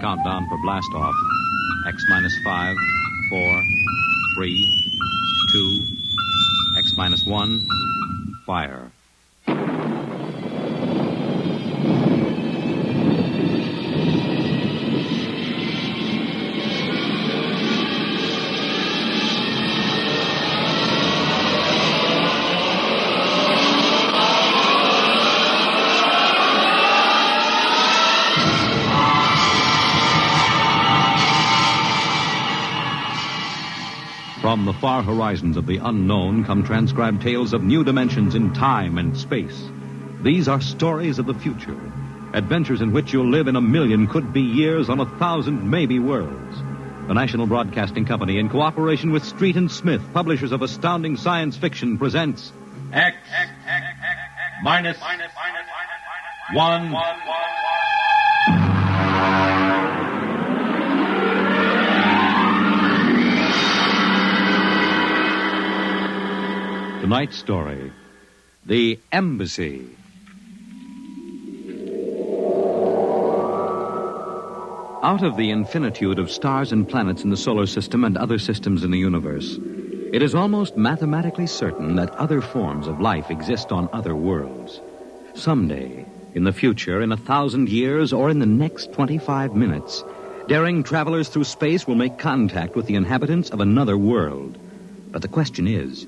countdown for blast-off. X minus 5, 4, 3, 2, X minus 1, fire. From the far horizons of the unknown come transcribed tales of new dimensions in time and space. These are stories of the future, adventures in which you'll live in a million could-be years on 1,000 maybe worlds. The National Broadcasting Company, in cooperation with Street and Smith, publishers of astounding science fiction, presents X minus 1. Tonight's story, The Embassy. Out of the infinitude of stars and planets in the solar system and other systems in the universe, it is almost mathematically certain that other forms of life exist on other worlds. Someday, in the future, in 1,000 years, or in the next 25 minutes, daring travelers through space will make contact with the inhabitants of another world. But the question is,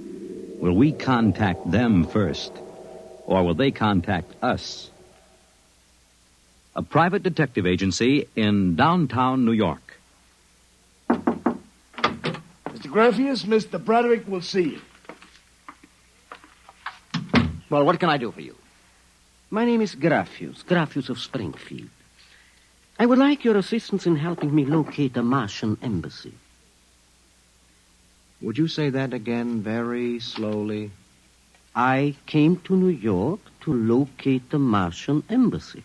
will we contact them first, or will they contact us? A private detective agency in downtown New York. Mr. Graffius, Mr. Bradbury will see you. Well, what can I do for you? My name is Graffius of Springfield. I would like your assistance in helping me locate a Martian embassy. Would you say that again very slowly? I came to New York to locate the Martian embassy.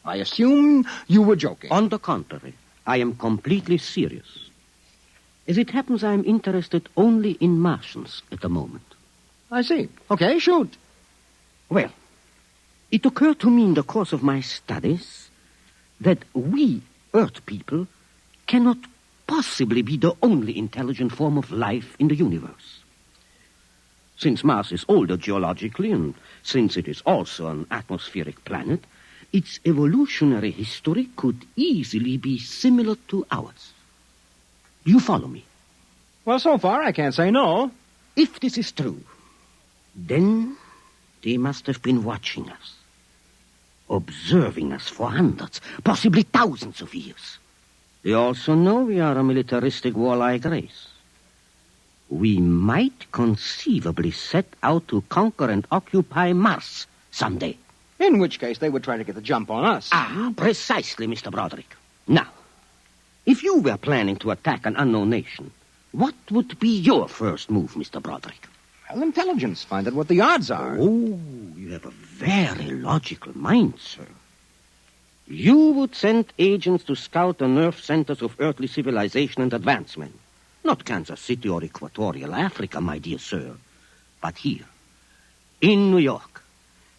I assume you were joking. On the contrary, I am completely serious. As it happens, I am interested only in Martians at the moment. I see. Okay, shoot. Well, it occurred to me in the course of my studies that we, Earth people, cannot possibly be the only intelligent form of life in the universe. Since Mars is older geologically, and since it is also an atmospheric planet, its evolutionary history could easily be similar to ours. Do you follow me? Well, so far I can't say no. If this is true, then they must have been watching us, observing us for hundreds, possibly thousands of years. They also know we are a militaristic, warlike race. We might conceivably set out to conquer and occupy Mars someday. In which case they would try to get the jump on us. Ah, precisely, Mr. Broderick. Now, if you were planning to attack an unknown nation, what would be your first move, Mr. Broderick? Well, intelligence. Find out what the odds are. Oh, you have a very logical mind, sir. You would send agents to scout the nerve centers of earthly civilization and advancement. Not Kansas City or Equatorial Africa, my dear sir, but here, in New York,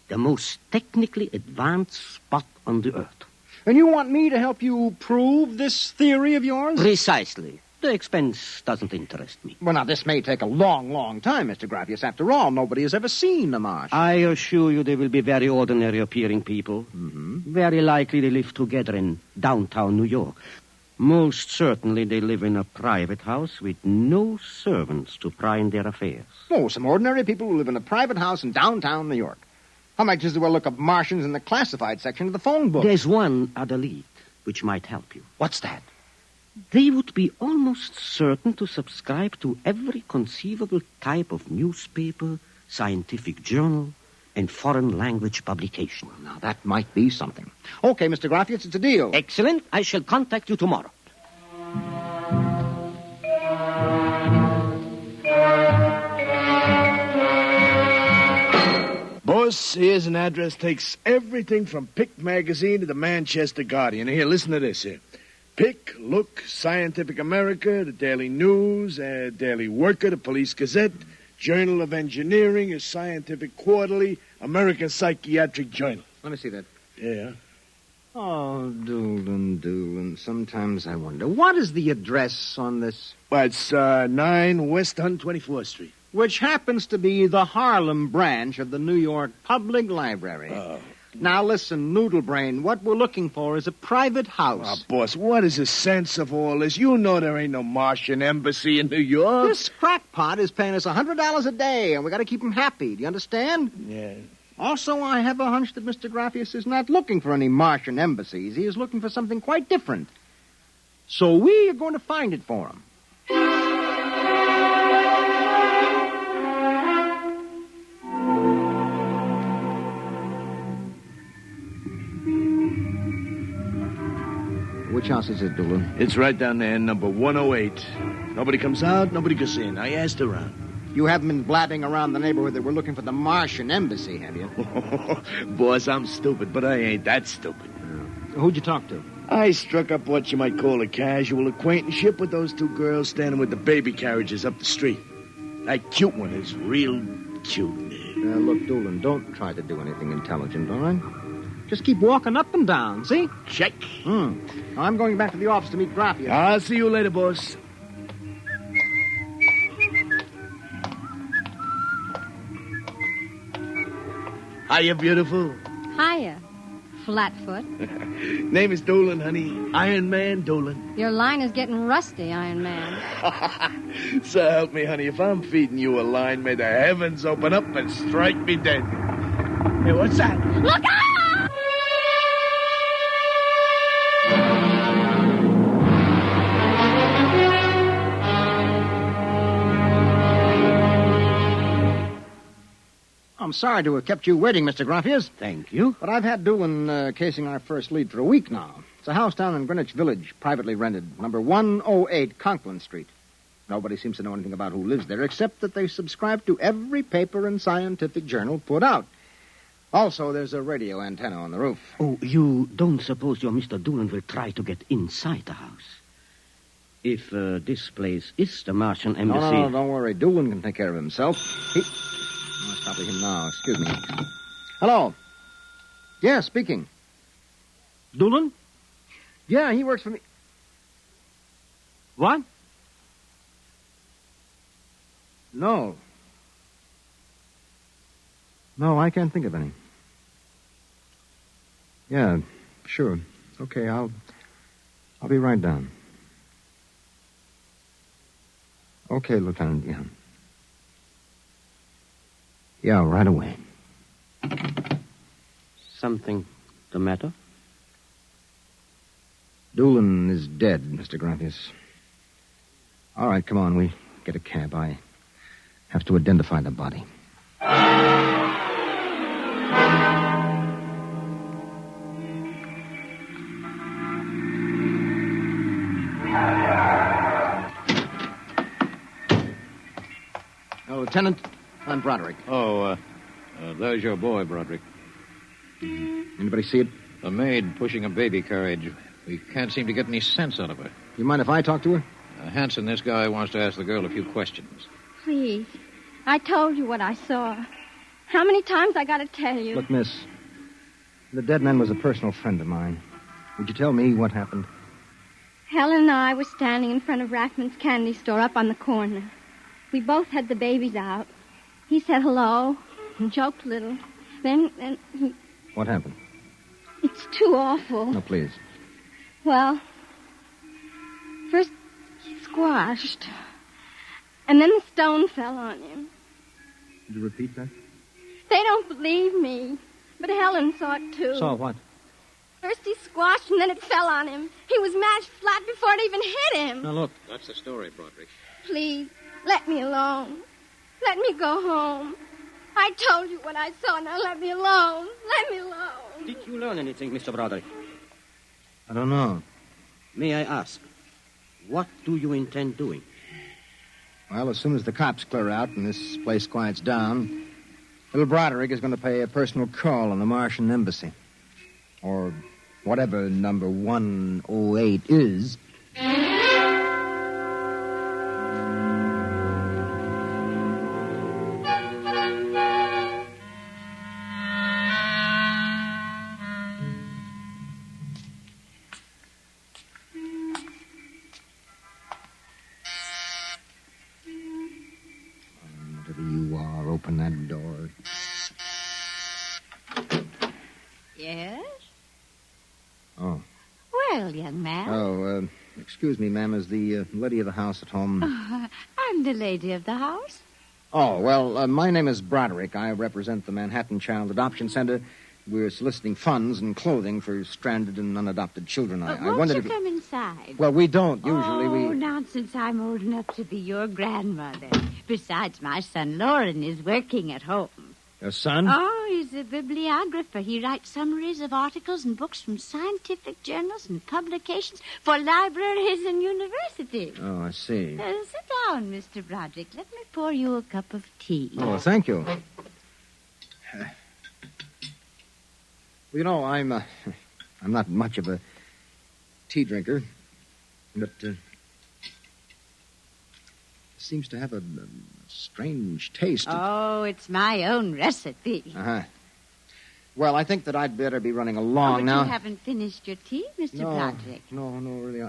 the most technically advanced spot on the earth. And you want me to help you prove this theory of yours? Precisely. The expense doesn't interest me. Well, now, this may take a long, long time, Mr. Graffius. After all, nobody has ever seen the Martian. I assure you they will be very ordinary-appearing people. Mm-hmm. Very likely they live together in downtown New York. Most certainly they live in a private house with no servants to pry in their affairs. Oh, some ordinary people who live in a private house in downtown New York. I might just as well look up Martians in the classified section of the phone book. There's one other lead which might help you. What's that? They would be almost certain to subscribe to every conceivable type of newspaper, scientific journal, and foreign language publication. Now, that might be something. Okay, Mr. Graffius, it's a deal. Excellent. I shall contact you tomorrow. Boss, here's an address. Takes everything from Pick Magazine to the Manchester Guardian. Here, listen to this here. Pick, Look, Scientific America, the Daily News, Daily Worker, the Police Gazette, Journal of Engineering, a Scientific Quarterly, American Psychiatric Journal. Let me see that. Yeah. Oh, Doolin. Sometimes I wonder, what is the address on this? Well, it's 9 West 124th Street. Which happens to be the Harlem branch of the New York Public Library. Oh. Now listen, Noodlebrain, what we're looking for is a private house. Oh, boss, what is the sense of all this? You know there ain't no Martian embassy in New York. This crackpot is paying us $100 a day, and we got to keep him happy. Do you understand? Yeah. Also, I have a hunch that Mr. Graffius is not looking for any Martian embassies. He is looking for something quite different. So we are going to find it for him. Which house is it, Doolin? It's right down there, number 108. Nobody comes out, nobody goes in. I asked around. You haven't been blabbing around the neighborhood that we're looking for the Martian embassy, have you? Boss, I'm stupid, but I ain't that stupid. Who'd you talk to? I struck up what you might call a casual acquaintanceship with those two girls standing with the baby carriages up the street. That cute one is real cute. Look, Doolin, don't try to do anything intelligent, all right? Just keep walking up and down, see? Check. Now, I'm going back to the office to meet Graffius. I'll see you later, boss. Hiya, beautiful. Hiya, Flatfoot. Name is Dolan, honey. Iron Man Dolan. Your line is getting rusty, Iron Man. So help me, honey. If I'm feeding you a line, may the heavens open up and strike me dead. Hey, what's that? Look out! I'm sorry to have kept you waiting, Mr. Graffius. Thank you. But I've had Doolin casing our first lead for a week now. It's a house down in Greenwich Village, privately rented, number 108 Conklin Street. Nobody seems to know anything about who lives there, except that they subscribe to every paper and scientific journal put out. Also, there's a radio antenna on the roof. Oh, you don't suppose your Mr. Doolin will try to get inside the house? If this place is the Martian embassy... No, don't worry. Doolin can take care of himself. It's probably him now. Excuse me. Hello. Yeah, speaking. Doolin? Yeah, he works for me. What? No. No, I can't think of any. Yeah, sure. Okay, I'll be right down. Okay, Lieutenant, yeah. Yeah, right away. Something the matter? Doolin is dead, Mr. Graffius. All right, come on, we get a cab. I have to identify the body. Lieutenant, I'm Broderick. Oh, there's your boy, Broderick. Anybody see it? A maid pushing a baby carriage. We can't seem to get any sense out of her. You mind if I talk to her? Hanson, this guy wants to ask the girl a few questions. Please. I told you what I saw. How many times I got to tell you? Look, miss, the dead man was a personal friend of mine. Would you tell me what happened? Helen and I were standing in front of Rathman's candy store up on the corner. We both had the babies out. He said hello and joked a little. Then he... What happened? It's too awful. No, please. Well, first he squashed. And then the stone fell on him. Could you repeat that? They don't believe me. But Helen saw it, too. Saw what? First he squashed, and then it fell on him. He was mashed flat before it even hit him. Now, look. That's the story, Broderick. Please, let me alone. Let me go home. I told you what I saw. Now let me alone. Let me alone. Did you learn anything, Mr. Broderick? I don't know. May I ask, what do you intend doing? Well, as soon as the cops clear out and this place quiets down, little Broderick is going to pay a personal call on the Martian embassy. Or whatever number 108 is. open that door. Yes? Oh. Well, young man. Oh, excuse me, ma'am. Is the lady of the house at home? I'm the lady of the house. Oh, well, my name is Broderick. I represent the Manhattan Child Adoption Center. We're soliciting funds and clothing for stranded and unadopted children. I Won't wondered you if... come inside? Well, we don't usually. Oh, nonsense. I'm old enough to be your grandmother. Besides, my son Lauren is working at home. Your son? Oh, he's a bibliographer. He writes summaries of articles and books from scientific journals and publications for libraries and universities. Oh, I see. Sit down, Mr. Broderick. Let me pour you a cup of tea. Oh, thank you. You know, I'm not much of a tea drinker, but seems to have a strange taste. Oh, it's my own recipe. Uh-huh. Well, I think that I'd better be running along but now. You haven't finished your tea, Mr. Broderick. No, really.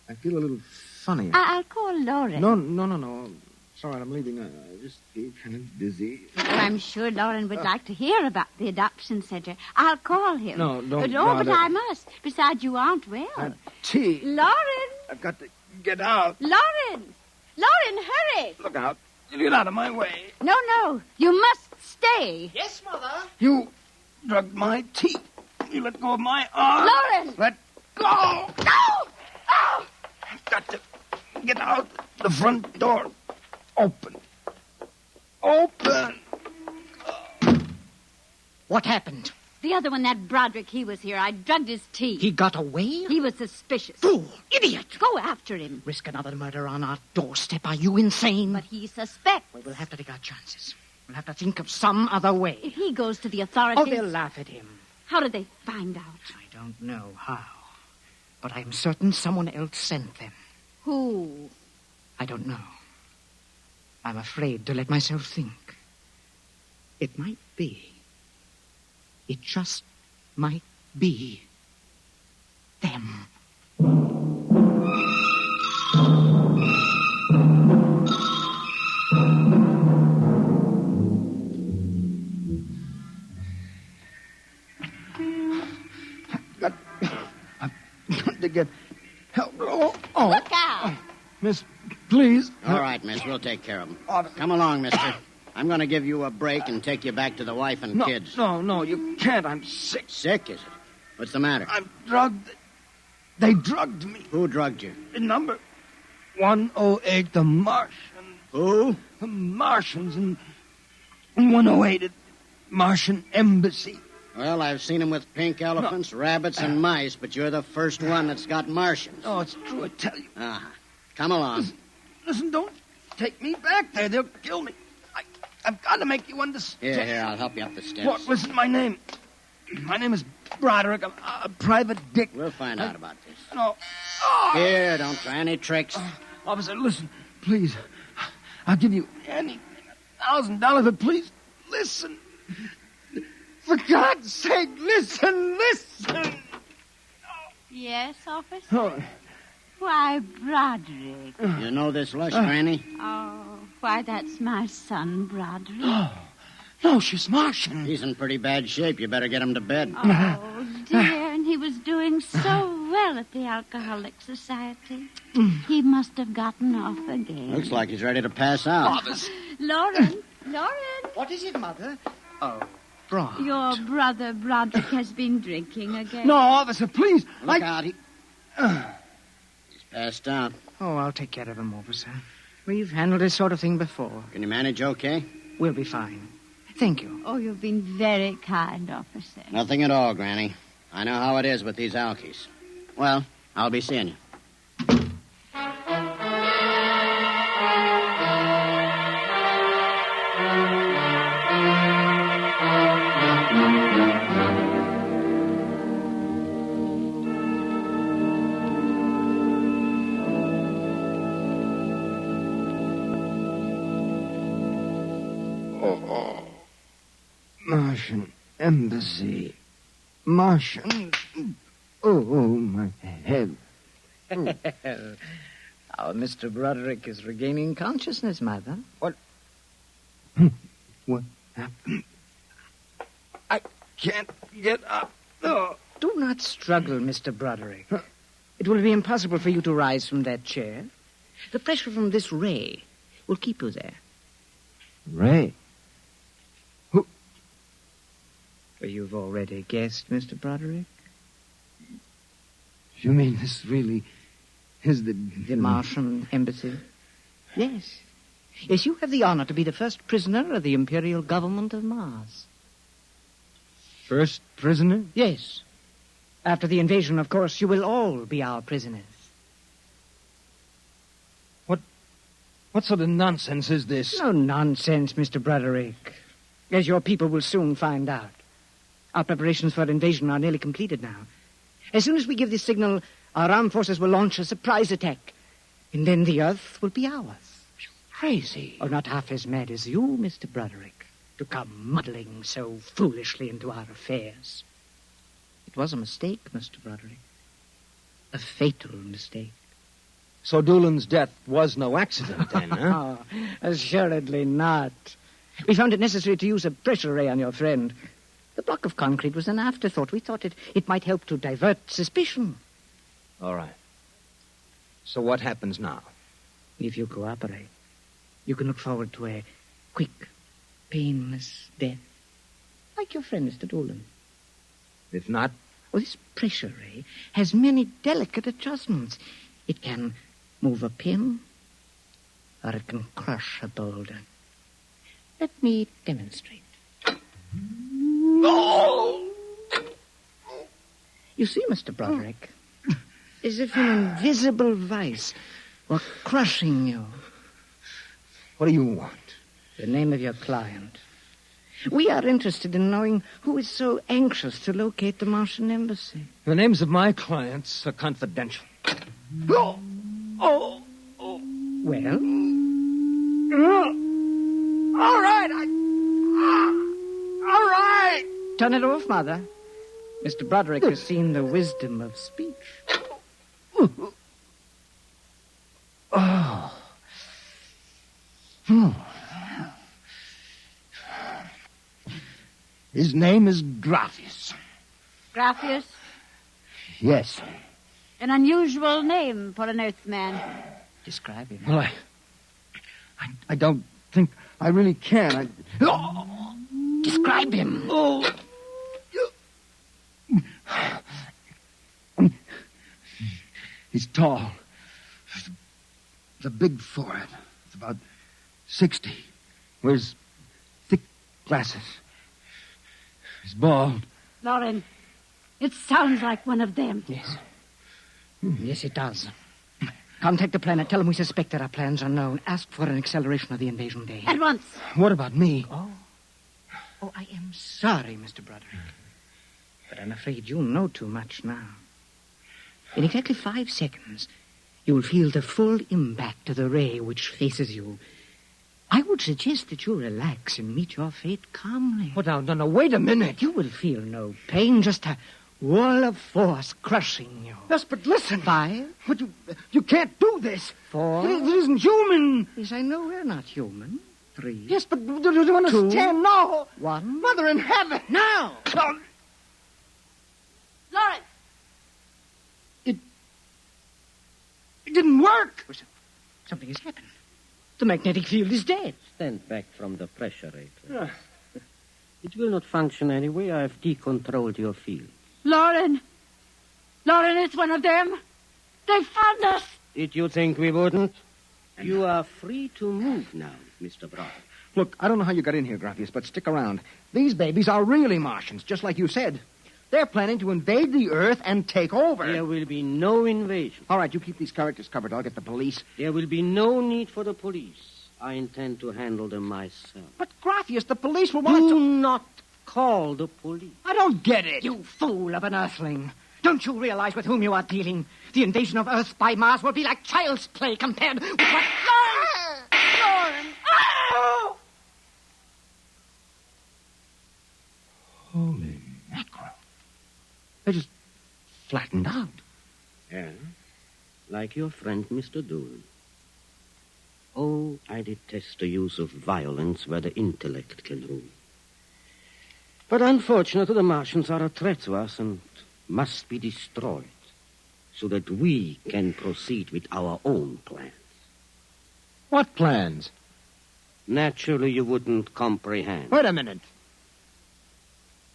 I feel a little funny. I'll call Lauren. No. It's all right, I'm leaving. I just feel kind of dizzy. Oh, I'm sure Lauren would like to hear about the adoption center. I'll call him. No, don't No, bother. but I must. Besides, you aren't well. Tea. Lauren! I've got to get out. Lauren! Lauren, hurry! Look out. You get out of my way. No. You must stay. Yes, Mother. You drugged my teeth. You let go of my arm. Lauren! Let go. No! Oh! I've got to get out the front door. Open. What happened? The other one, that Broderick, he was here. I drugged his tea. He got away? He was suspicious. Fool! Idiot! Go after him. Risk another murder on our doorstep. Are you insane? But he suspects. Well, we'll have to take our chances. We'll have to think of some other way. If he goes to the authorities... Oh, they'll laugh at him. How did they find out? I don't know how. But I'm certain someone else sent them. Who? I don't know. I'm afraid to let myself think. It might be. It just might be them. I've got to get help. Oh. Look out! Miss, please. All right, miss. We'll take care of them. Come along, mister. I'm going to give you a break and take you back to the wife and kids. No, you can't. I'm sick. Sick, is it? What's the matter? I'm drugged. They drugged me. Who drugged you? The number 108, the Martians. Who? The Martians in 108 at Martian Embassy. Well, I've seen them with pink elephants, rabbits, and mice, but you're the first one that's got Martians. Oh, it's true, I tell you. Ah, come along. Listen, don't take me back there. They'll kill me. I've got to make you understand. Here, I'll help you up the steps. What? Listen, my name. My name is Broderick. I'm a private dick. We'll find out about this. No. Oh. Here, don't try any tricks. Officer, listen, please. I'll give you anything, $1,000, but please, listen. For God's sake, listen. Yes, officer? Oh. Why, Broderick. You know this lush, Granny? Oh, why, that's my son, Broderick. No, she's Martian. He's in pretty bad shape. You better get him to bed. Oh, dear, and he was doing so well at the Alcoholic Society. He must have gotten off again. Looks like he's ready to pass out. Lauren! What is it, Mother? Oh, Brod. Your brother Broderick has been drinking again. No, officer, please. Look out. He's passed out. Oh, I'll take care of him, officer. We've handled this sort of thing before. Can you manage okay? We'll be fine. Thank you. Oh, you've been very kind, officer. Nothing at all, Granny. I know how it is with these alkies. Well, I'll be seeing you. Martian Embassy. Martian. Oh, my head. Our Mr. Broderick is regaining consciousness, Mother. What happened? I can't get up. Oh. Do not struggle, Mr. Broderick. It will be impossible for you to rise from that chair. The pressure from this ray will keep you there. Ray? Who? Well, you've already guessed, Mr. Broderick. You mean this really is the Martian embassy? Yes. Yes, you have the honor to be the first prisoner of the Imperial Government of Mars. First prisoner? Yes. After the invasion, of course, you will all be our prisoners. What sort of nonsense is this? No nonsense, Mr. Broderick. As your people will soon find out. Our preparations for invasion are nearly completed now. As soon as we give the signal, our armed forces will launch a surprise attack. And then the Earth will be ours. You're crazy. Oh, not half as mad as you, Mr. Broderick, to come muddling so foolishly into our affairs. It was a mistake, Mr. Broderick. A fatal mistake. So Doolan's death was no accident, then, huh? Oh, assuredly not. We found it necessary to use a pressure ray on your friend. The block of concrete was an afterthought. We thought it might help to divert suspicion. All right. So what happens now? If you cooperate, you can look forward to a quick, painless death. Like your friend, Mr. Doolan. If not? Well, this pressure ray has many delicate adjustments. It can move a pin, or it can crush a boulder. Let me demonstrate. Oh! You see, Mr. Broderick, as if an invisible vice were crushing you. What do you want? The name of your client. We are interested in knowing who is so anxious to locate the Martian embassy. The names of my clients are confidential. Oh! Oh! Oh! Well? All right! All right! Turn it off, Mother. Mr. Broderick has seen the wisdom of speech. Oh. His name is Graphius. Graphius? Yes. An unusual name for an Earthman. Describe him. Well, I don't think I really can. Describe him. Oh. He's tall. The big forehead. It's about 60. Wears thick glasses. He's bald. Lauren, it sounds like one of them. Yes. Yes, it does. Contact the planet. Tell them we suspect that our plans are known. Ask for an acceleration of the invasion day. At once. What about me? Oh, I am sorry, Mr. Broderick. But I'm afraid you know too much now. In exactly 5 seconds, you will feel the full impact of the ray which faces you. I would suggest that you relax and meet your fate calmly. Oh, no, wait a minute. You will feel no pain, just a wall of force crushing you. Yes, but listen. 5. But you can't do this. 4. It isn't human. Yes, I know we're not human. 3. Yes, but do you understand? No. 1. Mother in heaven. Now! Lauren! It didn't work. Something has happened. The magnetic field is dead. Stand back from the pressure rate. It will not function anyway. I have decontrolled your field. Lauren! Lauren, it's one of them. They found us. Did you think we wouldn't? You are free to move now, Mr. Brown. Look, I don't know how you got in here, Graphius, but stick around. These babies are really Martians, just like you said. They're planning to invade the Earth and take over. There will be no invasion. All right, you keep these characters covered. I'll get the police. There will be no need for the police. I intend to handle them myself. But, Graphius, the police will want Do not call the police. I don't get it. You fool of an Earthling. Don't you realize with whom you are dealing? The invasion of Earth by Mars will be like child's play compared with what... Lauren! Oh! Holy mackerel. They just flattened out. Yeah, like your friend, Mr. Doolin. Oh, I detest the use of violence where the intellect can rule. But unfortunately, the Martians are a threat to us and must be destroyed so that we can proceed with our own plans. What plans? Naturally, you wouldn't comprehend. Wait a minute.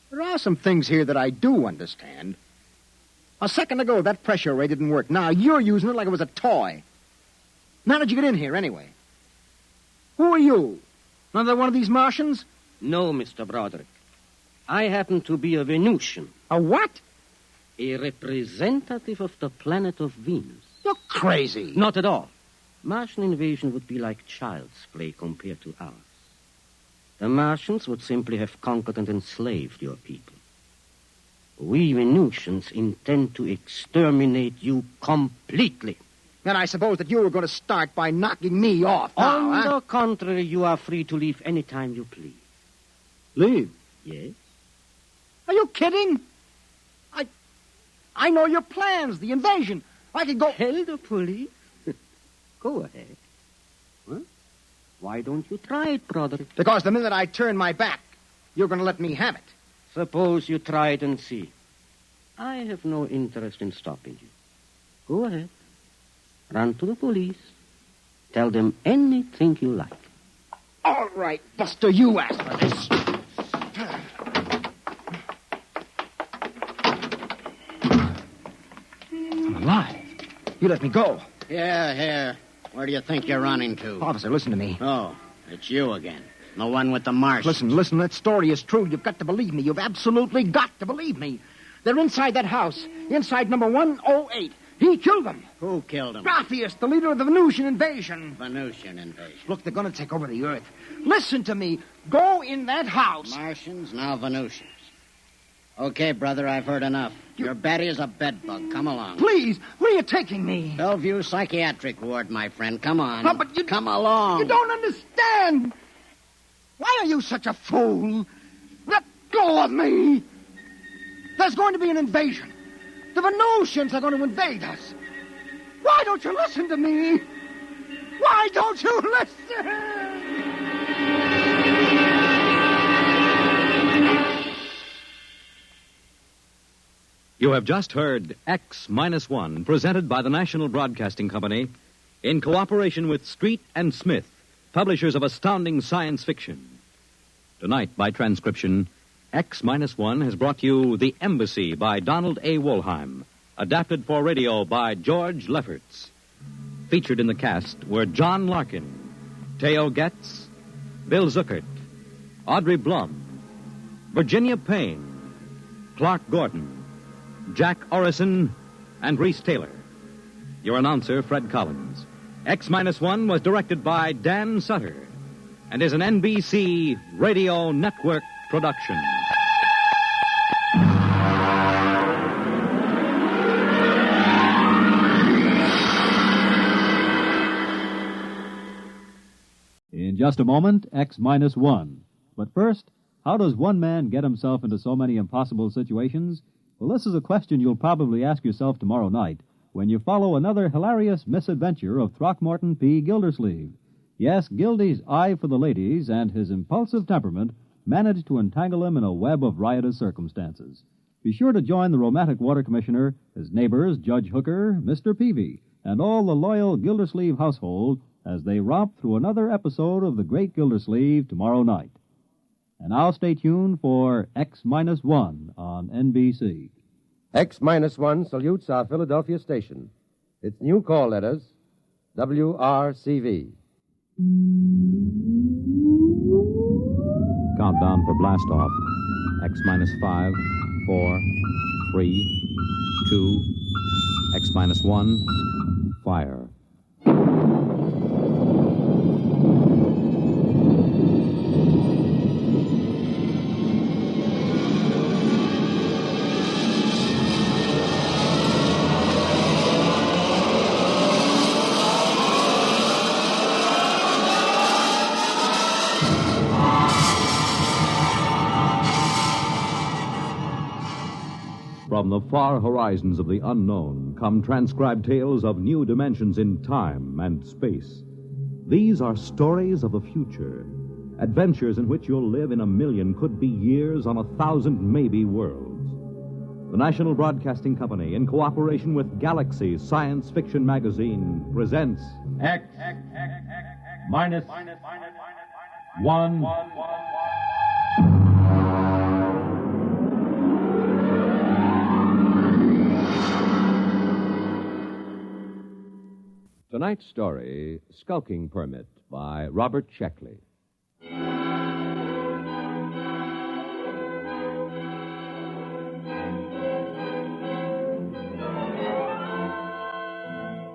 There are some things here that I do understand. A second ago, that pressure array didn't work. Now you're using it like it was a toy. How did you get in here, anyway? Who are you? Another one of these Martians? No, Mr. Broderick. I happen to be a Venusian. A what? A representative of the planet of Venus. You're crazy. Not at all. Martian invasion would be like child's play compared to ours. The Martians would simply have conquered and enslaved your people. We Venusians intend to exterminate you completely. Then I suppose that you were going to start by knocking me off. On the contrary, you are free to leave any time you please. Leave? Yes? Are you kidding? I know your plans, the invasion. I could go... Tell the police? Go ahead. Huh? Why don't you try it, Broderick? Because the minute I turn my back, you're going to let me have it. Suppose you try it and see. I have no interest in stopping you. Go ahead. Run to the police. Tell them anything you like. All right, Buster, you asked for this. I'm alive. You let me go. Here. Where do you think you're running to? Officer, listen to me. Oh, it's you again. The one with the Martians. Listen, that story is true. You've got to believe me. You've absolutely got to believe me. They're inside that house, inside number 108. He killed them. Who killed him? Graphius, the leader of the Venusian invasion. Venusian invasion. Look, they're going to take over the Earth. Listen to me. Go in that house. Martians, now Venusians. Okay, brother, I've heard enough. Your Betty is a bedbug. Come along. Please, where are you taking me? Bellevue Psychiatric Ward, my friend. Come on. No, but you... Come along. You don't understand. Why are you such a fool? Let go of me. There's going to be an invasion. The Venusians are going to invade us. Why don't you listen to me? Why don't you listen? You have just heard X-1, presented by the National Broadcasting Company in cooperation with Street and Smith, publishers of astounding science fiction. Tonight, by transcription, X-1 has brought you The Embassy by Donald A. Wollheim, adapted for radio by George Lefferts. Featured in the cast were John Larkin, Theo Getz, Bill Zuckert, Audrey Blum, Virginia Payne, Clark Gordon, Jack Orison, and Reese Taylor. Your announcer, Fred Collins. X-1 was directed by Dan Sutter and is an NBC Radio Network production. In just a moment, X-1. But first, how does one man get himself into so many impossible situations? Well, this is a question you'll probably ask yourself tomorrow night when you follow another hilarious misadventure of Throckmorton P. Gildersleeve. Yes, Gildy's eye for the ladies and his impulsive temperament managed to entangle him in a web of riotous circumstances. Be sure to join the romantic water commissioner, his neighbors, Judge Hooker, Mr. Peavy, and all the loyal Gildersleeve household as they romp through another episode of The Great Gildersleeve tomorrow night. And now stay tuned for X-1 on NBC. X-1 salutes our Philadelphia station. Its new call letters, WRCV. Countdown for blast-off. X-5, 4, 3, 2, X-1, fire. From the far horizons of the unknown come transcribed tales of new dimensions in time and space. These are stories of the future, adventures in which you'll live in a million, could be years, on 1,000 maybe worlds. The National Broadcasting Company, in cooperation with Galaxy Science Fiction Magazine, presents X minus 1. Tonight's story, Skulking Permit, by Robert Sheckley.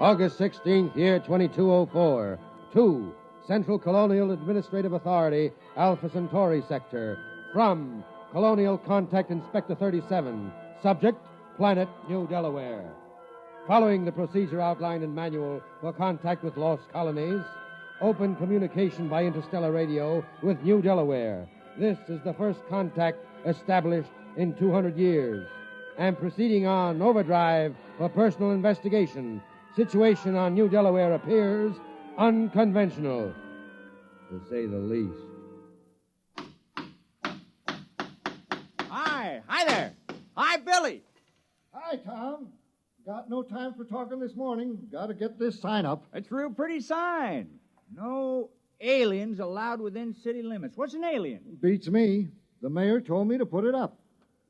August 16th, year 2204. 2. Central Colonial Administrative Authority, Alpha Centauri Sector. From Colonial Contact Inspector 37. Subject, Planet New Delaware. Following the procedure outlined in manual for contact with lost colonies, open communication by interstellar radio with New Delaware. This is the first contact established in 200 years. And proceeding on overdrive for personal investigation. Situation on New Delaware appears unconventional, to say the least. Hi there. Hi, Billy. Hi, Tom. Got no time for talking this morning. Got to get this sign up. It's a real pretty sign. No aliens allowed within city limits. What's an alien? Beats me. The mayor told me to put it up.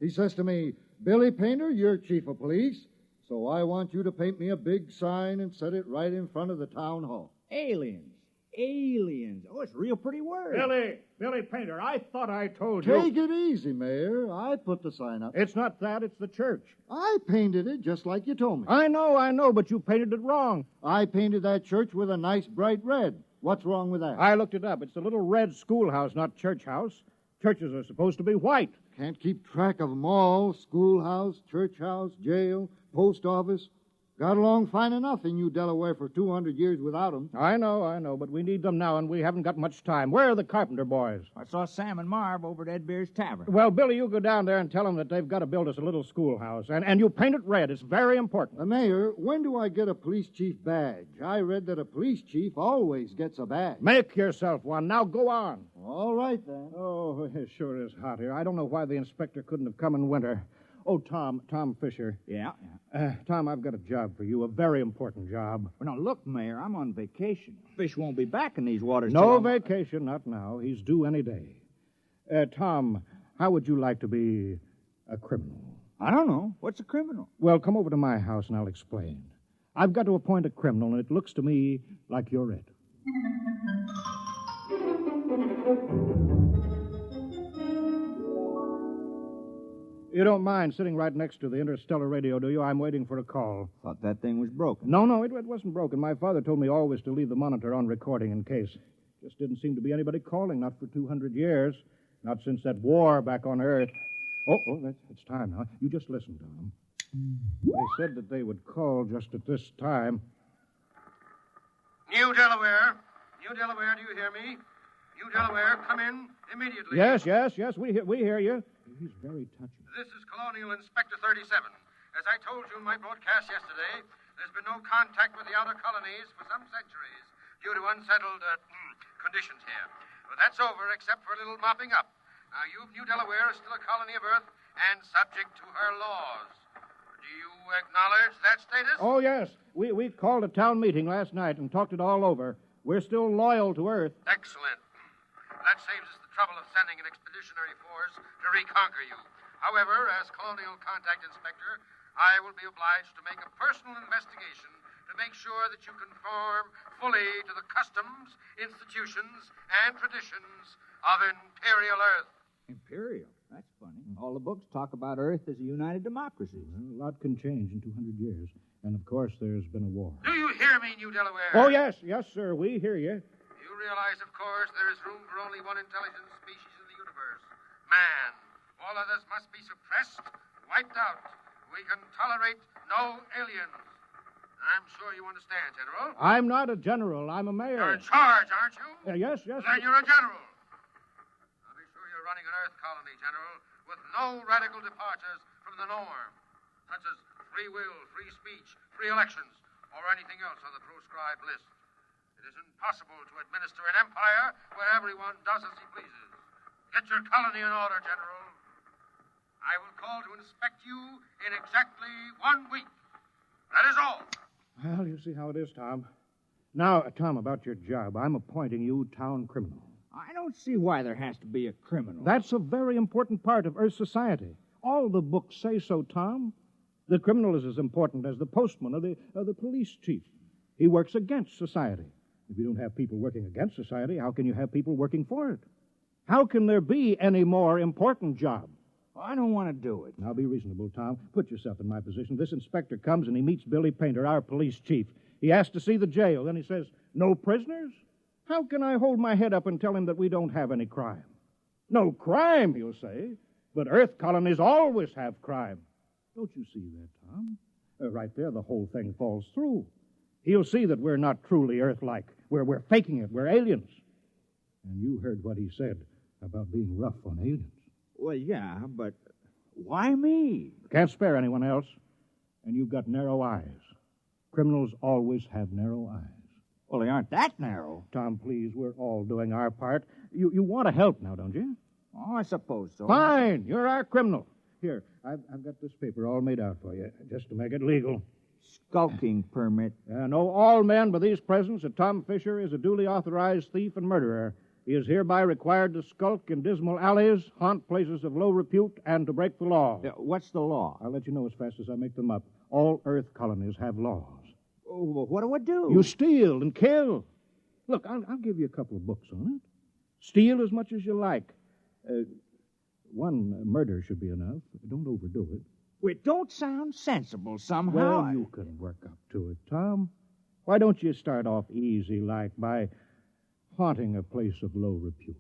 He says to me, Billy Painter, you're chief of police, so I want you to paint me a big sign and set it right in front of the town hall. Aliens. Aliens. Oh, it's a real pretty word. Billy Painter, I thought I told you. Take it easy, Mayor. I put the sign up. It's not that, it's the church. I painted it just like you told me. I know, but you painted it wrong. I painted that church with a nice bright red. What's wrong with that? I looked it up. It's a little red schoolhouse, not church house. Churches are supposed to be white. Can't keep track of them all. Schoolhouse, church house, jail, post office. Got along fine enough in New Delaware for 200 years without them. I know, but we need them now, and we haven't got much time. Where are the carpenter boys? I saw Sam and Marv over at Ed Beer's Tavern. Well, Billy, you go down there and tell them that they've got to build us a little schoolhouse, and you paint it red. It's very important. Mayor, when do I get a police chief badge? I read that a police chief always gets a badge. Make yourself one. Now go on. All right, then. Oh, it sure is hot here. I don't know why the inspector couldn't have come in winter. Oh, Tom Fisher. Yeah? Tom, I've got a job for you, a very important job. Well, now, look, Mayor, I'm on vacation. Fish won't be back in these waters. No vacation, not now. He's due any day. Tom, how would you like to be a criminal? I don't know. What's a criminal? Well, come over to my house and I'll explain. I've got to appoint a criminal, and it looks to me like you're it. You don't mind sitting right next to the interstellar radio, do you? I'm waiting for a call. Thought that thing was broken. No, it wasn't broken. My father told me always to leave the monitor on recording in case. Just didn't seem to be anybody calling, not for 200 years. Not since that war back on Earth. Oh, it's time now. You just listen, Tom. They said that they would call just at this time. New Delaware, do you hear me? New Delaware, come in immediately. Yes, we hear you. He's very touchy. This is Colonial Inspector 37. As I told you in my broadcast yesterday, there's been no contact with the outer colonies for some centuries due to unsettled conditions here. But that's over, except for a little mopping up. Now, New Delaware is still a colony of Earth and subject to her laws. Do you acknowledge that status? Oh, yes. We called a town meeting last night and talked it all over. We're still loyal to Earth. Excellent. That saves us the trouble of sending an expeditionary force to reconquer you. However, as Colonial Contact Inspector, I will be obliged to make a personal investigation to make sure that you conform fully to the customs, institutions, and traditions of Imperial Earth. Imperial? That's funny. All the books talk about Earth as a united democracy. Well, a lot can change in 200 years. And, of course, there's been a war. Do you hear me, New Delaware? Oh, yes, sir, we hear you. You realize, of course, there is room for only one intelligent species in the universe, man. All others must be suppressed, wiped out. We can tolerate no aliens. I'm sure you understand, General. I'm not a general. I'm a mayor. You're in charge, aren't you? Yes. Then you're a general. I'll be sure you're running an Earth colony, General, with no radical departures from the norm, such as free will, free speech, free elections, or anything else on the proscribed list. It is impossible to administer an empire where everyone does as he pleases. Get your colony in order, General. I will call to inspect you in exactly 1 week. That is all. Well, you see how it is, Tom. Now, Tom, about your job. I'm appointing you town criminal. I don't see why there has to be a criminal. That's a very important part of Earth society. All the books say so, Tom. The criminal is as important as the postman or the police chief. He works against society. If you don't have people working against society, how can you have people working for it? How can there be any more important job? I don't want to do it. Now, be reasonable, Tom. Put yourself in my position. This inspector comes and he meets Billy Painter, our police chief. He asks to see the jail. Then he says, "No prisoners?" How can I hold my head up and tell him that we don't have any crime? No crime, he'll say. But Earth colonies always have crime. Don't you see that, Tom? Right there, the whole thing falls through. He'll see that we're not truly Earth-like. We're faking it. We're aliens. And you heard what he said about being rough on aliens. Well, yeah, but why me? Can't spare anyone else. And you've got narrow eyes. Criminals always have narrow eyes. Well, they aren't that narrow. Tom, please, we're all doing our part. You want to help now, don't you? Oh, I suppose so. Fine. You're our criminal. Here, I've got this paper all made out for you, just to make it legal. Skulking permit. Know all men by these presents that Tom Fisher is a duly authorized thief and murderer. He is hereby required to skulk in dismal alleys, haunt places of low repute, and to break the law. What's the law? I'll let you know as fast as I make them up. All Earth colonies have laws. Oh, well, what do I do? You steal and kill. Look, I'll give you a couple of books on it. Steal as much as you like. One murder should be enough. Don't overdo it. Well, it don't sound sensible somehow. Well, you can work up to it, Tom. Why don't you start off easy, like by haunting a place of low repute?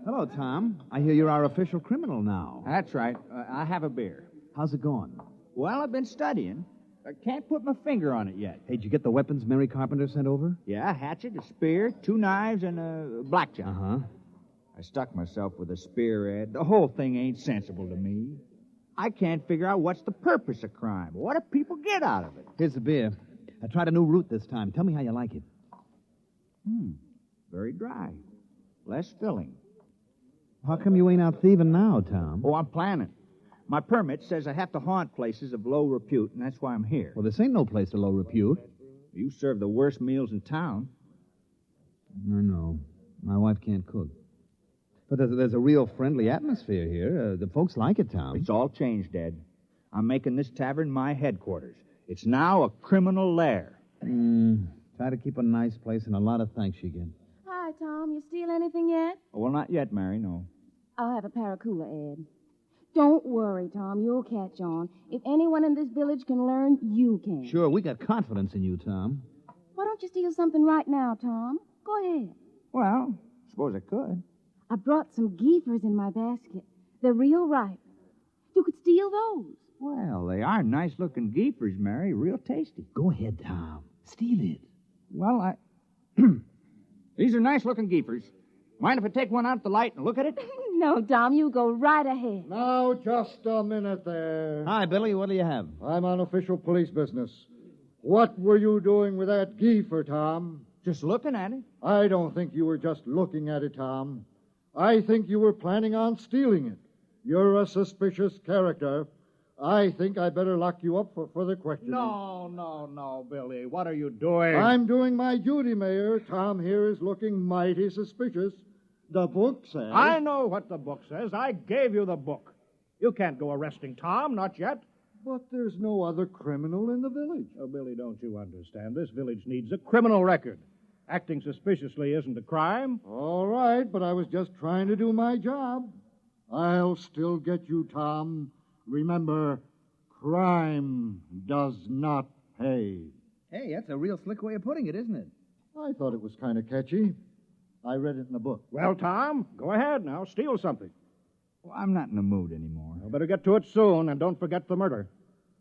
Hello, Tom. I hear you're our official criminal now. That's right. I have a beer. How's it going? Well, I've been studying. I can't put my finger on it yet. Hey, did you get the weapons Mary Carpenter sent over? Yeah, a hatchet, a spear, 2 knives, and a blackjack. Uh-huh. I stuck myself with a spear, Ed. The whole thing ain't sensible to me. I can't figure out what's the purpose of crime. What do people get out of it? Here's the beer. I tried a new route this time. Tell me how you like it. Very dry. Less filling. How come you ain't out thieving now, Tom? Oh, I'm planning. My permit says I have to haunt places of low repute, and that's why I'm here. Well, this ain't no place of low repute. You serve the worst meals in town. I know. My wife can't cook. But there's a real friendly atmosphere here. The folks like it, Tom. It's all changed, Ed. I'm making this tavern my headquarters. It's now a criminal lair. Try to keep a nice place, and a lot of thanks you get. Hi, Tom. You steal anything yet? Oh, well, not yet, Mary, no. I'll have a Paracuda, Ed. Don't worry, Tom. You'll catch on. If anyone in this village can learn, you can. Sure, we got confidence in you, Tom. Why don't you steal something right now, Tom? Go ahead. Well, suppose I could. I brought some geefers in my basket. They're real ripe. You could steal those. Well, they are nice-looking geefers, Mary. Real tasty. Go ahead, Tom. Steal it. Well, These are nice-looking geefers. Mind if I take one out of the light and look at it? No, Tom, you go right ahead. Now, just a minute there. Hi, Billy. What do you have? I'm on official police business. What were you doing with that geefer, Tom? Just looking at it. I don't think you were just looking at it, Tom. I think you were planning on stealing it. You're a suspicious character. I think I better lock you up for further questioning. No, Billy. What are you doing? I'm doing my duty, Mayor. Tom here is looking mighty suspicious. The book says... I know what the book says. I gave you the book. You can't go arresting Tom, not yet. But there's no other criminal in the village. Oh, Billy, don't you understand? This village needs a criminal record. Acting suspiciously isn't a crime. All right, but I was just trying to do my job. I'll still get you, Tom. Remember, crime does not pay. Hey, that's a real slick way of putting it, isn't it? I thought it was kind of catchy. I read it in a book. Well, Tom, go ahead now. Steal something. Well, I'm not in the mood anymore. You better get to it soon, and don't forget the murder.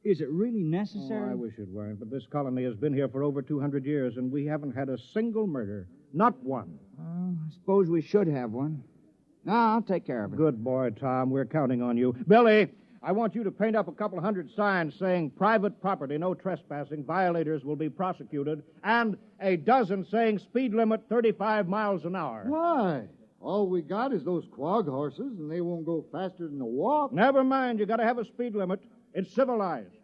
Is it really necessary? Oh, I wish it weren't, but this colony has been here for over 200 years, and we haven't had a single murder. Not one. I suppose we should have one. No, I'll take care of it. Good boy, Tom. We're counting on you. Billy, I want you to paint up a couple hundred signs saying private property, no trespassing, violators will be prosecuted, and a dozen saying speed limit 35 miles an hour. Why? All we got is those quag horses, and they won't go faster than a walk. Never mind. You got to have a speed limit. It's civilized.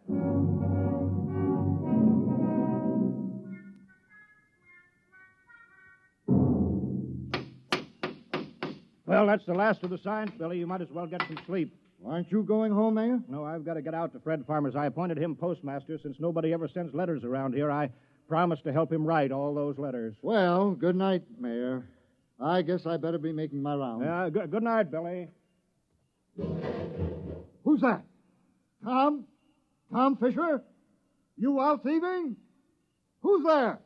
Well, that's the last of the signs, Billy. You might as well get some sleep. Aren't you going home, Mayor? No, I've got to get out to Fred Farmers. I appointed him postmaster. Since nobody ever sends letters around here, I promised to help him write all those letters. Well, good night, Mayor. I guess I better be making my rounds. Yeah, good night, Billy. Who's that? Tom? Tom Fisher? You out thieving? Who's there?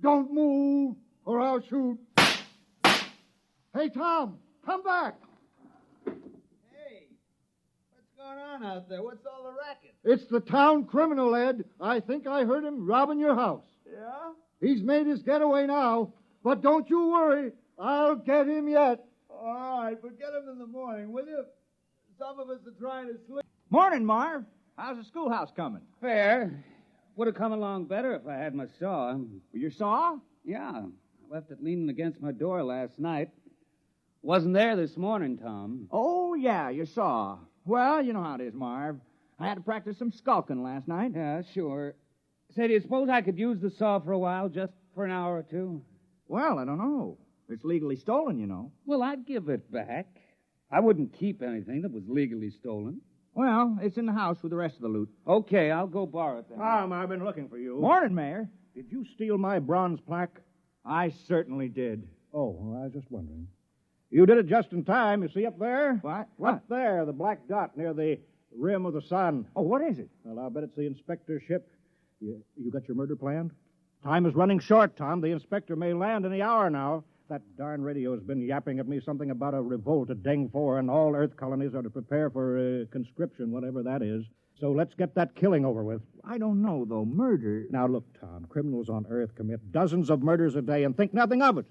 Don't move, or I'll shoot. Hey, Tom, come back. Hey, what's going on out there? What's all the racket? It's the town criminal, Ed. I think I heard him robbing your house. Yeah? He's made his getaway now, but don't you worry. I'll get him yet. All right, but get him in the morning, will you? Some of us are trying to sleep. Morning, Marv. How's the schoolhouse coming? Fair. Would have come along better if I had my saw. Your saw? Yeah. I left it leaning against my door last night. Wasn't there this morning, Tom. Oh, yeah, your saw. Well, you know how it is, Marv. I had to practice some skulking last night. Yeah, sure. Say, do you suppose I could use the saw for a while, just for an hour or two? Well, I don't know. It's legally stolen, you know. Well, I'd give it back. I wouldn't keep anything that was legally stolen. Well, it's in the house with the rest of the loot. Okay, I'll go borrow it then. Tom, I've been looking for you. Morning, Mayor. Did you steal my bronze plaque? I certainly did. Oh, well, I was just wondering. You did it just in time. You see up there? What? Up there, the black dot near the rim of the sun. Oh, what is it? Well, I'll bet it's the inspector's ship. You got your murder planned? Time is running short, Tom. The inspector may land any hour now. That darn radio has been yapping at me something about a revolt at Deng 4, and all Earth colonies are to prepare for conscription, whatever that is. So let's get that killing over with. I don't know, though. Murder. Now, look, Tom, criminals on Earth commit dozens of murders a day and think nothing of it.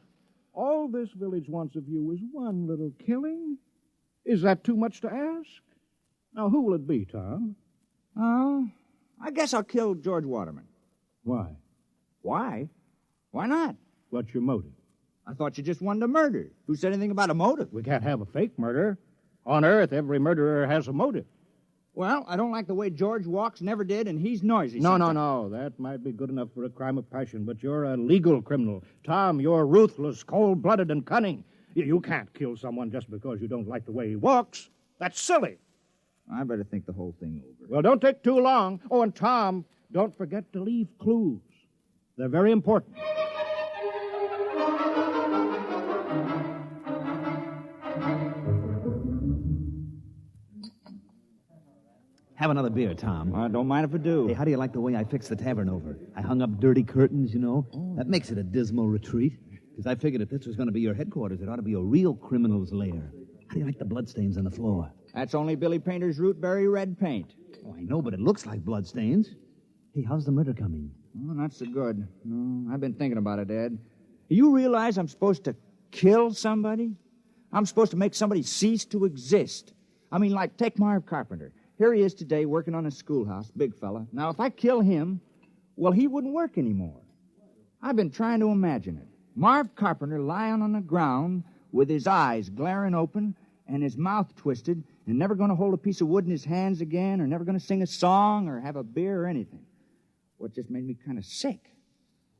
All this village wants of you is one little killing. Is that too much to ask? Now, who will it be, Tom? Oh, I guess I'll kill George Waterman. Why? Why? Why not? What's your motive? I thought you just wanted a murder. Who said anything about a motive? We can't have a fake murder. On Earth, every murderer has a motive. Well, I don't like the way George walks, never did, and he's noisy. No. That might be good enough for a crime of passion, but you're a legal criminal. Tom, you're ruthless, cold-blooded, and cunning. You can't kill someone just because you don't like the way he walks. That's silly. I better think the whole thing over. Well, don't take too long. Oh, and Tom, don't forget to leave clues. They're very important. Have another beer, Tom. I don't mind if I do. Hey, how do you like the way I fixed the tavern over? I hung up dirty curtains, you know. That makes it a dismal retreat. Because I figured if this was going to be your headquarters, it ought to be a real criminal's lair. How do you like the bloodstains on the floor? That's only Billy Painter's rootberry red paint. Oh, I know, but it looks like bloodstains. Hey, how's the murder coming? Oh, not so good. No, I've been thinking about it, Ed. You realize I'm supposed to kill somebody? I'm supposed to make somebody cease to exist. I mean, like, take Marv Carpenter. Here he is today working on a schoolhouse, big fella. Now, if I kill him, well, he wouldn't work anymore. I've been trying to imagine it. Marv Carpenter lying on the ground with his eyes glaring open and his mouth twisted and never going to hold a piece of wood in his hands again or never going to sing a song or have a beer or anything. Well, it just made me kind of sick.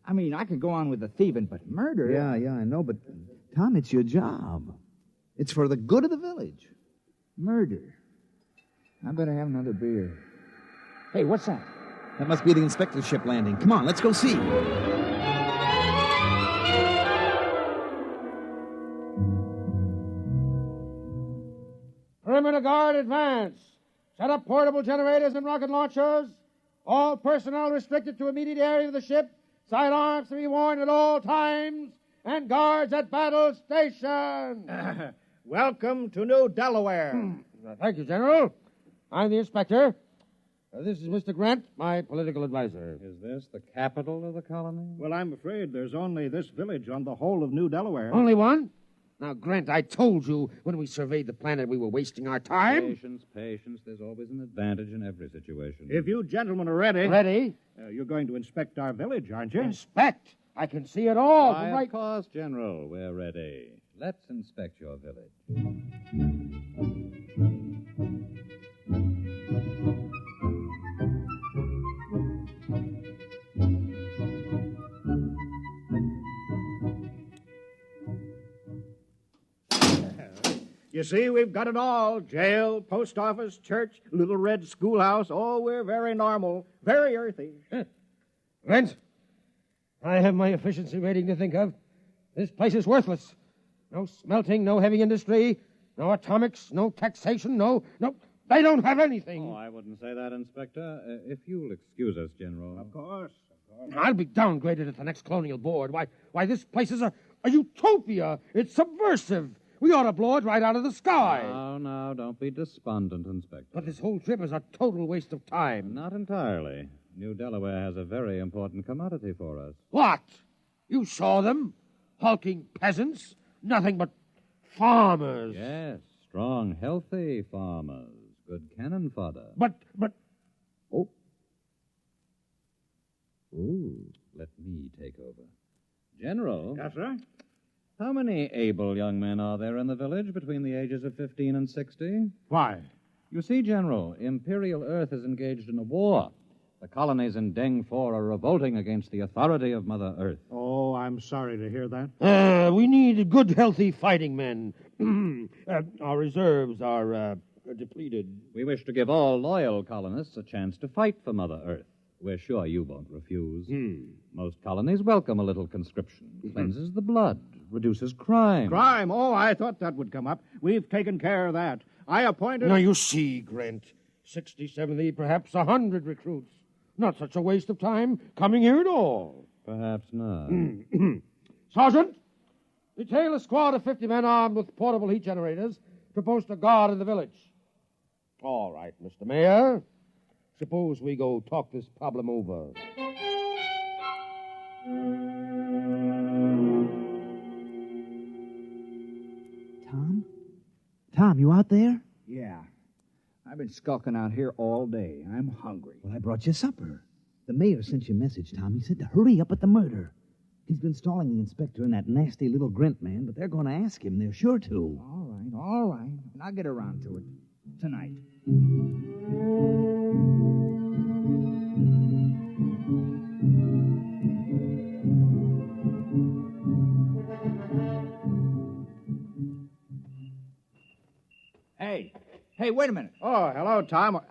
I mean, I could go on with the thieving, but murder... Yeah, I know, but, Tom, it's your job. It's for the good of the village. Murder. I better have another beer. Hey, what's that? That must be the inspector's ship landing. Come on, let's go see. Perimeter guard, advance. Set up portable generators and rocket launchers. All personnel restricted to immediate area of the ship. Sidearms to be worn at all times. And guards at battle station. Welcome to New Delaware. Thank you, General. I'm the inspector. This is Mr. Grant, my political advisor. Is this the capital of the colony? Well, I'm afraid there's only this village on the whole of New Delaware. Only one? Now, Grant, I told you when we surveyed the planet we were wasting our time. Patience. There's always an advantage in every situation. If you gentlemen are ready... Ready? You're going to inspect our village, aren't you? Inspect? I can see it all. Why, of course, General. We're ready. Let's inspect your village. You see, we've got it all. Jail, post office, church, little red schoolhouse. Oh, we're very normal, very earthy. Grant, I have my efficiency rating to think of. This place is worthless. No smelting, no heavy industry, no atomics, no taxation, no... They don't have anything. Oh, I wouldn't say that, Inspector. If you'll excuse us, General. Of course. I'll be downgraded at the next colonial board. Why, this place is a utopia. It's subversive. We ought to blow it right out of the sky. No, don't be despondent, Inspector. But this whole trip is a total waste of time. Not entirely. New Delaware has a very important commodity for us. What? You saw them? Hulking peasants? Nothing but farmers. Yes, strong, healthy farmers. Good cannon fodder. But... Oh. Ooh, let me take over. General. Yes, sir? How many able young men are there in the village between the ages of 15 and 60? Why? You see, General, Imperial Earth is engaged in a war. The colonies in Deng 4 are revolting against the authority of Mother Earth. Oh, I'm sorry to hear that. We need good, healthy fighting men. Our reserves are depleted. We wish to give all loyal colonists a chance to fight for Mother Earth. We're sure you won't refuse. Most colonies welcome a little conscription. Cleanses the blood, reduces crime. Crime? Oh, I thought that would come up. We've taken care of that. I appointed... Now, you see, Grant, 60, 70, perhaps 100 recruits. Not such a waste of time coming here at all. Perhaps not. Sergeant, detail a squad of 50 men armed with portable heat generators to post a guard in the village. All right, Mr. Mayor. Suppose we go talk this problem over. Tom, you out there? Yeah. I've been skulking out here all day. I'm hungry. Well, I brought you supper. The mayor sent you a message, Tom. He said to hurry up with the murder. He's been stalling the inspector and that nasty little Grint man, but they're going to ask him. They're sure to. All right. And I'll get around to it tonight. Hey, wait a minute. Oh, hello, Tom.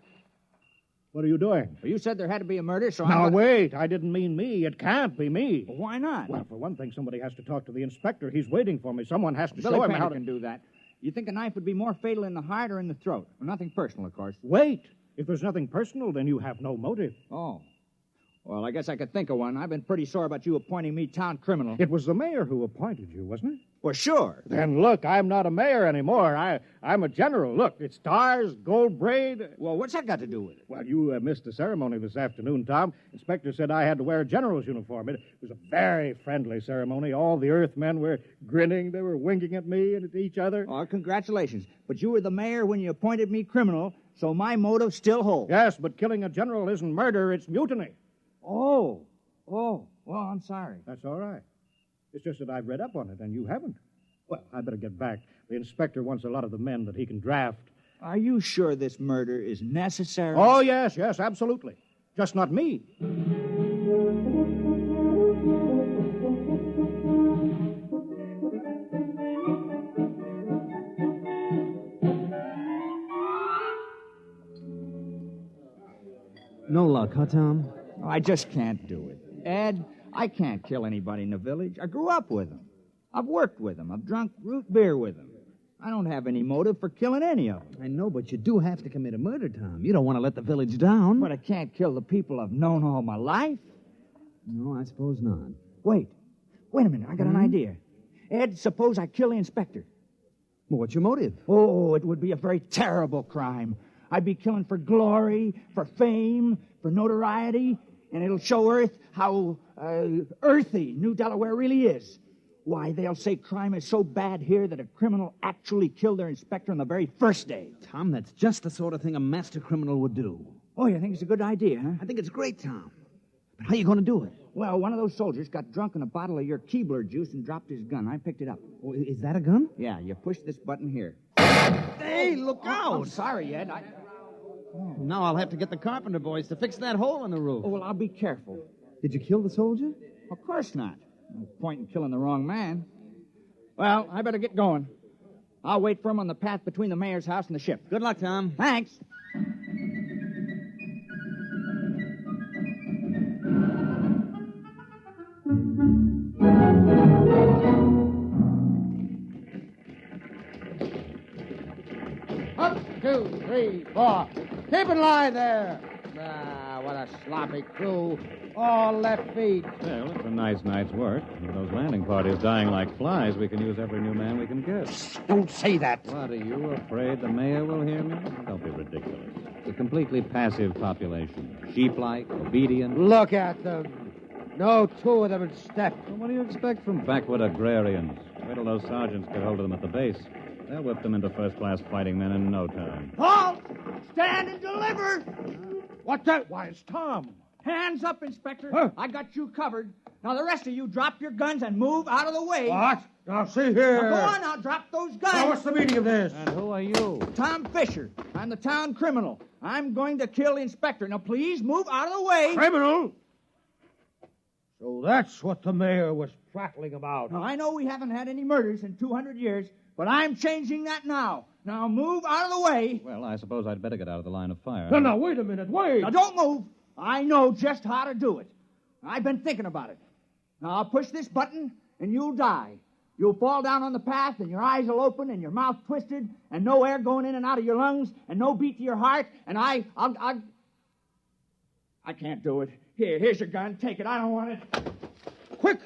What are you doing? Well, you said there had to be a murder, so Now, wait. I didn't mean me. It can't be me. Well, why not? Well, for one thing, somebody has to talk to the inspector. He's waiting for me. Someone has to Billy show him Painter how to... can do that. You think a knife would be more fatal in the heart or in the throat? Well, nothing personal, of course. Wait. If there's nothing personal, then you have no motive. Oh. Well, I guess I could think of one. I've been pretty sore about you appointing me town criminal. It was the mayor who appointed you, wasn't it? Well, sure. Then look, I'm not a mayor anymore. I'm a general. Look, it's stars, gold braid. Well, what's that got to do with it? Well, you missed the ceremony this afternoon, Tom. Inspector said I had to wear a general's uniform. It was a very friendly ceremony. All the Earthmen were grinning. They were winking at me and at each other. Oh, congratulations. But you were the mayor when you appointed me criminal, so my motive still holds. Yes, but killing a general isn't murder, it's mutiny. Oh, well, I'm sorry. That's all right. It's just that I've read up on it, and you haven't. Well, I better get back. The inspector wants a lot of the men that he can draft. Are you sure this murder is necessary? Oh, yes, absolutely. Just not me. No luck, huh, Tom? I just can't do it. Ed, I can't kill anybody in the village. I grew up with them. I've worked with them. I've drunk root beer with them. I don't have any motive for killing any of them. I know, but you do have to commit a murder, Tom. You don't want to let the village down. But I can't kill the people I've known all my life. No, I suppose not. Wait a minute. I got an idea. Ed, suppose I kill the inspector. Well, what's your motive? Oh, it would be a very terrible crime. I'd be killing for glory, for fame, for notoriety, and it'll show Earth how earthy New Delaware really is. Why, they'll say crime is so bad here that a criminal actually killed their inspector on the very first day. Tom, that's just the sort of thing a master criminal would do. Oh, you think it's a good idea, huh? I think it's great, Tom. But how are you going to do it? Well, one of those soldiers got drunk on a bottle of your Keebler juice and dropped his gun. I picked it up. Oh, is that a gun? Yeah, you push this button here. Hey, look out! I'm sorry, Ed. Now I'll have to get the carpenter boys to fix that hole in the roof. Oh, well, I'll be careful. Did you kill the soldier? Of course not. No point in killing the wrong man. Well, I better get going. I'll wait for him on the path between the mayor's house and the ship. Good luck, Tom. Thanks. Up, 2, 3, 4. Keep in line there. Ah, what a sloppy crew. All left feet. Well, it's a nice night's work. With those landing parties dying like flies, we can use every new man we can get. Don't say that. What, are you afraid the mayor will hear me? Don't be ridiculous. It's a completely passive population. Sheep-like, obedient. Look at them. No two of them in step. Well, what do you expect from backwood agrarians? Wait till those sergeants get hold of them at the base. They'll whip them into first-class fighting men in no time. Halt! Stand and deliver! What's that? Why, it's Tom. Hands up, Inspector. Huh? I got you covered. Now, the rest of you drop your guns and move out of the way. What? Now, see here. Now, go on now, drop those guns. Now, what's the meaning of this? And who are you? Tom Fisher. I'm the town criminal. I'm going to kill the inspector. Now, please move out of the way. Criminal? So that's what the mayor was prattling about. Now, I know we haven't had any murders in 200 years, but I'm changing that now. Now, move out of the way. Well, I suppose I'd better get out of the line of fire. No, wait a minute, wait. Now, don't move. I know just how to do it. I've been thinking about it. Now, I'll push this button, and you'll die. You'll fall down on the path, and your eyes will open, and your mouth twisted, and no air going in and out of your lungs, and no beat to your heart, and I can't do it. Here's your gun. Take it. I don't want it. Quick,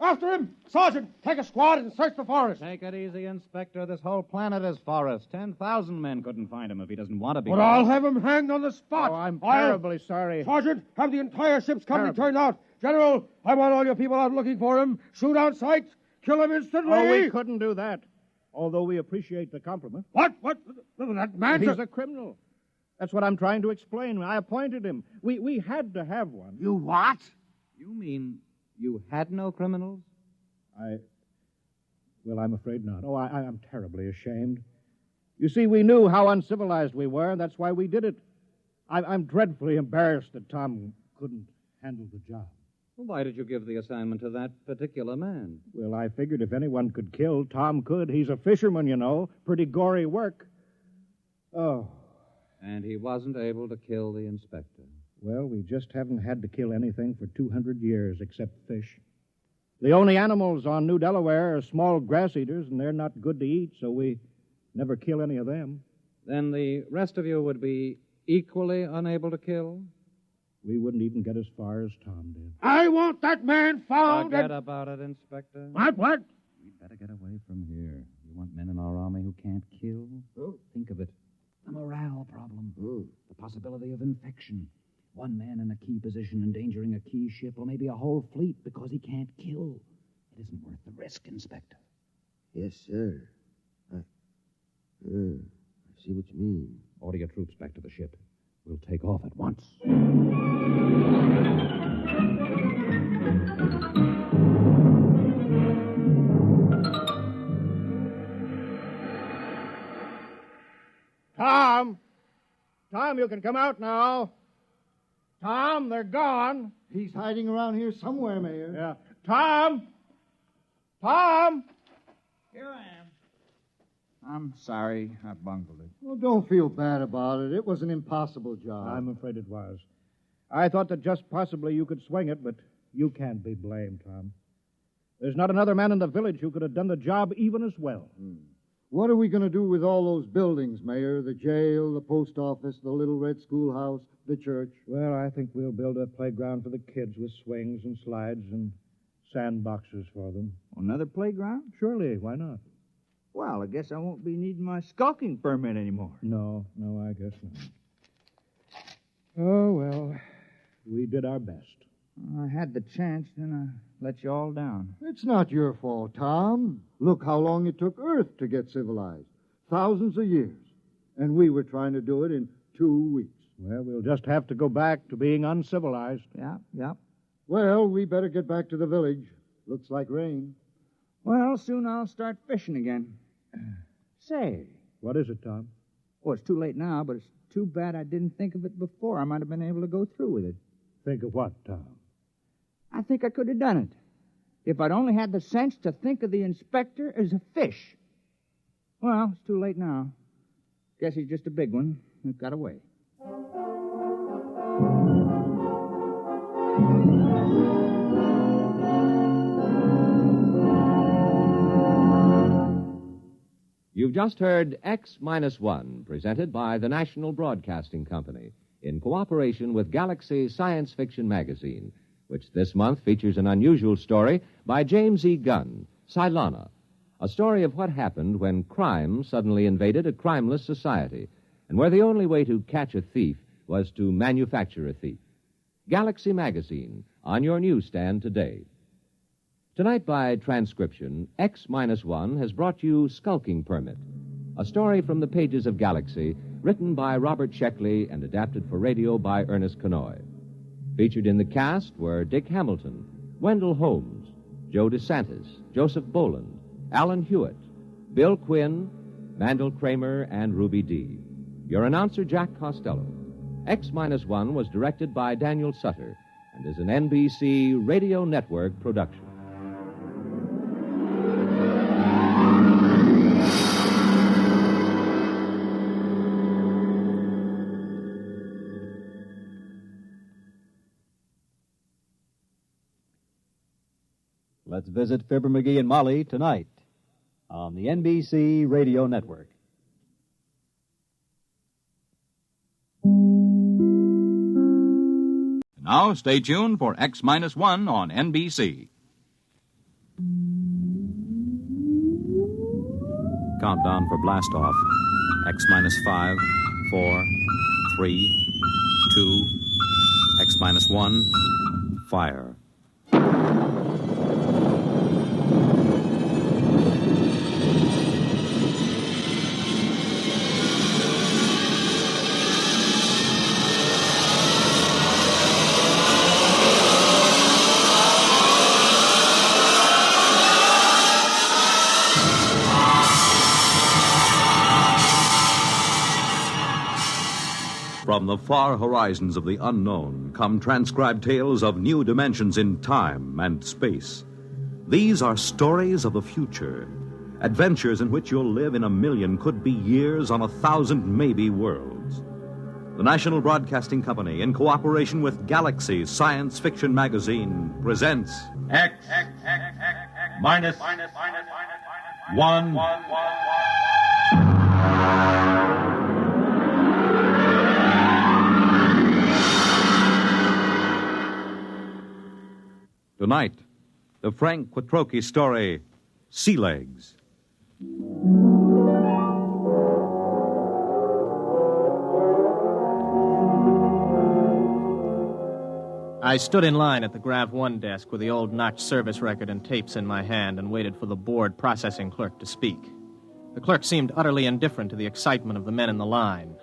after him. Sergeant, take a squad and search the forest. Take it easy, Inspector. This whole planet is forest. 10,000 men couldn't find him if he doesn't want to be. But I'll have him hanged on the spot. Oh, I'm terribly sorry. Sergeant, have the entire ship's company turned out. General, I want all your people out looking for him. Shoot on sight. Kill him instantly. Oh, we couldn't do that. Although we appreciate the compliment. What? That man... He's a criminal. That's what I'm trying to explain. I appointed him. We had to have one. You what? You mean you had no criminals? Well, I'm afraid not. Oh, I'm terribly ashamed. You see, we knew how uncivilized we were, and that's why we did it. I'm dreadfully embarrassed that Tom couldn't handle the job. Well, why did you give the assignment to that particular man? Well, I figured if anyone could kill, Tom could. He's a fisherman, you know. Pretty gory work. Oh. And he wasn't able to kill the inspector. Well, we just haven't had to kill anything for 200 years except fish. The only animals on New Delaware are small grass eaters, and they're not good to eat, so we never kill any of them. Then the rest of you would be equally unable to kill? We wouldn't even get as far as Tom did. I want that man found. Forget about it, Inspector. What? We'd better get away from here. You want men in our army who can't kill? Oh. Think of it. The morale problem. The possibility of infection. One man in a key position endangering a key ship, or maybe a whole fleet because he can't kill. It isn't worth the risk, Inspector. Yes, sir. I see what you mean. Order your troops back to the ship. We'll take off at once. Tom, you can come out now. Tom, they're gone. He's hiding around here somewhere, Mayor. Yeah. Tom! Here I am. I'm sorry I bungled it. Well, don't feel bad about it. It was an impossible job. I'm afraid it was. I thought that just possibly you could swing it, but you can't be blamed, Tom. There's not another man in the village who could have done the job even as well. What are we going to do with all those buildings, Mayor? The jail, the post office, the little red schoolhouse, the church? Well, I think we'll build a playground for the kids with swings and slides and sandboxes for them. Another playground? Surely, why not? Well, I guess I won't be needing my skulking permit anymore. No, I guess not. Oh, well, we did our best. I had the chance, then I let you all down. It's not your fault, Tom. Look how long it took Earth to get civilized. Thousands of years. And we were trying to do it in 2 weeks. Well, we'll just have to go back to being uncivilized. Yeah. Well, we better get back to the village. Looks like rain. Well, soon I'll start fishing again. Say. What is it, Tom? Oh, it's too late now, but it's too bad I didn't think of it before. I might have been able to go through with it. Think of what, Tom? I think I could have done it. If I'd only had the sense to think of the inspector as a fish. Well, it's too late now. Guess he's just a big one that got away. You've just heard X-1, presented by the National Broadcasting Company in cooperation with Galaxy Science Fiction Magazine, which this month features an unusual story by James E. Gunn, Cylana, a story of what happened when crime suddenly invaded a crimeless society, and where the only way to catch a thief was to manufacture a thief. Galaxy Magazine, on your newsstand today. Tonight, by transcription, X-1 has brought you Skulking Permit, a story from the pages of Galaxy, written by Robert Sheckley and adapted for radio by Ernest Kenoy. Featured in the cast were Dick Hamilton, Wendell Holmes, Joe DeSantis, Joseph Boland, Alan Hewitt, Bill Quinn, Mandel Kramer, and Ruby Dee. Your announcer, Jack Costello. X-1 was directed by Daniel Sutter and is an NBC Radio Network production. Let's visit Fibber McGee and Molly tonight on the NBC Radio Network. Now, stay tuned for X-1 on NBC. Countdown for blastoff. X-5, 4, 3, 2, X-1, fire. From the far horizons of the unknown come transcribed tales of new dimensions in time and space. These are stories of the future, adventures in which you'll live in 1,000,000, could be years, on 1,000 maybe worlds. The National Broadcasting Company, in cooperation with Galaxy Science Fiction Magazine, presents X-1. Tonight, the Frank Quattrocchi story, Sea Legs. I stood in line at the Grav 1 desk with the old notch service record and tapes in my hand and waited for the board processing clerk to speak. The clerk seemed utterly indifferent to the excitement of the men in the line.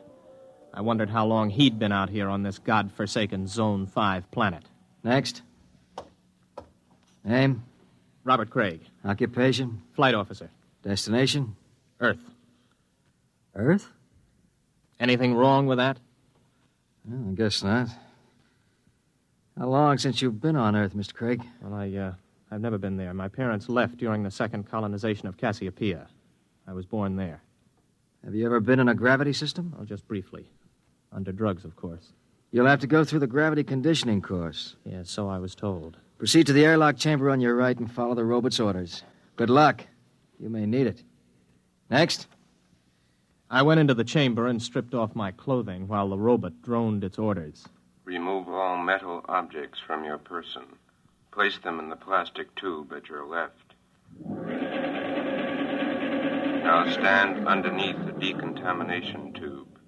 I wondered how long he'd been out here on this godforsaken Zone 5 planet. Next. Name? Robert Craig. Occupation? Flight officer. Destination? Earth. Earth? Anything wrong with that? Well, I guess not. How long since you've been on Earth, Mr. Craig? Well, I've never been there. My parents left during the second colonization of Cassiopeia. I was born there. Have you ever been in a gravity system? Oh, just briefly. Under drugs, of course. You'll have to go through the gravity conditioning course. Yes, so I was told. Proceed to the airlock chamber on your right and follow the robot's orders. Good luck. You may need it. Next. I went into the chamber and stripped off my clothing while the robot droned its orders. Remove all metal objects from your person. Place them in the plastic tube at your left. Now stand underneath the decontamination tube.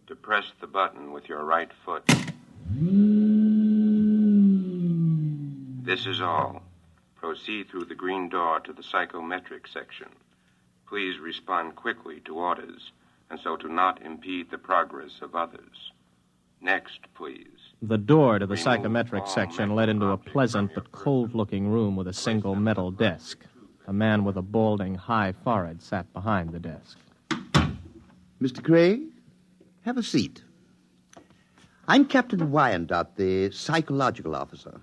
Depress the button with your right foot. This is all. Proceed through the green door to the psychometric section. Please respond quickly to orders, and so to not impede the progress of others. Next, please. The door to the psychometric section led into a pleasant but cold-looking room with a single metal desk. A man with a balding, high forehead sat behind the desk. Mr. Craig, have a seat. I'm Captain Wyandotte, the psychological officer.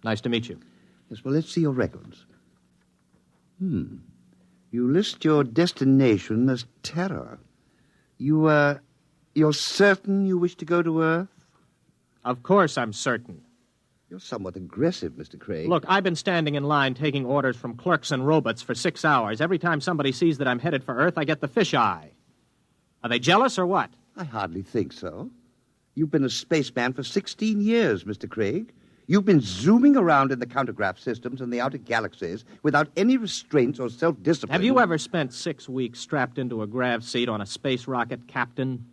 Nice to meet you. Yes, well, let's see your records. You list your destination as Terra. You're certain you wish to go to Earth? Of course I'm certain. You're somewhat aggressive, Mr. Craig. Look, I've been standing in line taking orders from clerks and robots for 6 hours. Every time somebody sees that I'm headed for Earth, I get the fisheye. Are they jealous or what? I hardly think so. You've been a spaceman for 16 years, Mr. Craig. You've been zooming around in the countergraph systems and the outer galaxies without any restraints or self-discipline. Have you ever spent 6 weeks strapped into a grav seat on a space rocket, Captain?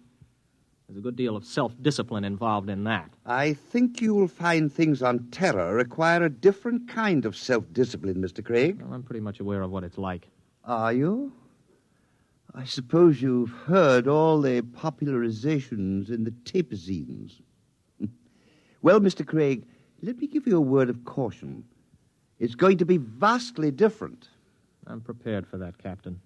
There's a good deal of self-discipline involved in that. I think you will find things on Terra require a different kind of self-discipline, Mr. Craig. Well, I'm pretty much aware of what it's like. Are you? I suppose you've heard all the popularizations in the tapezines. Well, Mr. Craig, let me give you a word of caution. It's going to be vastly different. I'm prepared for that, Captain.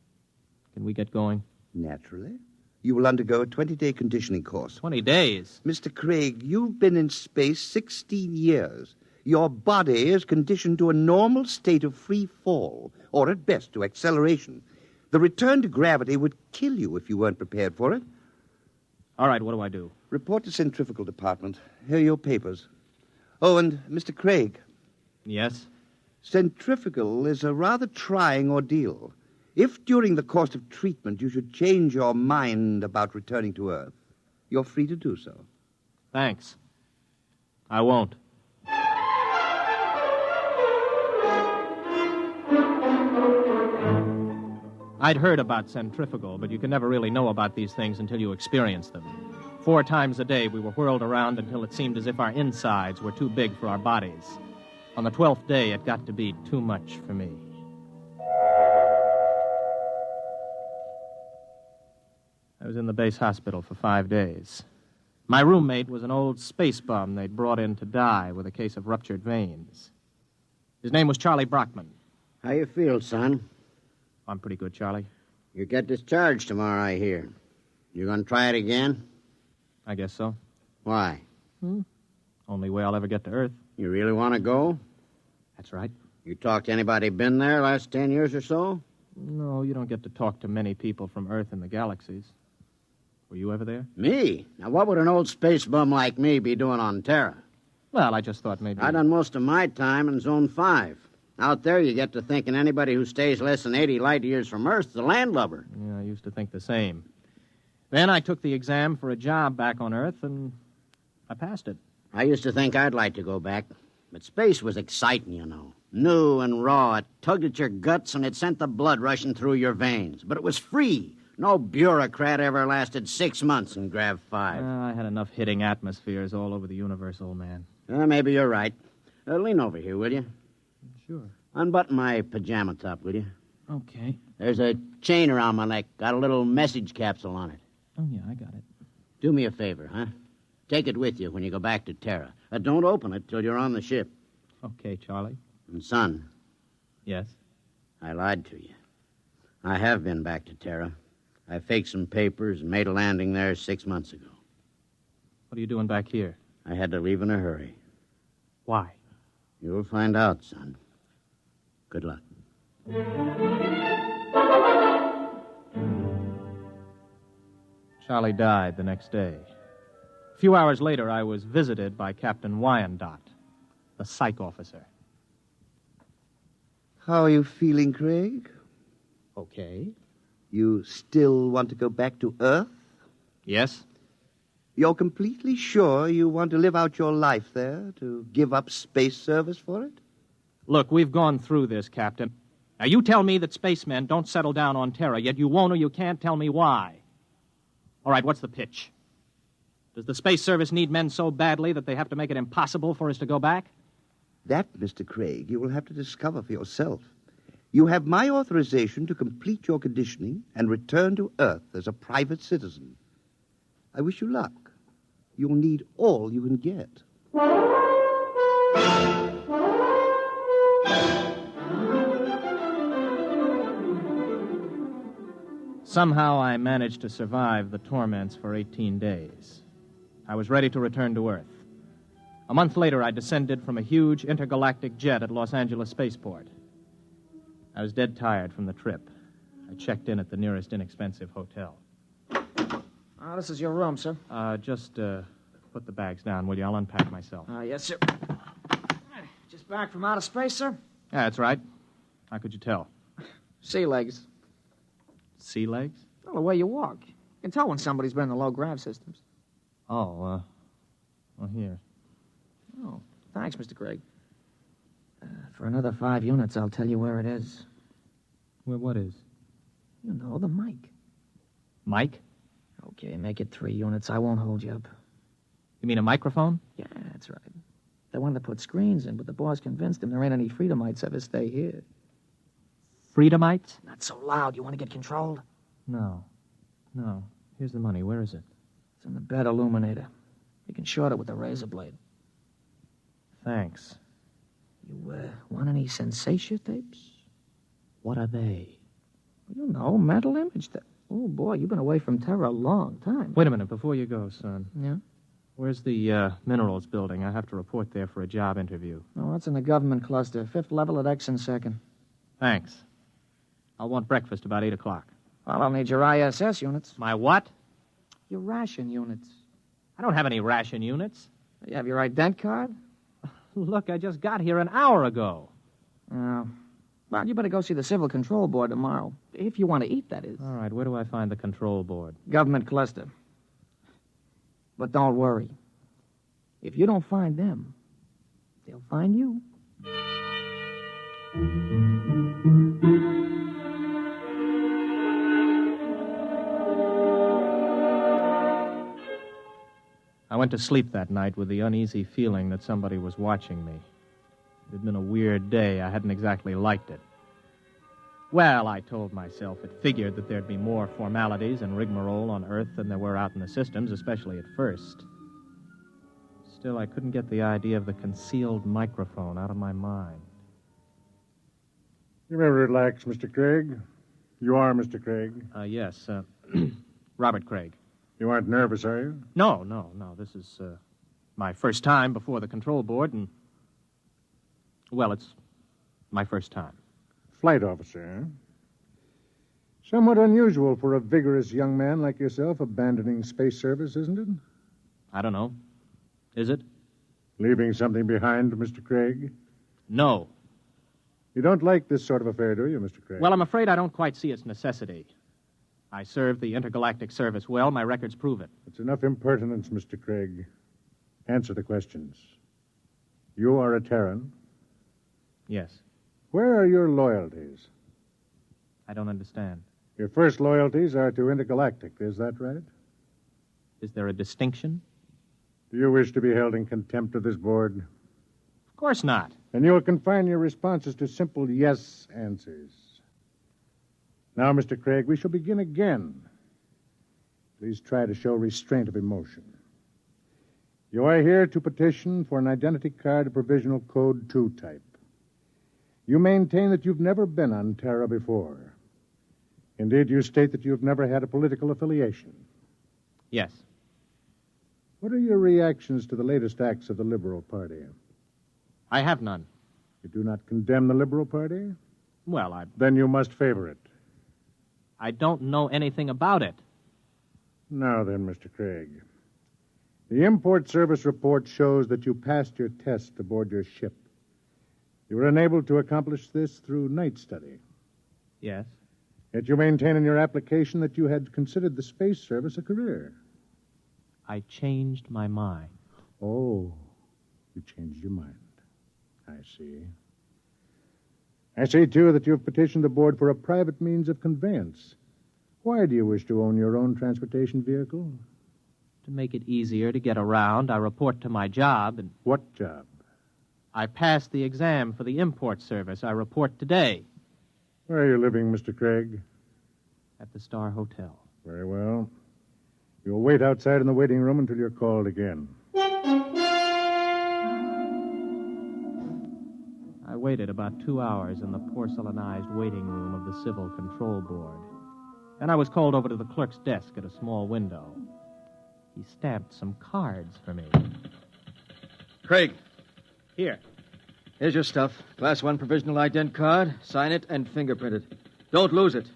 Can we get going? Naturally. You will undergo a 20-day conditioning course. 20 days? Mr. Craig, you've been in space 16 years. Your body is conditioned to a normal state of free fall, or at best to acceleration. The return to gravity would kill you if you weren't prepared for it. All right, what do I do? Report to Centrifugal Department. Here are your papers. Oh, and Mr. Craig. Yes? Centrifugal is a rather trying ordeal. If during the course of treatment you should change your mind about returning to Earth, you're free to do so. Thanks. I won't. I'd heard about centrifugal, but you can never really know about these things until you experience them. 4 times a day we were whirled around until it seemed as if our insides were too big for our bodies. On the 12th day, it got to be too much for me. I was in the base hospital for 5 days. My roommate was an old space bum they'd brought in to die with a case of ruptured veins. His name was Charlie Brockman. How you feel, son? I'm pretty good, Charlie. You get discharged tomorrow, I hear. You gonna try it again? I guess so. Why? Only way I'll ever get to Earth. You really want to go? That's right. You talked to anybody been there last 10 years or so? No, you don't get to talk to many people from Earth and the galaxies. Were you ever there? Me? Now, what would an old space bum like me be doing on Terra? Well, I just thought maybe... I done most of my time in Zone 5. Out there, you get to thinking anybody who stays less than 80 light years from Earth is a landlubber. Yeah, I used to think the same. Then I took the exam for a job back on Earth, and I passed it. I used to think I'd like to go back. But space was exciting, you know. New and raw. It tugged at your guts, and it sent the blood rushing through your veins. But it was free. No bureaucrat ever lasted 6 months in Grav 5. I had enough hitting atmospheres all over the universe, old man. Maybe you're right. Lean over here, will you? Sure. Unbutton my pajama top, will you? Okay. There's a chain around my neck. Got a little message capsule on it. Oh, yeah, I got it. Do me a favor, huh? Take it with you when you go back to Terra. Don't open it till you're on the ship. Okay, Charlie. And, son. Yes? I lied to you. I have been back to Terra. I faked some papers and made a landing there 6 months ago. What are you doing back here? I had to leave in a hurry. Why? You'll find out, son. Good luck. Charlie died the next day. A few hours later, I was visited by Captain Wyandotte, the psych officer. How are you feeling, Craig? Okay. You still want to go back to Earth? Yes. You're completely sure you want to live out your life there, to give up space service for it? Look, we've gone through this, Captain, Now, you tell me that spacemen don't settle down on Terra, yet you won't or you can't tell me why. All right, what's the pitch? Does the Space Service need men so badly that they have to make it impossible for us to go back? That, Mr. Craig, you will have to discover for yourself. You have my authorization to complete your conditioning and return to Earth as a private citizen. I wish you luck. You'll need all you can get. Somehow I managed to survive the torments for 18 days. I was ready to return to Earth. A month later, I descended from a huge intergalactic jet at Los Angeles Spaceport. I was dead tired from the trip. I checked in at the nearest inexpensive hotel. This is your room, sir. Just put the bags down, will you? I'll unpack myself. Yes, sir. Just back from outer space, sir? Yeah, that's right. How could you tell? Sea legs. Sea legs? Well, the way you walk. You can tell when somebody's been in the low-grav systems. Oh, well, here. Oh, thanks, Mr. Craig. For another 5 units, I'll tell you where it is. Where what is? You know, the mic. Mic? Okay, make it 3 units. I won't hold you up. You mean a microphone? Yeah, that's right. They wanted to put screens in, but the boss convinced him there ain't any Freedomites ever stay here. Freedomites? Not so loud. You want to get controlled? No. Here's the money. Where is it? It's in the bed illuminator. You can short it with a razor blade. Thanks. You, want any sensation tapes? What are they? You know, mental image. Oh, boy, you've been away from Terra a long time. Wait a minute, before you go, son. Yeah? Where's the minerals building? I have to report there for a job interview. Oh, that's in the government cluster. 5th level at X and 2nd. Thanks. I'll want breakfast about 8 o'clock. Well, I'll need your ISS units. My what? Your ration units. I don't have any ration units. You have your ident card? Look, I just got here an hour ago. Oh. Well, you better go see the Civil Control Board tomorrow. If you want to eat, that is. All right, where do I find the control board? Government cluster. But don't worry. If you don't find them, they'll find you. I went to sleep that night with the uneasy feeling that somebody was watching me. It had been a weird day. I hadn't exactly liked it. Well, I told myself it figured that there'd be more formalities and rigmarole on Earth than there were out in the systems, especially at first. Still, I couldn't get the idea of the concealed microphone out of my mind. You may relax, Mr. Craig. You are Mr. Craig? Yes, Robert Craig. You aren't nervous, are you? No. This is my first time before the control board, and, well, it's my first time. Flight officer, huh? Somewhat unusual for a vigorous young man like yourself abandoning space service, isn't it? I don't know. Is it? Leaving something behind, Mr. Craig? No. You don't like this sort of affair, do you, Mr. Craig? Well, I'm afraid I don't quite see its necessity. I served the intergalactic service well. My records prove it. It's enough impertinence, Mr. Craig. Answer the questions. You are a Terran? Yes. Where are your loyalties? I don't understand. Your first loyalties are to intergalactic, is that right? Is there a distinction? Do you wish to be held in contempt of this board? Of course not. And you will confine your responses to simple yes answers. Now, Mr. Craig, we shall begin again. Please try to show restraint of emotion. You are here to petition for an identity card of provisional code 2 type. You maintain that you've never been on Terra before. Indeed, you state that you've never had a political affiliation. Yes. What are your reactions to the latest acts of the Liberal Party? I have none. You do not condemn the Liberal Party? Well, Then you must favor it. I don't know anything about it. Now then, Mr. Craig. The Import Service report shows that you passed your test aboard your ship. You were unable to accomplish this through night study. Yes. Yet you maintain in your application that you had considered the space service a career. I changed my mind. Oh, you changed your mind. I see. I see, too, that you've petitioned the board for a private means of conveyance. Why do you wish to own your own transportation vehicle? To make it easier to get around, I report to my job and... What job? I passed the exam for the import service. I report today. Where are you living, Mr. Craig? At the Star Hotel. Very well. You'll wait outside in the waiting room until you're called again. I waited about 2 hours in the porcelainized waiting room of the Civil Control Board. Then I was called over to the clerk's desk at a small window. He stamped some cards for me. Craig. Here. Here's your stuff. Class 1 provisional ident card. Sign it and fingerprint it. Don't lose it.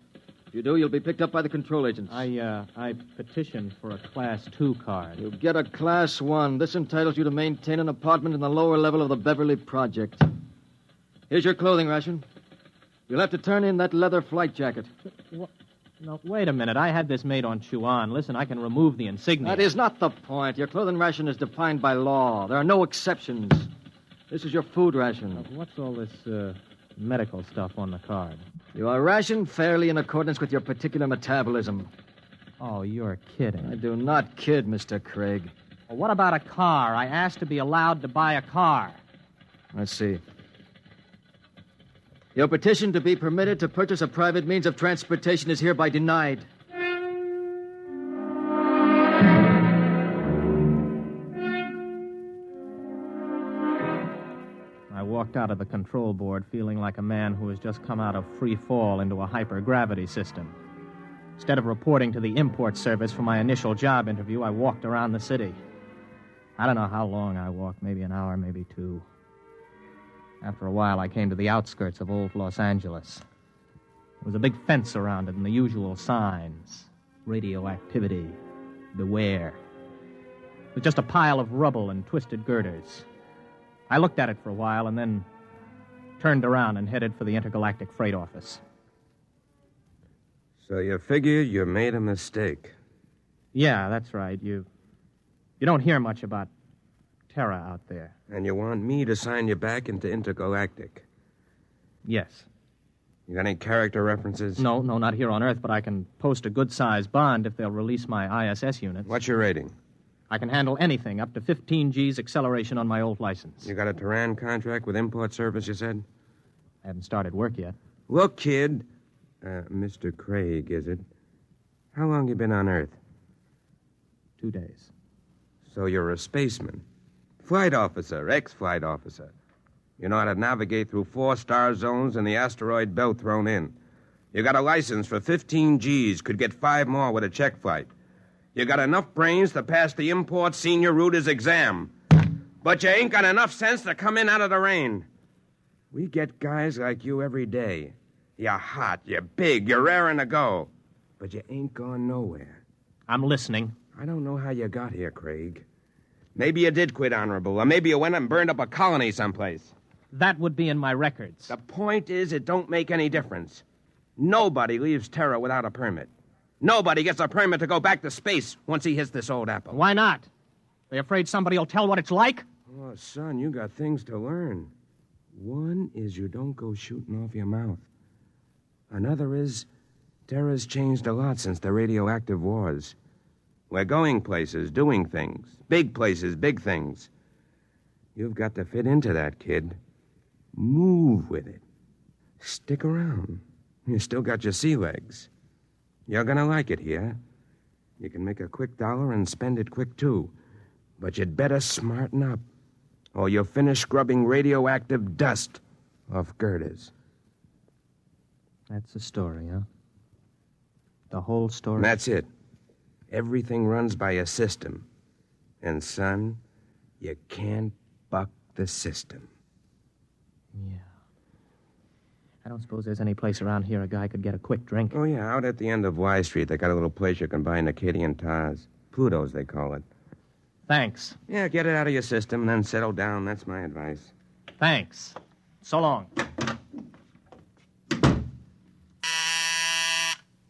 If you do, you'll be picked up by the control agents. I petitioned for a Class 2 card. You'll get a Class 1. This entitles you to maintain an apartment in the lower level of the Beverly Project. Here's your clothing ration. You'll have to turn in that leather flight jacket. No, wait a minute. I had this made on Chuan. Listen, I can remove the insignia. That is not the point. Your clothing ration is defined by law. There are no exceptions. This is your food ration. What's all this medical stuff on the card? You are rationed fairly in accordance with your particular metabolism. Oh, you're kidding. I do not kid, Mr. Craig. Well, what about a car? I asked to be allowed to buy a car. Let's see. Your petition to be permitted to purchase a private means of transportation is hereby denied. I walked out of the control board feeling like a man who has just come out of free fall into a hypergravity system. Instead of reporting to the import service for my initial job interview, I walked around the city. I don't know how long I walked, maybe an hour, maybe 2. After a while, I came to the outskirts of old Los Angeles. There was a big fence around it and the usual signs. Radioactivity. Beware. It was just a pile of rubble and twisted girders. I looked at it for a while and then turned around and headed for the intergalactic freight office. So you figure you made a mistake. Yeah, that's right. You don't hear much about Terra out there. And you want me to sign you back into intergalactic? Yes. You got any character references? No, not here on Earth, but I can post a good-sized bond if they'll release my ISS units. What's your rating? I can handle anything up to 15 G's acceleration on my old license. You got a Terran contract with import service, you said? I haven't started work yet. Look, kid. Mr. Craig, is it? How long you been on Earth? 2 days. So you're a spaceman. Flight officer, ex-flight officer. You know how to navigate through 4-star zones and the asteroid belt thrown in. You got a license for 15 G's, could get 5 more with a check flight. You got enough brains to pass the import senior router's exam. But you ain't got enough sense to come in out of the rain. We get guys like you every day. You're hot, you're big, you're raring to go. But you ain't gone nowhere. I'm listening. I don't know how you got here, Craig. Maybe you did quit honorable, or maybe you went and burned up a colony someplace. That would be in my records. The point is, it don't make any difference. Nobody leaves Terra without a permit. Nobody gets a permit to go back to space once he hits this old apple. Why not? They afraid somebody will tell what it's like? Oh, son, you got things to learn. One is you don't go shooting off your mouth. Another is Terra's changed a lot since the radioactive wars. We're going places, doing things. Big places, big things. You've got to fit into that, kid. Move with it. Stick around. You still got your sea legs. You're gonna like it here. You can make a quick dollar and spend it quick, too. But you'd better smarten up, or you'll finish scrubbing radioactive dust off girders. That's the story, huh? The whole story? That's it. Everything runs by a system. And, son, you can't buck the system. Yeah. I don't suppose there's any place around here a guy could get a quick drink. Oh, yeah, out at the end of Y Street, they got a little place you can buy Acadian tars. Pluto's, they call it. Thanks. Yeah, get it out of your system and then settle down. That's my advice. Thanks. So long.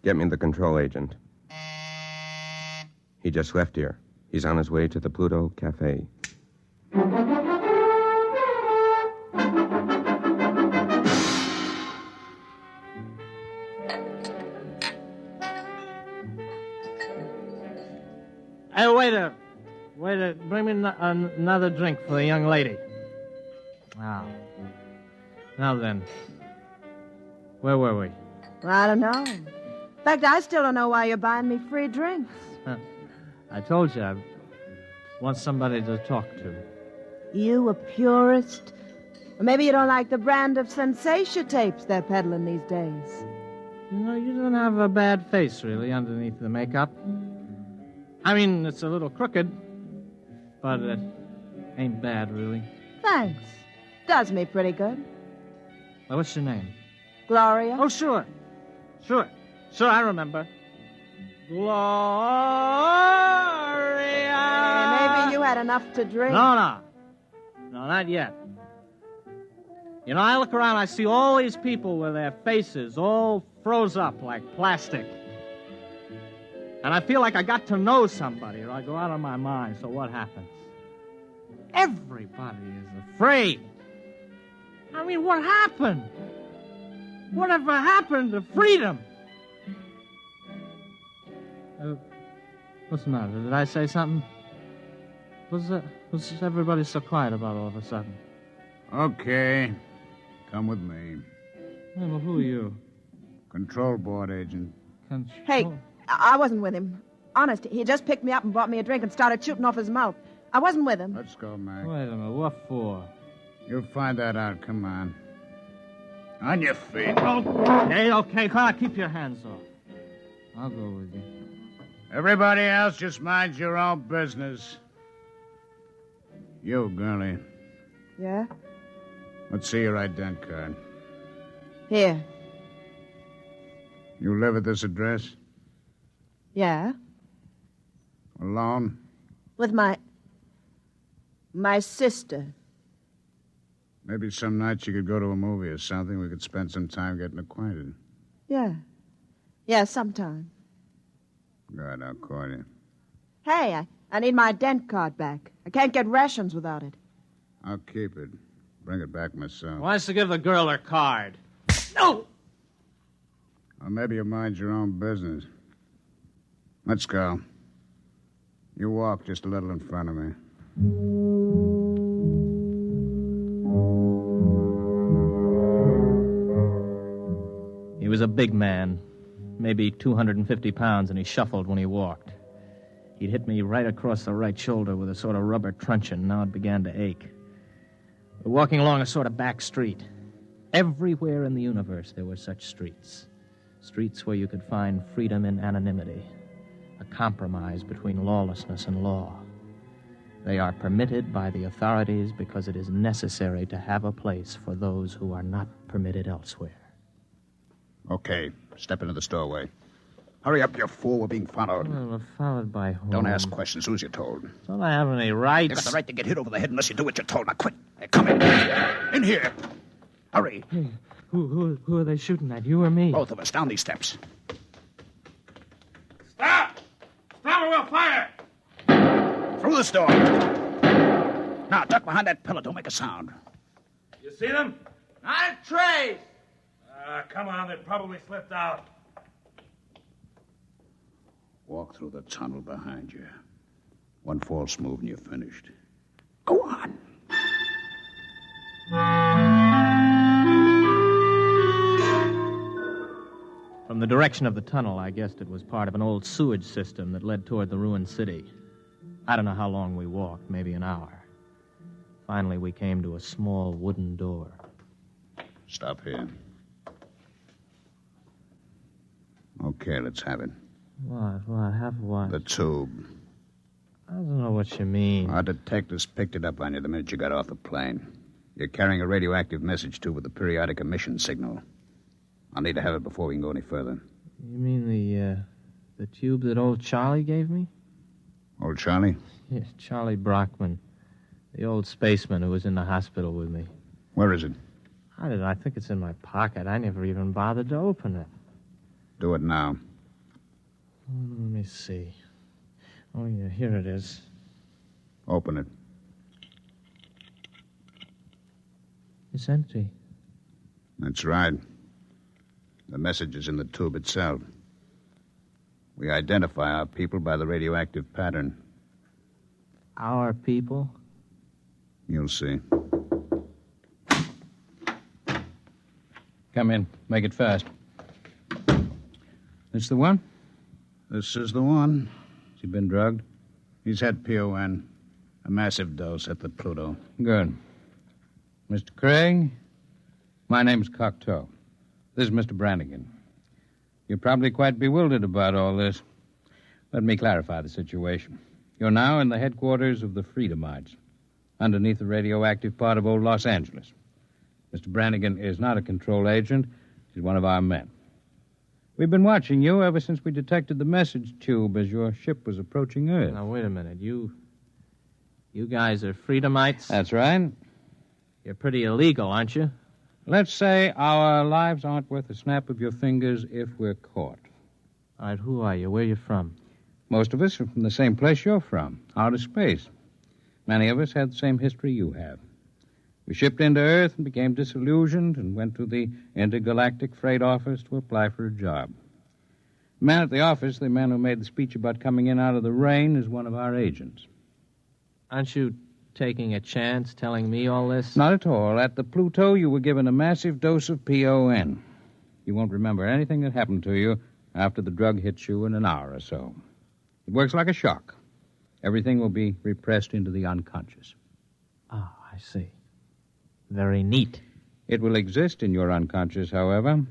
Get me the control agent. He just left here. He's on his way to the Pluto Cafe. waiter, bring me another drink for the young lady. Now then, where were we? Well, I don't know. In fact, I still don't know why you're buying me free drinks. I told you I want somebody to talk to. You a purist? Or maybe you don't like the brand of sensation tapes they're peddling these days. You know, you don't have a bad face, really, underneath the makeup. I mean, it's a little crooked, but it ain't bad, really. Thanks. Does me pretty good. Well, what's your name? Gloria? Oh, sure, I remember. Gloria! Maybe you had enough to drink. No, not yet. You know, I look around, I see all these people with their faces all froze up like plastic. And I feel like I got to know somebody, or I go out of my mind. So what happens? Everybody is afraid. I mean, what happened? Whatever happened to freedom? What's the matter? Did I say something? What's everybody so quiet about all of a sudden? Okay. Come with me. Hey, well, who are you? Control board agent. Hey, I wasn't with him. Honest, he just picked me up and bought me a drink and started shooting off his mouth. I wasn't with him. Let's go, Mac. Wait a minute, what for? You'll find that out. Come on. On your feet. Okay, come on, keep your hands off. I'll go with you. Everybody else just mind your own business. You, girlie. Yeah? Let's see your ident card. Here. You live at this address? Yeah? Alone? With my sister. Maybe some night you could go to a movie or something. We could spend some time getting acquainted. Yeah. Yeah, sometime. Good, I'll call you. Hey, I need my ident card back. I can't get rations without it. I'll keep it. Bring it back myself. Wants to give the girl her card. No! Or maybe you mind your own business. Let's go. You walk just a little in front of me. He was a big man, maybe 250 pounds, and he shuffled when he walked. He'd hit me right across the right shoulder with a sort of rubber truncheon. Now it began to ache. We're walking along a sort of back street. Everywhere in the universe there were such streets. Streets where you could find freedom in anonymity, a compromise between lawlessness and law. They are permitted by the authorities because it is necessary to have a place for those who are not permitted elsewhere. Okay, step into the doorway. Hurry up, you fool. We're being followed. Well, we're followed by whom? Don't ask questions. Who's you told? Don't I have any rights? You got the right to get hit over the head unless you do what you're told. Now quit. Hey, come in. In here. Hurry. Hey, who are they shooting at, you or me? Both of us. Down these steps. Stop! Stop or we'll fire! Through this door. Now, duck behind that pillar. Don't make a sound. You see them? Not a trace! Come on, they probably slipped out. Walk through the tunnel behind you. One false move and you're finished. Go on. From the direction of the tunnel, I guessed it was part of an old sewage system that led toward the ruined city. I don't know how long we walked, maybe an hour. Finally, we came to a small wooden door. Stop here. Okay, let's have it. What? Have what? The tube. I don't know what you mean. Our detectives picked it up on you the minute you got off the plane. You're carrying a radioactive message tube with a periodic emission signal. I'll need to have it before we can go any further. You mean the tube that old Charlie gave me? Old Charlie? Yes, Charlie Brockman. The old spaceman who was in the hospital with me. Where is it? I think it's in my pocket. I never even bothered to open it. Do it now. Let me see. Oh, yeah, here it is. Open it. It's empty. That's right. The message is in the tube itself. We identify our people by the radioactive pattern. Our people? You'll see. Come in. Make it fast. This the one? This is the one. Has he been drugged? He's had PON. A massive dose at the Pluto. Good. Mr. Craig, my name's Cocteau. This is Mr. Brannigan. You're probably quite bewildered about all this. Let me clarify the situation. You're now in the headquarters of the Freedomites, underneath the radioactive part of old Los Angeles. Mr. Brannigan is not a control agent. He's one of our men. We've been watching you ever since we detected the message tube as your ship was approaching Earth. Now, wait a minute. You guys are Freedomites? That's right. You're pretty illegal, aren't you? Let's say our lives aren't worth a snap of your fingers if we're caught. All right, who are you? Where are you from? Most of us are from the same place you're from, outer space. Many of us had the same history you have. We shipped into Earth and became disillusioned and went to the intergalactic freight office to apply for a job. The man at the office, the man who made the speech about coming in out of the rain, is one of our agents. Aren't you taking a chance telling me all this? Not at all. At the Pluto, you were given a massive dose of PON. You won't remember anything that happened to you after the drug hits you in an hour or so. It works like a shock. Everything will be repressed into the unconscious. Oh, I see. Very neat. It will exist in your unconscious, however.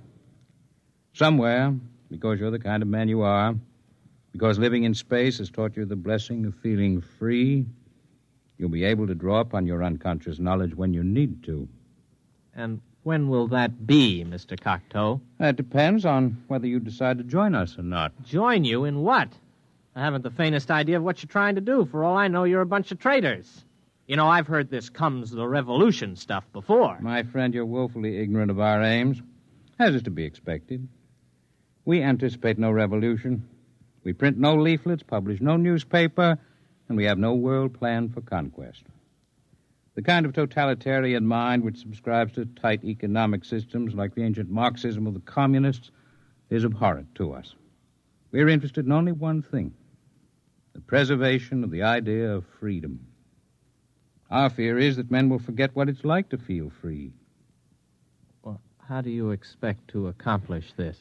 Somewhere, because you're the kind of man you are, because living in space has taught you the blessing of feeling free, you'll be able to draw upon your unconscious knowledge when you need to. And when will that be, Mr. Cocteau? That depends on whether you decide to join us or not. Join you in what? I haven't the faintest idea of what you're trying to do. For all I know, you're a bunch of traitors. You know, I've heard this comes the revolution stuff before. My friend, you're woefully ignorant of our aims, as is to be expected. We anticipate no revolution. We print no leaflets, publish no newspaper, and we have no world plan for conquest. The kind of totalitarian mind which subscribes to tight economic systems like the ancient Marxism of the communists is abhorrent to us. We're interested in only one thing, the preservation of the idea of freedom. Our fear is that men will forget what it's like to feel free. Well, how do you expect to accomplish this?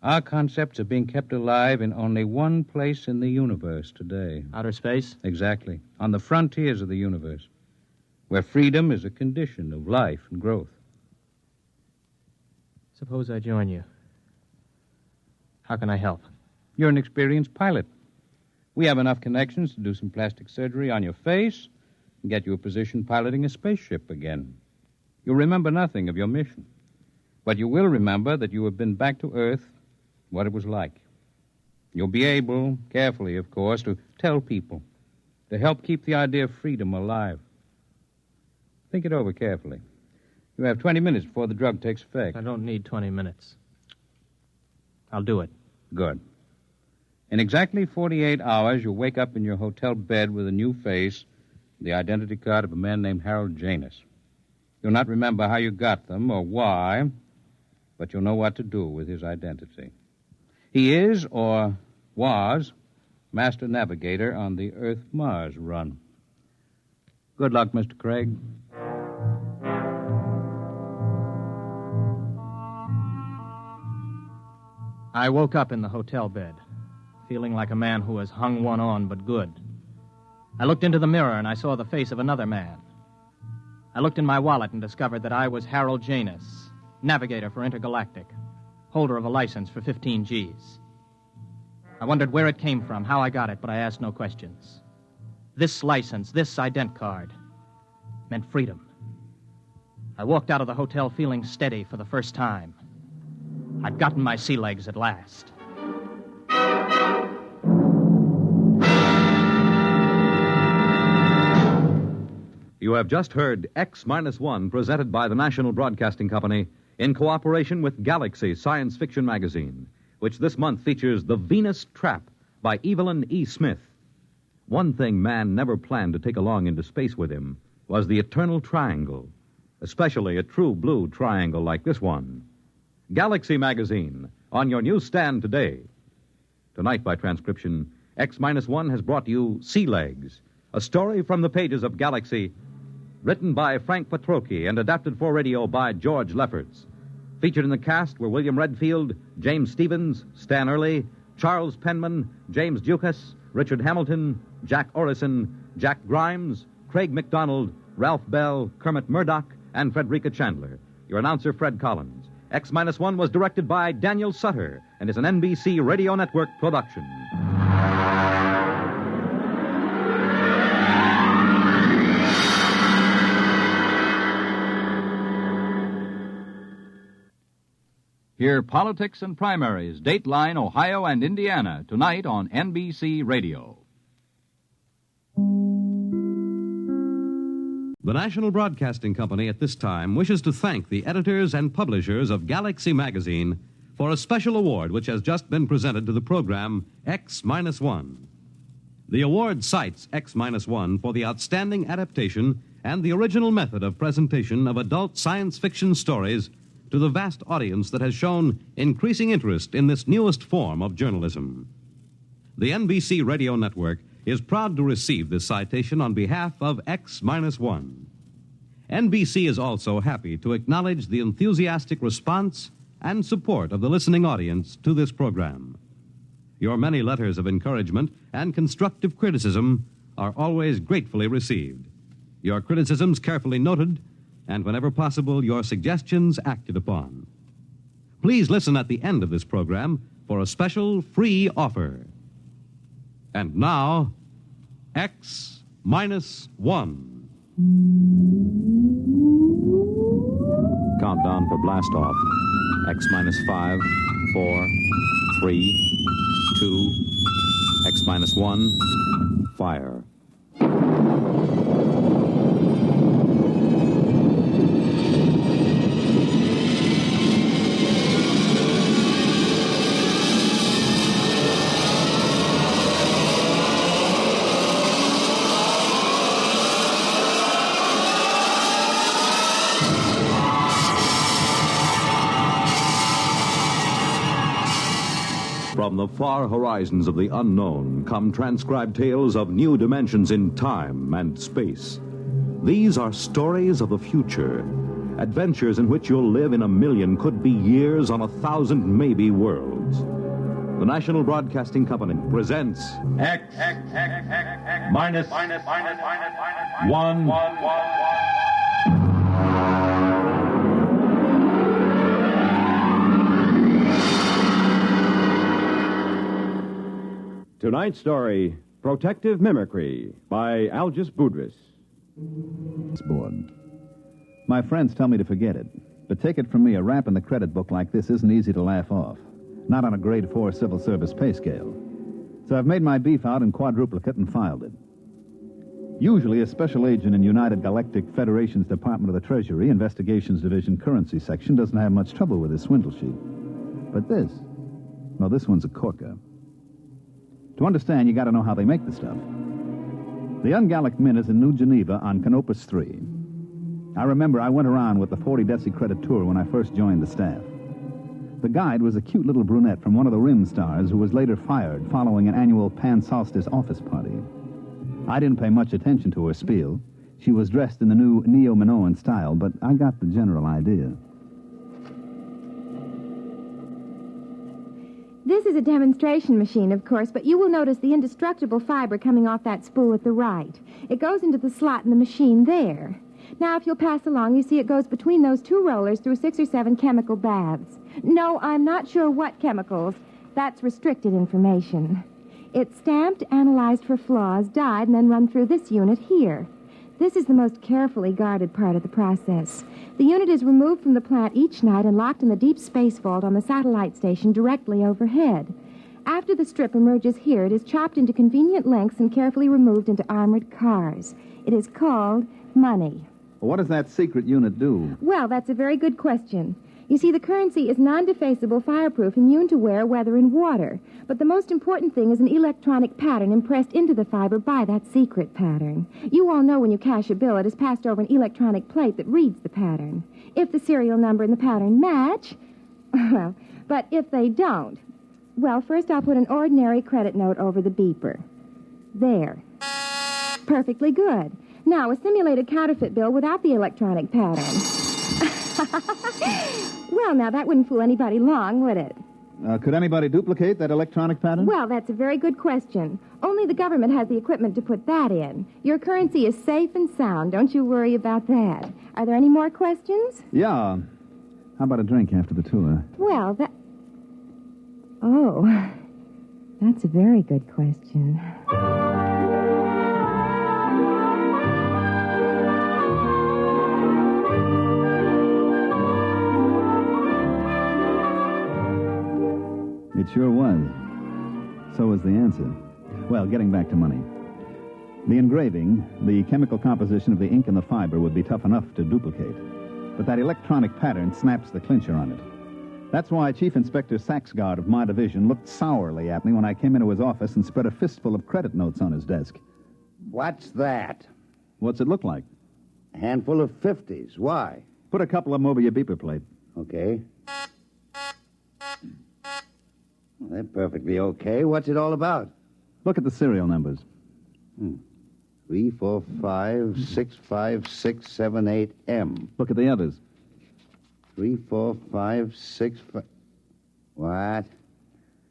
Our concepts are being kept alive in only one place in the universe today. Outer space? Exactly. On the frontiers of the universe, where freedom is a condition of life and growth. Suppose I join you. How can I help? You're an experienced pilot. We have enough connections to do some plastic surgery on your face and get you a position piloting a spaceship again. You'll remember nothing of your mission. But you will remember that you have been back to Earth, what it was like. You'll be able, carefully, of course, to tell people, to help keep the idea of freedom alive. Think it over carefully. You have 20 minutes before the drug takes effect. I don't need 20 minutes. I'll do it. Good. In exactly 48 hours, you'll wake up in your hotel bed with a new face, the identity card of a man named Harold Janus. You'll not remember how you got them or why, but you'll know what to do with his identity. He is, or was, master navigator on the Earth-Mars run. Good luck, Mr. Craig. I woke up in the hotel bed, feeling like a man who has hung one on but good. I looked into the mirror and I saw the face of another man. I looked in my wallet and discovered that I was Harold Janus, navigator for Intergalactic, holder of a license for 15 Gs. I wondered where it came from, how I got it, but I asked no questions. This license, this ident card, meant freedom. I walked out of the hotel feeling steady for the first time. I'd gotten my sea legs at last. You have just heard X-1, presented by the National Broadcasting Company in cooperation with Galaxy Science Fiction Magazine, which this month features The Venus Trap by Evelyn E. Smith. One thing man never planned to take along into space with him was the eternal triangle, especially a true blue triangle like this one. Galaxy Magazine, on your newsstand today. Tonight, by transcription, X-1 has brought you Sea Legs, a story from the pages of Galaxy, written by Frank Petrocchi and adapted for radio by George Lefferts. Featured in the cast were William Redfield, James Stevens, Stan Early, Charles Penman, James Dukas, Richard Hamilton, Jack Orison, Jack Grimes, Craig McDonald, Ralph Bell, Kermit Murdoch, and Frederica Chandler. Your announcer, Fred Collins. X-1 was directed by Daniel Sutter and is an NBC Radio Network production. Hear Politics and Primaries, Dateline, Ohio, and Indiana, tonight on NBC Radio. The National Broadcasting Company at this time wishes to thank the editors and publishers of Galaxy Magazine for a special award which has just been presented to the program X-1. The award cites X-1 for the outstanding adaptation and the original method of presentation of adult science fiction stories to the vast audience that has shown increasing interest in this newest form of journalism. The NBC Radio Network is proud to receive this citation on behalf of X-1. NBC is also happy to acknowledge the enthusiastic response and support of the listening audience to this program. Your many letters of encouragement and constructive criticism are always gratefully received. Your criticisms carefully noted, and whenever possible, your suggestions acted upon. Please listen at the end of this program for a special free offer. And now, X-1. Countdown for blast-off. X-5, 4, 3, 2, X-1, fire. From the far horizons of the unknown come transcribed tales of new dimensions in time and space. These are stories of the future, adventures in which you'll live in a million, could be years, on 1,000 maybe worlds. The National Broadcasting Company presents X-1. Tonight's story, Protective Mimicry, by Algis Budrys. It's bored. My friends tell me to forget it. But take it from me, a rap in the credit book like this isn't easy to laugh off. Not on a grade 4 civil service pay scale. So I've made my beef out in quadruplicate and filed it. Usually a special agent in United Galactic Federation's Department of the Treasury, Investigations Division, Currency Section, doesn't have much trouble with his swindle sheet. But this one's a corker. To understand, you got to know how they make the stuff. The Ungalic Mint is in New Geneva on Canopus 3. I remember I went around with the 40 Deci credit tour when I first joined the staff. The guide was a cute little brunette from one of the Rim stars who was later fired following an annual Pan-Solstice office party. I didn't pay much attention to her spiel. She was dressed in the new Neo-Minoan style, but I got the general idea. This is a demonstration machine, of course, but you will notice the indestructible fiber coming off that spool at the right. It goes into the slot in the machine there. Now, if you'll pass along, you see it goes between those two rollers through 6 or 7 chemical baths. No, I'm not sure what chemicals. That's restricted information. It's stamped, analyzed for flaws, dyed, and then run through this unit here. This is the most carefully guarded part of the process. The unit is removed from the plant each night and locked in the deep space vault on the satellite station directly overhead. After the strip emerges here, it is chopped into convenient lengths and carefully removed into armored cars. It is called money. What does that secret unit do? Well, that's a very good question. You see, the currency is non-defaceable, fireproof, immune to wear, weather, and water. But the most important thing is an electronic pattern impressed into the fiber by that secret pattern. You all know when you cash a bill, it is passed over an electronic plate that reads the pattern. If the serial number and the pattern match, well, but if they don't, well, first I'll put an ordinary credit note over the beeper. There. Perfectly good. Now, a simulated counterfeit bill without the electronic pattern. Well, now, that wouldn't fool anybody long, would it? Could anybody duplicate that electronic pattern? Well, that's a very good question. Only the government has the equipment to put that in. Your currency is safe and sound. Don't you worry about that. Are there any more questions? Yeah. How about a drink after the tour? Well, that... Oh, that's a very good question. It sure was. So was the answer. Well, getting back to money. The engraving, the chemical composition of the ink and the fiber would be tough enough to duplicate. But that electronic pattern snaps the clincher on it. That's why Chief Inspector Saxgard of my division looked sourly at me when I came into his office and spread a fistful of credit notes on his desk. What's that? What's it look like? A handful of 50s. Why? Put a couple of them over your beeper plate. Okay. Well, they're perfectly okay. What's it all about? Look at the serial numbers. 3, 4, 5, 6, 5, 6, 7, 8, M. Look at the others. 3, 4, 5, 6, 5... What?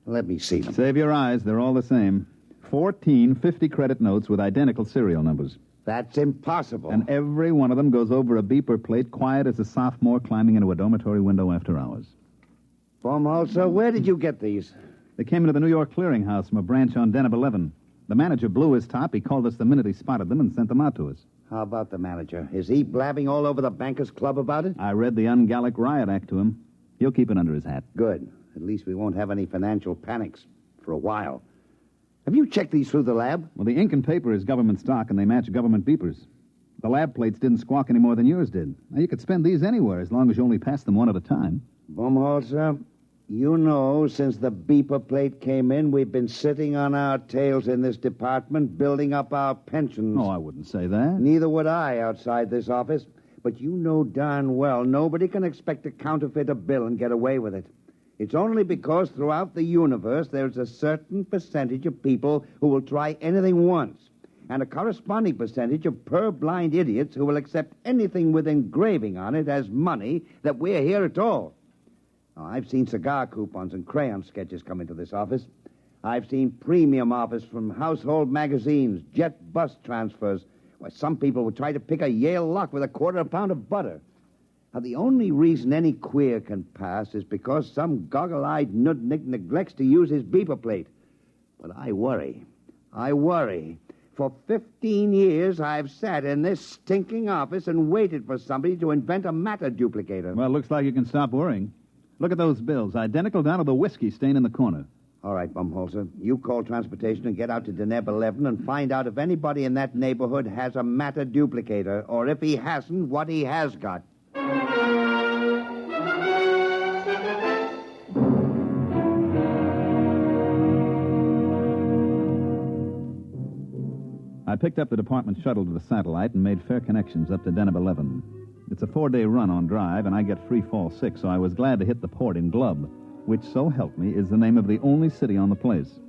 Let me see them. Save your eyes. They're all the same. 14 50-credit notes with identical serial numbers. That's impossible. And every one of them goes over a beeper plate, quiet as a sophomore climbing into a dormitory window after hours. Baumholzer, where did you get these? They came into the New York Clearinghouse from a branch on Deneb 11. The manager blew his top. He called us the minute he spotted them and sent them out to us. How about the manager? Is he blabbing all over the Bankers Club about it? I read the Un-Gallic Riot Act to him. He'll keep it under his hat. Good. At least we won't have any financial panics for a while. Have you checked these through the lab? Well, the ink and paper is government stock, and they match government beepers. The lab plates didn't squawk any more than yours did. Now, you could spend these anywhere as long as you only pass them one at a time. Baumholzer, you know, since the beeper plate came in, we've been sitting on our tails in this department, building up our pensions. Oh, I wouldn't say that. Neither would I outside this office. But you know darn well nobody can expect to counterfeit a bill and get away with it. It's only because throughout the universe there's a certain percentage of people who will try anything once, and a corresponding percentage of purblind idiots who will accept anything with engraving on it as money that we're here at all. Now, I've seen cigar coupons and crayon sketches come into this office. I've seen premium offers from household magazines, jet bus transfers, where some people would try to pick a Yale lock with a quarter of a pound of butter. Now, the only reason any queer can pass is because some goggle-eyed nudnik neglects to use his beeper plate. But I worry. For 15 years, I've sat in this stinking office and waited for somebody to invent a matter duplicator. Well, looks like you can stop worrying. Look at those bills, identical down to the whiskey stain in the corner. All right, Baumholzer, you call transportation and get out to Deneb 11 and find out if anybody in that neighborhood has a matter duplicator, or if he hasn't, what he has got. I picked up the department shuttle to the satellite and made fair connections up to Deneb 11. It's a 4-day run on drive, and I get free fall 6, so I was glad to hit the port in Glub, which, so help me, is the name of the only city on the place.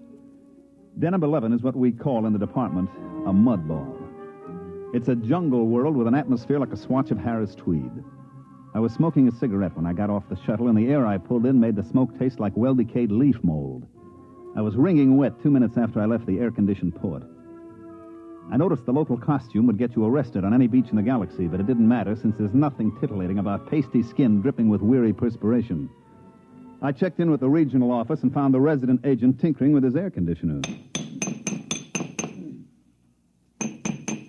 Deneb 11 is what we call in the department a mud ball. It's a jungle world with an atmosphere like a swatch of Harris tweed. I was smoking a cigarette when I got off the shuttle, and the air I pulled in made the smoke taste like well-decayed leaf mold. I was wringing wet 2 minutes after I left the air-conditioned port. I noticed the local costume would get you arrested on any beach in the galaxy, but it didn't matter since there's nothing titillating about pasty skin dripping with weary perspiration. I checked in with the regional office and found the resident agent tinkering with his air conditioner.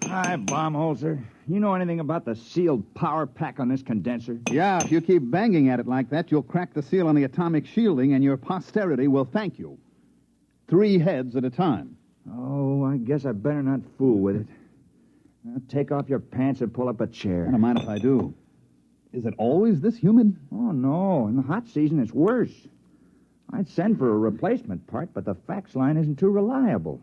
Hi, Baumholzer. You know anything about the sealed power pack on this condenser? Yeah, if you keep banging at it like that, you'll crack the seal on the atomic shielding, and your posterity will thank you. 3 heads at a time. Oh, I guess I better not fool with it. Now, take off your pants and pull up a chair. I don't mind if I do. Is it always this humid? Oh, no. In the hot season, it's worse. I'd send for a replacement part, but the fax line isn't too reliable.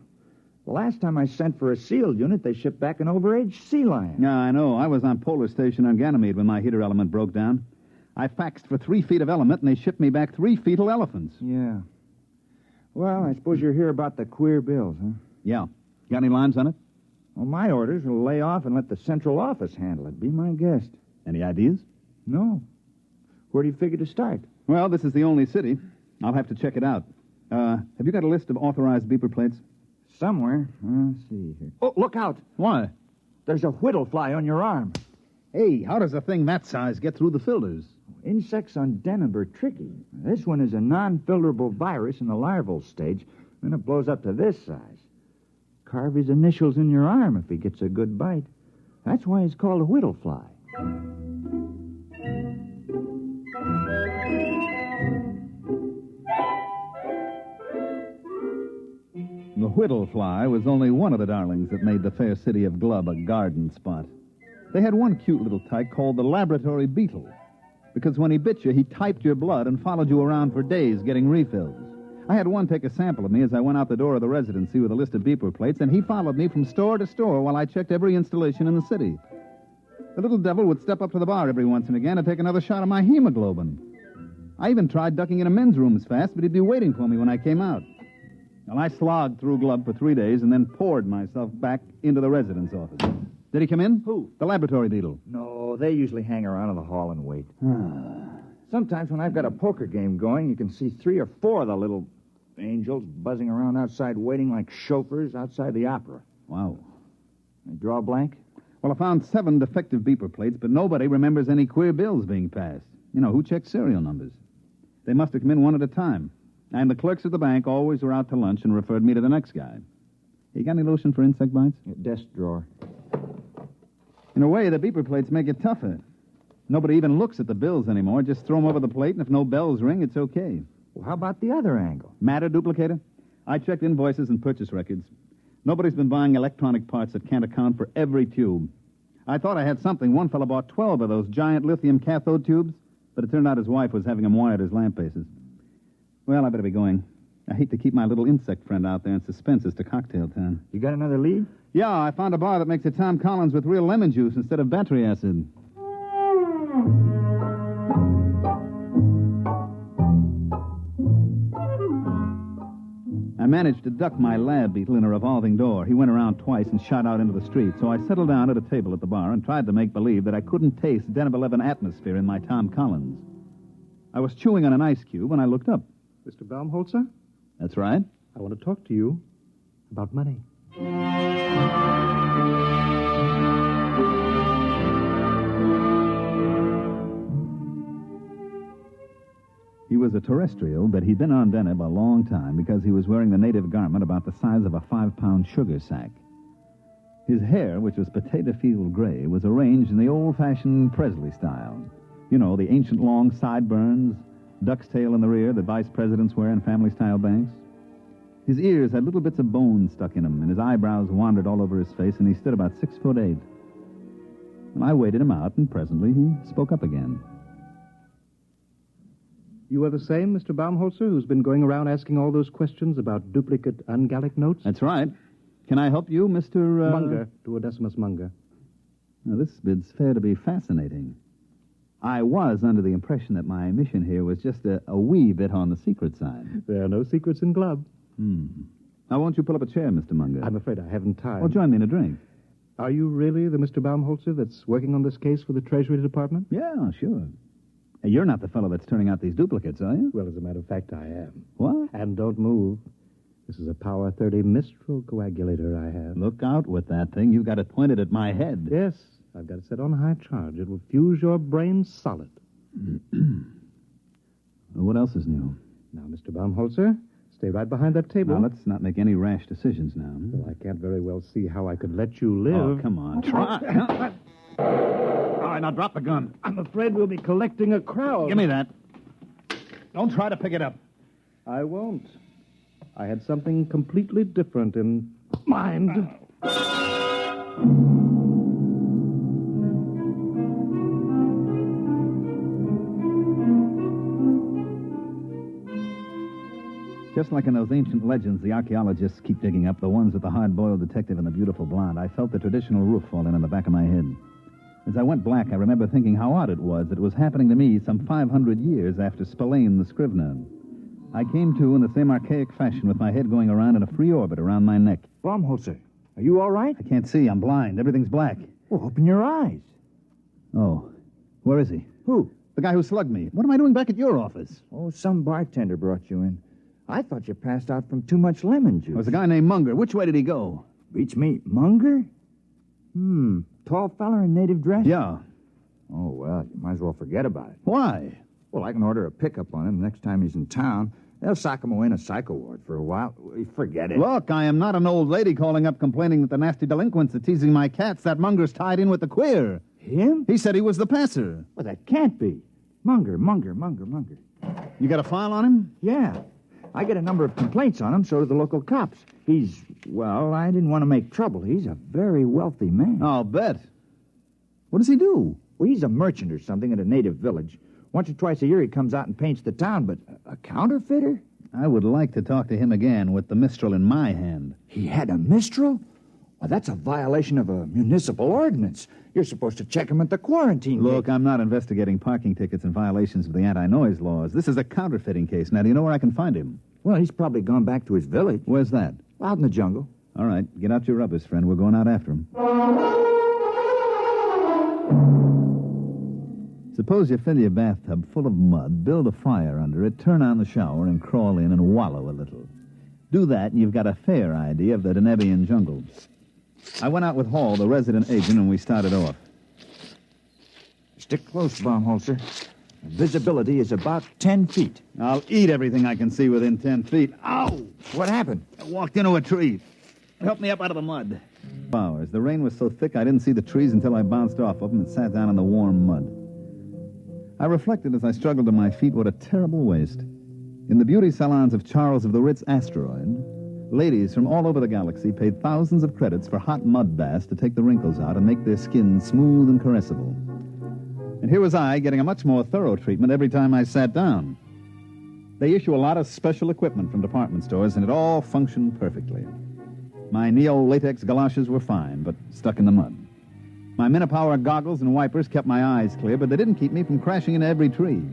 The last time I sent for a sealed unit, they shipped back an overaged sea lion. Yeah, I know. I was on Polar Station on Ganymede when my heater element broke down. I faxed for 3 feet of element, and they shipped me back 3 fetal elephants. Yeah. Well, I suppose you're here about the queer bills, huh? Yeah. Got any lines on it? Well, my orders are to lay off and let the central office handle it. Be my guest. Any ideas? No. Where do you figure to start? Well, this is the only city. I'll have to check it out. Have you got a list of authorized beeper plates? Somewhere. Let's see here. Oh, look out. Why? There's a whittle fly on your arm. Hey, how does a thing that size get through the filters? Insects on denim are tricky. This one is a non-filterable virus in the larval stage. Then it blows up to this size. Carve his initials in your arm if he gets a good bite. That's why it's called a whittle fly. The whittle fly was only one of the darlings that made the fair city of Glub a garden spot. They had one cute little tyke called the laboratory beetle, because when he bit you, he typed your blood and followed you around for days getting refills. I had one take a sample of me as I went out the door of the residency with a list of beeper plates, and he followed me from store to store while I checked every installation in the city. The little devil would step up to the bar every once and again and take another shot of my hemoglobin. I even tried ducking into men's rooms fast, but he'd be waiting for me when I came out. Well, I slogged through Glub for 3 days and then poured myself back into the residence office. Did he come in? Who? The laboratory beetle. No, they usually hang around in the hall and wait. Sometimes when I've got a poker game going, you can see 3 or 4 of the little angels buzzing around outside waiting like chauffeurs outside the opera. Wow. They draw a blank? Well, I found 7 defective beeper plates, but nobody remembers any queer bills being passed. You know, who checks serial numbers? They must have come in one at a time. And the clerks at the bank always were out to lunch and referred me to the next guy. You got any lotion for insect bites? Desk drawer. In a way, the beeper plates make it tougher. Nobody even looks at the bills anymore. Just throw them over the plate, and if no bells ring, it's okay. Well, how about the other angle? Matter duplicator? I checked invoices and purchase records. Nobody's been buying electronic parts that can't account for every tube. I thought I had something. One fellow bought 12 of those giant lithium cathode tubes, but it turned out his wife was having them wired as lamp bases. Well, I better be going. I hate to keep my little insect friend out there in suspense as to cocktail time. You got another lead? Yeah, I found a bar that makes a Tom Collins with real lemon juice instead of battery acid. I managed to duck my lab beetle in a revolving door. He went around twice and shot out into the street, so I settled down at a table at the bar and tried to make believe that I couldn't taste Deneb 11 atmosphere in my Tom Collins. I was chewing on an ice cube when I looked up. Mr. Baumholzer? That's right. I want to talk to you about money. He was a terrestrial, but he'd been on Deneb a long time because he was wearing the native garment about the size of a 5-pound sugar sack. His hair, which was potato field gray, was arranged in the old-fashioned Presley style. You know, the ancient long sideburns, duck's tail in the rear that vice presidents wear in family-style banks. His ears had little bits of bone stuck in them, and his eyebrows wandered all over his face, and he stood about 6'8". Well, I waited him out, and presently he spoke up again. You are the same Mr. Baumholzer who's been going around asking all those questions about duplicate ungallic notes? That's right. Can I help you, Mr. Munger, Duodecimus Munger. Now, this bid's fair to be fascinating. I was under the impression that my mission here was just a wee bit on the secret side. There are no secrets in Glub. Now, won't you pull up a chair, Mr. Munger? I'm afraid I haven't time. Well, join me in a drink. Are you really the Mr. Baumholzer that's working on this case for the Treasury Department? Yeah, sure. Hey, you're not the fellow that's turning out these duplicates, are you? Well, as a matter of fact, I am. What? And don't move. This is a Power 30 Mistral coagulator I have. Look out with that thing. You've got it pointed at my head. Yes, I've got it set on high charge. It will fuse your brain solid. What else is new? Now, Mr. Baumholzer, stay right behind that table. Now, let's not make any rash decisions now. Well, I can't very well see how I could let you live. Oh, come on. Try. All right, now drop the gun. I'm afraid we'll be collecting a crowd. Give me that. Don't try to pick it up. I won't. I had something completely different in mind. Just like in those ancient legends the archaeologists keep digging up, the ones with the hard-boiled detective and the beautiful blonde, I felt the traditional roof fall in on the back of my head. As I went black, I remember thinking how odd it was that it was happening to me some 500 years after Spillane the Scrivener. I came to in the same archaic fashion with my head going around in a free orbit around my neck. Baumholzer, Are you all right? I can't see. I'm blind. Everything's black. Well, open your eyes. Oh. Where is he? Who? The guy who slugged me. What am I doing back at your office? Oh, some bartender brought you in. I thought you passed out from too much lemon juice. It was a guy named Munger. Which way did he go? Beats me. Munger? Tall feller in native dress? Yeah. Oh, well, you might as well forget about it. Why? Well, I can order a pickup on him next time he's in town. They'll sock him away in a psycho ward for a while. Forget it. Look, I am not an old lady calling up complaining that the nasty delinquents are teasing my cats. That Munger's tied in with the queer. Him? He said he was the passer. Well, that can't be. Munger. You got a file on him? Yeah. I get a number of complaints on him, so do the local cops. Well, I didn't want to make trouble. He's a very wealthy man. I'll bet. What does he do? Well, he's a merchant or something at a native village. Once or twice a year he comes out and paints the town, but a counterfeiter? I would like to talk to him again with the Mistral in my hand. He had a Mistral? Well, that's a violation of a municipal ordinance. You're supposed to check him at the quarantine Look, gate. I'm not investigating parking tickets and violations of the anti-noise laws. This is a counterfeiting case. Now, do you know where I can find him? Well, he's probably gone back to his village. Where's that? Out in the jungle. All right, get out your rubbers, friend. We're going out after him. Suppose you fill your bathtub full of mud, build a fire under it, turn on the shower, and crawl in and wallow a little. Do that, and you've got a fair idea of the Denebian jungle. I went out with Hall, the resident agent, and we started off. Stick close, Baumholzer. Visibility is about 10 feet. I'll eat everything I can see within 10 feet. Ow! What happened? I walked into a tree. Help me up out of the mud. Hours. The rain was so thick I didn't see the trees until I bounced off of them and sat down in the warm mud. I reflected as I struggled to my feet what a terrible waste. In the beauty salons of Charles of the Ritz Asteroid, ladies from all over the galaxy paid thousands of credits for hot mud baths to take the wrinkles out and make their skin smooth and caressable. And here was I getting a much more thorough treatment every time I sat down. They issue a lot of special equipment from department stores, and it all functioned perfectly. My neo-latex galoshes were fine, but stuck in the mud. My Minipower goggles and wipers kept my eyes clear, but they didn't keep me from crashing into every tree.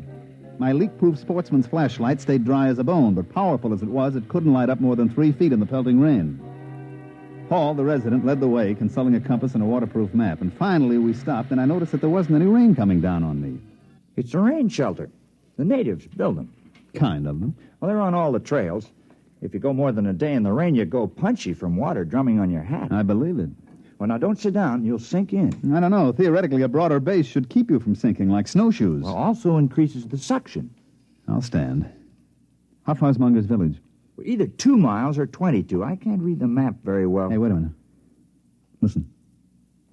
My leak-proof sportsman's flashlight stayed dry as a bone, but powerful as it was, it couldn't light up more than 3 feet in the pelting rain. Paul, the resident, led the way, consulting a compass and a waterproof map, and finally we stopped, and I noticed that there wasn't any rain coming down on me. It's a rain shelter. The natives build them. Kind of them. Well, they're on all the trails. If you go more than a day in the rain, you go punchy from water drumming on your hat. I believe it. Well, now, don't sit down. You'll sink in. I don't know. Theoretically, a broader base should keep you from sinking, like snowshoes. Well, also increases the suction. I'll stand. How far's Munger's village? Well, either 2 miles or 22. I can't read the map very well. Hey, wait a minute. Listen.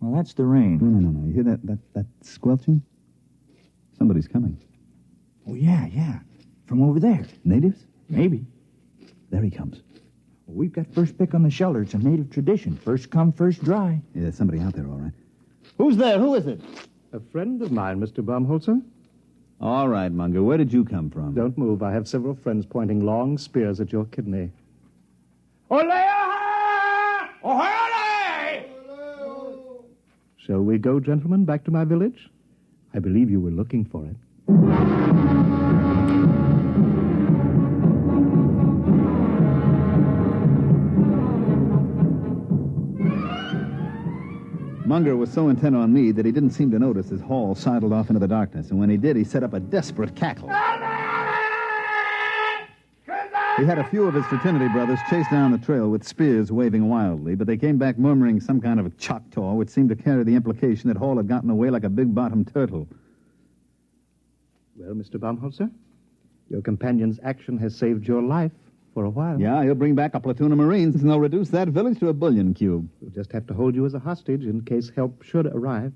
Well, that's the rain. No. You hear that squelching? Somebody's coming. Oh, yeah. From over there. Natives? Maybe. There he comes. Well, we've got first pick on the shelter. It's a native tradition. First come, first dry. Yeah, there's somebody out there, all right. Who's there? Who is it? A friend of mine, Mr. Baumholzer. All right, Munger. Where did you come from? Don't move. I have several friends pointing long spears at your kidney. Ole! Ole! Shall we go, gentlemen, back to my village? I believe you were looking for it. Munger was so intent on me that he didn't seem to notice as Hall sidled off into the darkness, and when he did, he set up a desperate cackle. He had a few of his fraternity brothers chase down the trail with spears waving wildly, but they came back murmuring some kind of a Choctaw, which seemed to carry the implication that Hall had gotten away like a big-bottomed turtle. Well, Mr. Baumholzer, your companion's action has saved your life for a while. Yeah, he'll bring back a platoon of Marines, and they'll reduce that village to a bullion cube. We'll just have to hold you as a hostage in case help should arrive.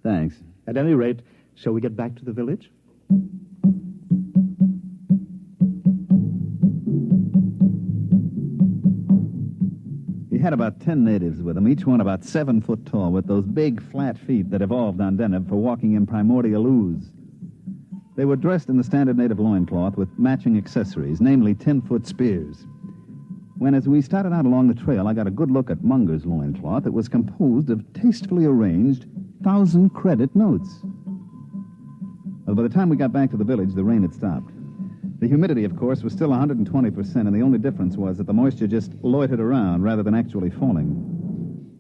Thanks. At any rate, shall we get back to the village? He had about 10 natives with him, each one about 7 foot tall, with those big, flat feet that evolved on Deneb for walking in primordial ooze. They were dressed in the standard native loincloth with matching accessories, namely 10-foot spears. When, as we started out along the trail, I got a good look at Munger's loincloth, it was composed of tastefully arranged 1,000-credit notes. Well, by the time we got back to the village, the rain had stopped. The humidity, of course, was still 120%, and the only difference was that the moisture just loitered around rather than actually falling.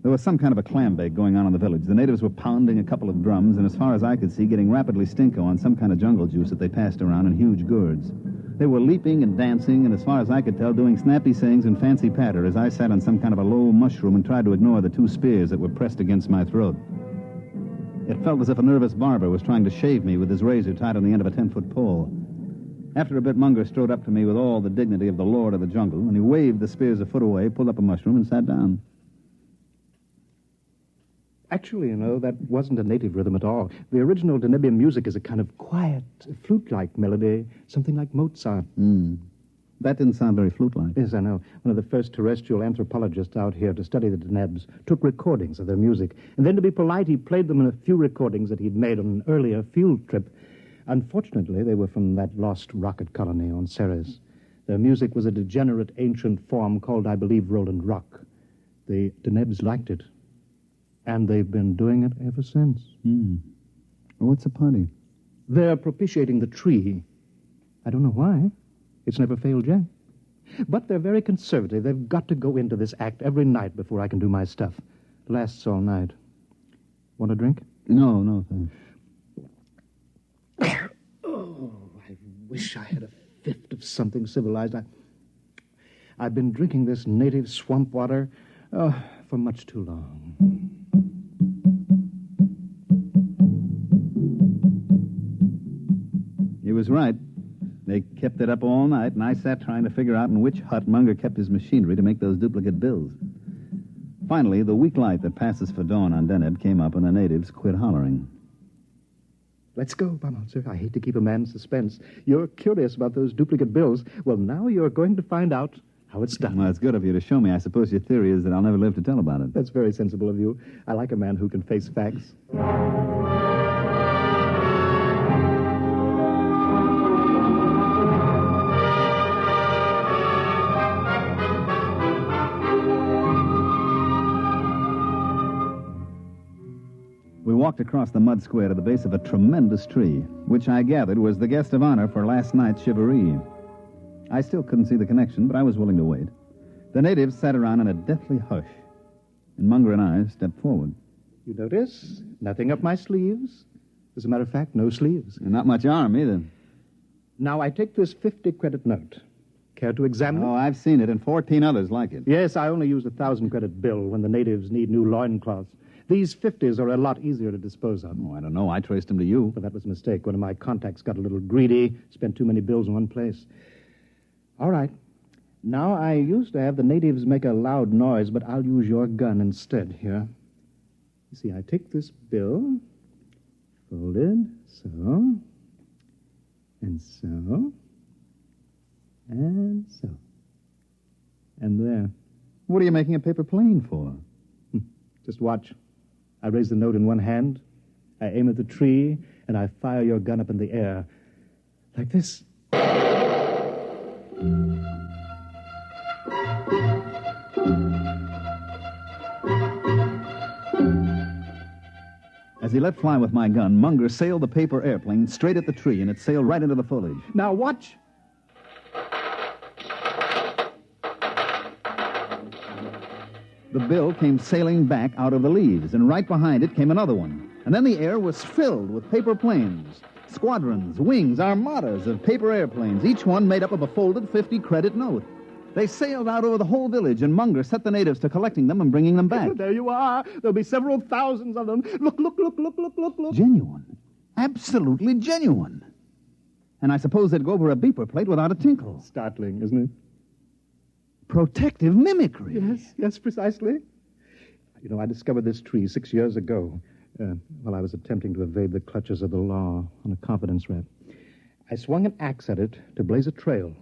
There was some kind of a clam bake going on in the village. The natives were pounding a couple of drums, and as far as I could see, getting rapidly stinko on some kind of jungle juice that they passed around in huge gourds. They were leaping and dancing, and as far as I could tell, doing snappy sayings and fancy patter as I sat on some kind of a low mushroom and tried to ignore the 2 spears that were pressed against my throat. It felt as if a nervous barber was trying to shave me with his razor tied on the end of a 10-foot pole. After a bit, Munger strode up to me with all the dignity of the lord of the jungle, and he waved the spears a foot away, pulled up a mushroom, and sat down. Actually, that wasn't a native rhythm at all. The original Danubian music is a kind of quiet, flute-like melody, something like Mozart. That didn't sound very flute-like. Yes, I know. One of the first terrestrial anthropologists out here to study the Denebs took recordings of their music, and then to be polite, he played them in a few recordings that he'd made on an earlier field trip. Unfortunately, they were from that lost rocket colony on Ceres. Their music was a degenerate ancient form called, I believe, Roland Rock. The Denebs liked it. And they've been doing it ever since. What's the party? They're propitiating the tree. I don't know why. It's never failed yet. But they're very conservative. They've got to go into this act every night before I can do my stuff. It lasts all night. Want a drink? No, thanks. Oh, I wish I had a fifth of something civilized. I've been drinking this native swamp water for much too long. He was right. They kept it up all night, and I sat trying to figure out in which hut Munger kept his machinery to make those duplicate bills. Finally, the weak light that passes for dawn on Deneb came up, and the natives quit hollering. Let's go, Baumholzer. I hate to keep a man in suspense. You're curious about those duplicate bills. Well, now you're going to find out how it's done. Well, it's good of you to show me. I suppose your theory is that I'll never live to tell about it. That's very sensible of you. I like a man who can face facts. We walked across the mud square to the base of a tremendous tree, which I gathered was the guest of honor for last night's shivaree. I still couldn't see the connection, but I was willing to wait. The natives sat around in a deathly hush, and Munger and I stepped forward. You notice? Nothing up my sleeves. As a matter of fact, no sleeves. And not much arm, either. Now, I take this 50-credit note. Care to examine it? Oh, I've seen it, and 14 others like it. Yes, I only use a 1,000-credit bill when the natives need new loincloths. These 50s are a lot easier to dispose of. Oh, I don't know. I traced them to you. But that was a mistake. One of my contacts got a little greedy, spent too many bills in one place. All right. Now, I used to have the natives make a loud noise, but I'll use your gun instead here. You see, I take this bill, folded, so, and so, and so, and there. What are you making a paper plane for? Just watch. I raise the note in one hand, I aim at the tree, and I fire your gun up in the air. Like this. As he let fly with my gun, Munger sailed the paper airplane straight at the tree, and it sailed right into the foliage. Now watch. The bill came sailing back out of the leaves, and right behind it came another one. And then the air was filled with paper planes. Squadrons, wings, armadas of paper airplanes, each one made up of a folded 50-credit note. They sailed out over the whole village, and Munger set the natives to collecting them and bringing them back. There you are. There'll be several thousands of them. Look. Genuine. Absolutely genuine. And I suppose they'd go over a beeper plate without a tinkle. Startling, isn't it? Protective mimicry. Yes, precisely. You know, I discovered this tree 6 years ago while I was attempting to evade the clutches of the law on a confidence rap. I swung an axe at it to blaze a trail,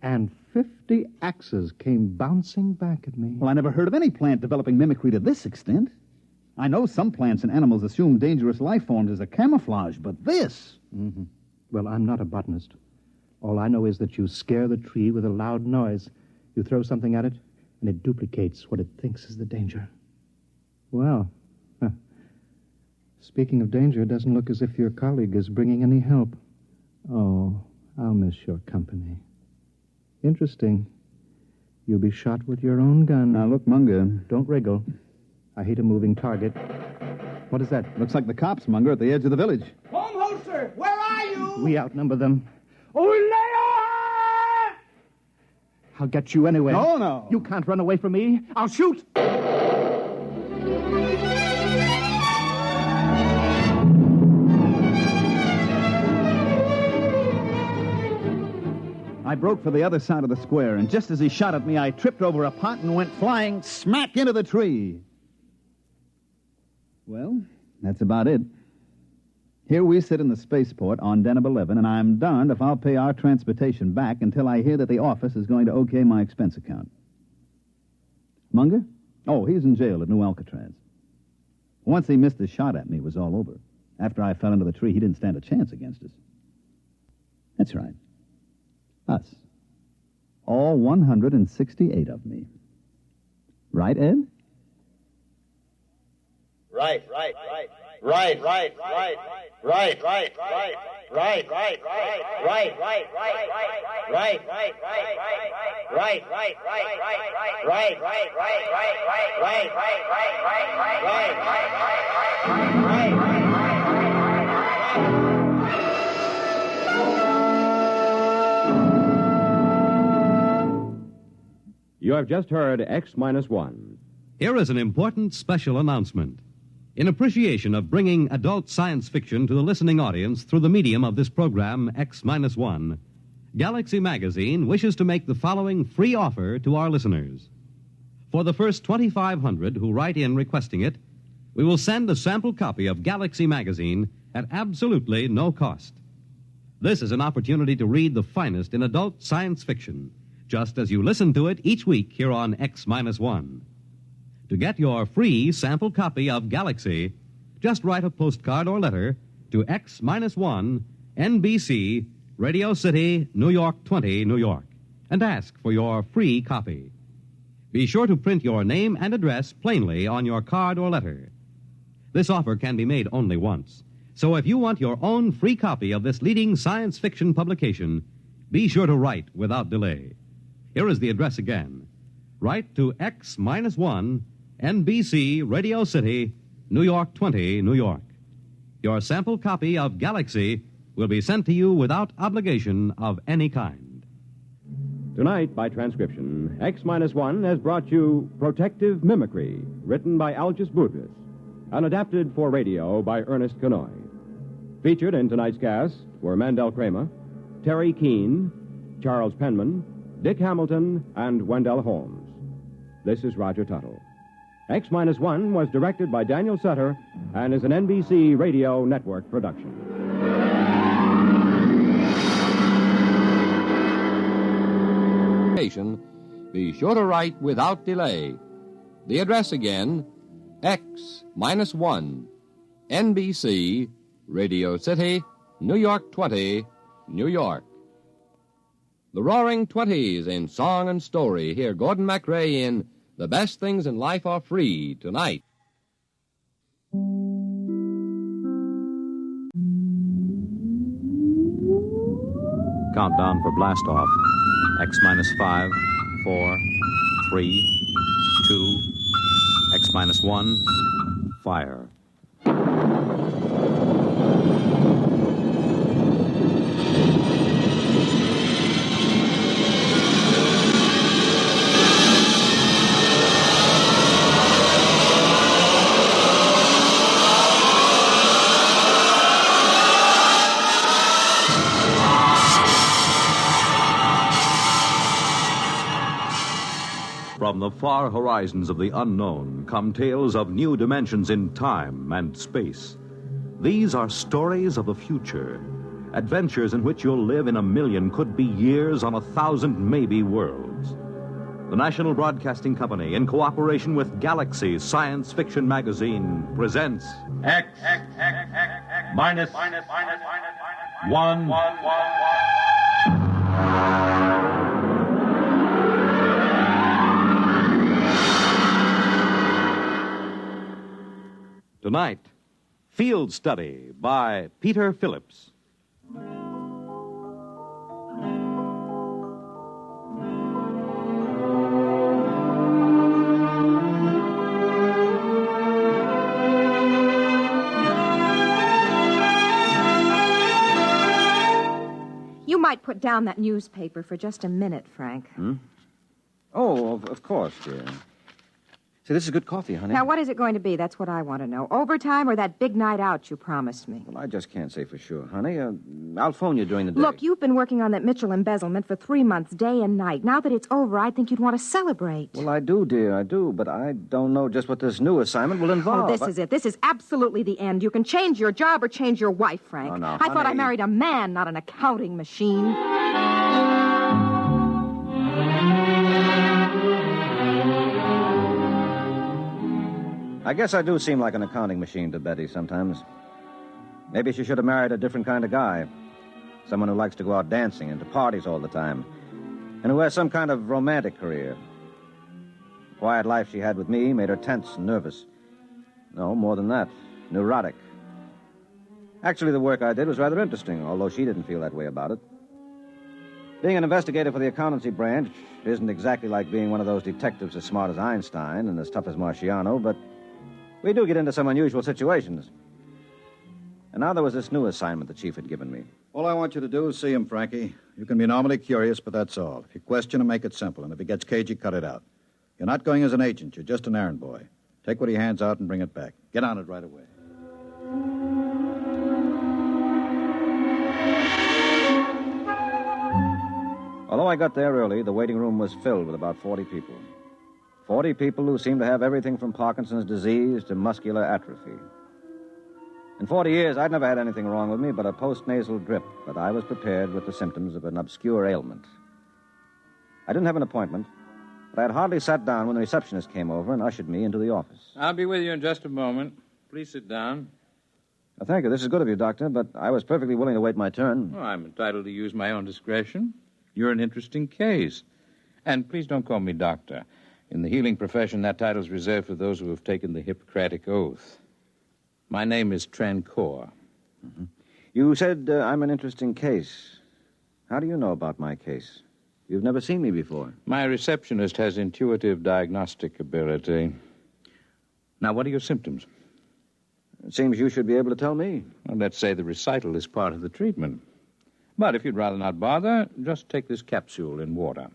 and 50 axes came bouncing back at me. Well, I never heard of any plant developing mimicry to this extent. I know some plants and animals assume dangerous life forms as a camouflage, but this... Mm-hmm. Well, I'm not a botanist. All I know is that you scare the tree with a loud noise. You throw something at it, and it duplicates what it thinks is the danger. Well, speaking of danger, it doesn't look as if your colleague is bringing any help. Oh, I'll miss your company. Interesting. You'll be shot with your own gun. Now, look, Munger. Don't wriggle. I hate a moving target. What is that? Looks like the cops, Munger, at the edge of the village. Home holster, where are you? We outnumber them. I'll get you anyway. No. You can't run away from me. I'll shoot. I broke for the other side of the square, and just as he shot at me, I tripped over a pot and went flying smack into the tree. Well, that's about it. Here we sit in the spaceport on Deneb 11, and I'm darned if I'll pay our transportation back until I hear that the office is going to okay my expense account. Munger? Oh, he's in jail at New Alcatraz. Once he missed a shot at me, it was all over. After I fell into the tree, he didn't stand a chance against us. That's right. Us. All 168 of me. Right, Ed? Right. You have just heard X-1. Here is an important special announcement. In appreciation of bringing adult science fiction to the listening audience through the medium of this program, X-1, Galaxy Magazine wishes to make the following free offer to our listeners. For the first 2,500 who write in requesting it, we will send a sample copy of Galaxy Magazine at absolutely no cost. This is an opportunity to read the finest in adult science fiction, just as you listen to it each week here on X-1. To get your free sample copy of Galaxy, just write a postcard or letter to X-1, NBC, Radio City, New York 20, New York, and ask for your free copy. Be sure to print your name and address plainly on your card or letter. This offer can be made only once, so if you want your own free copy of this leading science fiction publication, be sure to write without delay. Here is the address again. Write to X-1, NBC, Radio City, New York 20, New York. Your sample copy of Galaxy will be sent to you without obligation of any kind. Tonight, by transcription, X-1 has brought you Protective Mimicry, written by Algis Budrys, and adapted for radio by Ernest Kanoy. Featured in tonight's cast were Mandel Kramer, Terry Keane, Charles Penman, Dick Hamilton, and Wendell Holmes. This is Roger Tuttle. X-1 was directed by Daniel Sutter and is an NBC Radio Network production. Be sure to write without delay. The address again, X-1, NBC, Radio City, New York 20, New York. The Roaring Twenties in song and story. Hear Gordon MacRae in The Best Things in Life Are Free tonight. Countdown for blast off. X-5, 4, 3, 2, X-1, fire. From the far horizons of the unknown come tales of new dimensions in time and space. These are stories of the future, adventures in which you'll live in a million, could be years, on 1,000 maybe worlds. The National Broadcasting Company, in cooperation with Galaxy Science Fiction Magazine, presents X-1. Tonight, Field Study by Peter Phillips. might put down that newspaper for just a minute, Frank. Oh, of course, dear. See, this is good coffee, honey. Now, what is it going to be? That's what I want to know. Overtime or that big night out you promised me? Well, I just can't say for sure, honey. I'll phone you during the day. Look, you've been working on that Mitchell embezzlement for 3 months, day and night. Now that it's over, I think you'd want to celebrate. Well, I do, dear, I do. But I don't know just what this new assignment will involve. Oh, this is it. This is absolutely the end. You can change your job or change your wife, Frank. Oh, no, I thought I honey. married a man, not an accounting machine. I guess I do seem like an accounting machine to Betty sometimes. Maybe she should have married a different kind of guy. Someone who likes to go out dancing and to parties all the time. And who has some kind of romantic career. The quiet life she had with me made her tense and nervous. No, more than that. Neurotic. Actually, the work I did was rather interesting, although she didn't feel that way about it. Being an investigator for the accountancy branch isn't exactly like being one of those detectives as smart as Einstein and as tough as Marciano, but we do get into some unusual situations. And now there was this new assignment the chief had given me. All I want you to do is see him, Frankie. You can be normally curious, but that's all. If you question him, make it simple. And if he gets cagey, cut it out. You're not going as an agent. You're just an errand boy. Take what he hands out and bring it back. Get on it right away. Although I got there early, the waiting room was filled with about 40 people. 40 people who seemed to have everything from Parkinson's disease to muscular atrophy. In 40 years, I'd never had anything wrong with me but a postnasal drip, but I was prepared with the symptoms of an obscure ailment. I didn't have an appointment, but I had hardly sat down when the receptionist came over and ushered me into the office. I'll be with you in just a moment. Please sit down. Thank you. This is good of you, Doctor, but I was perfectly willing to wait my turn. Oh, I'm entitled to use my own discretion. You're an interesting case. And please don't call me doctor. In the healing profession, that title's reserved for those who have taken the Hippocratic Oath. My name is Trancor. Mm-hmm. You said I'm an interesting case. How do you know about my case? You've never seen me before. My receptionist has intuitive diagnostic ability. Now, what are your symptoms? It seems you should be able to tell me. Well, let's say the recital is part of the treatment. But if you'd rather not bother, just take this capsule in water.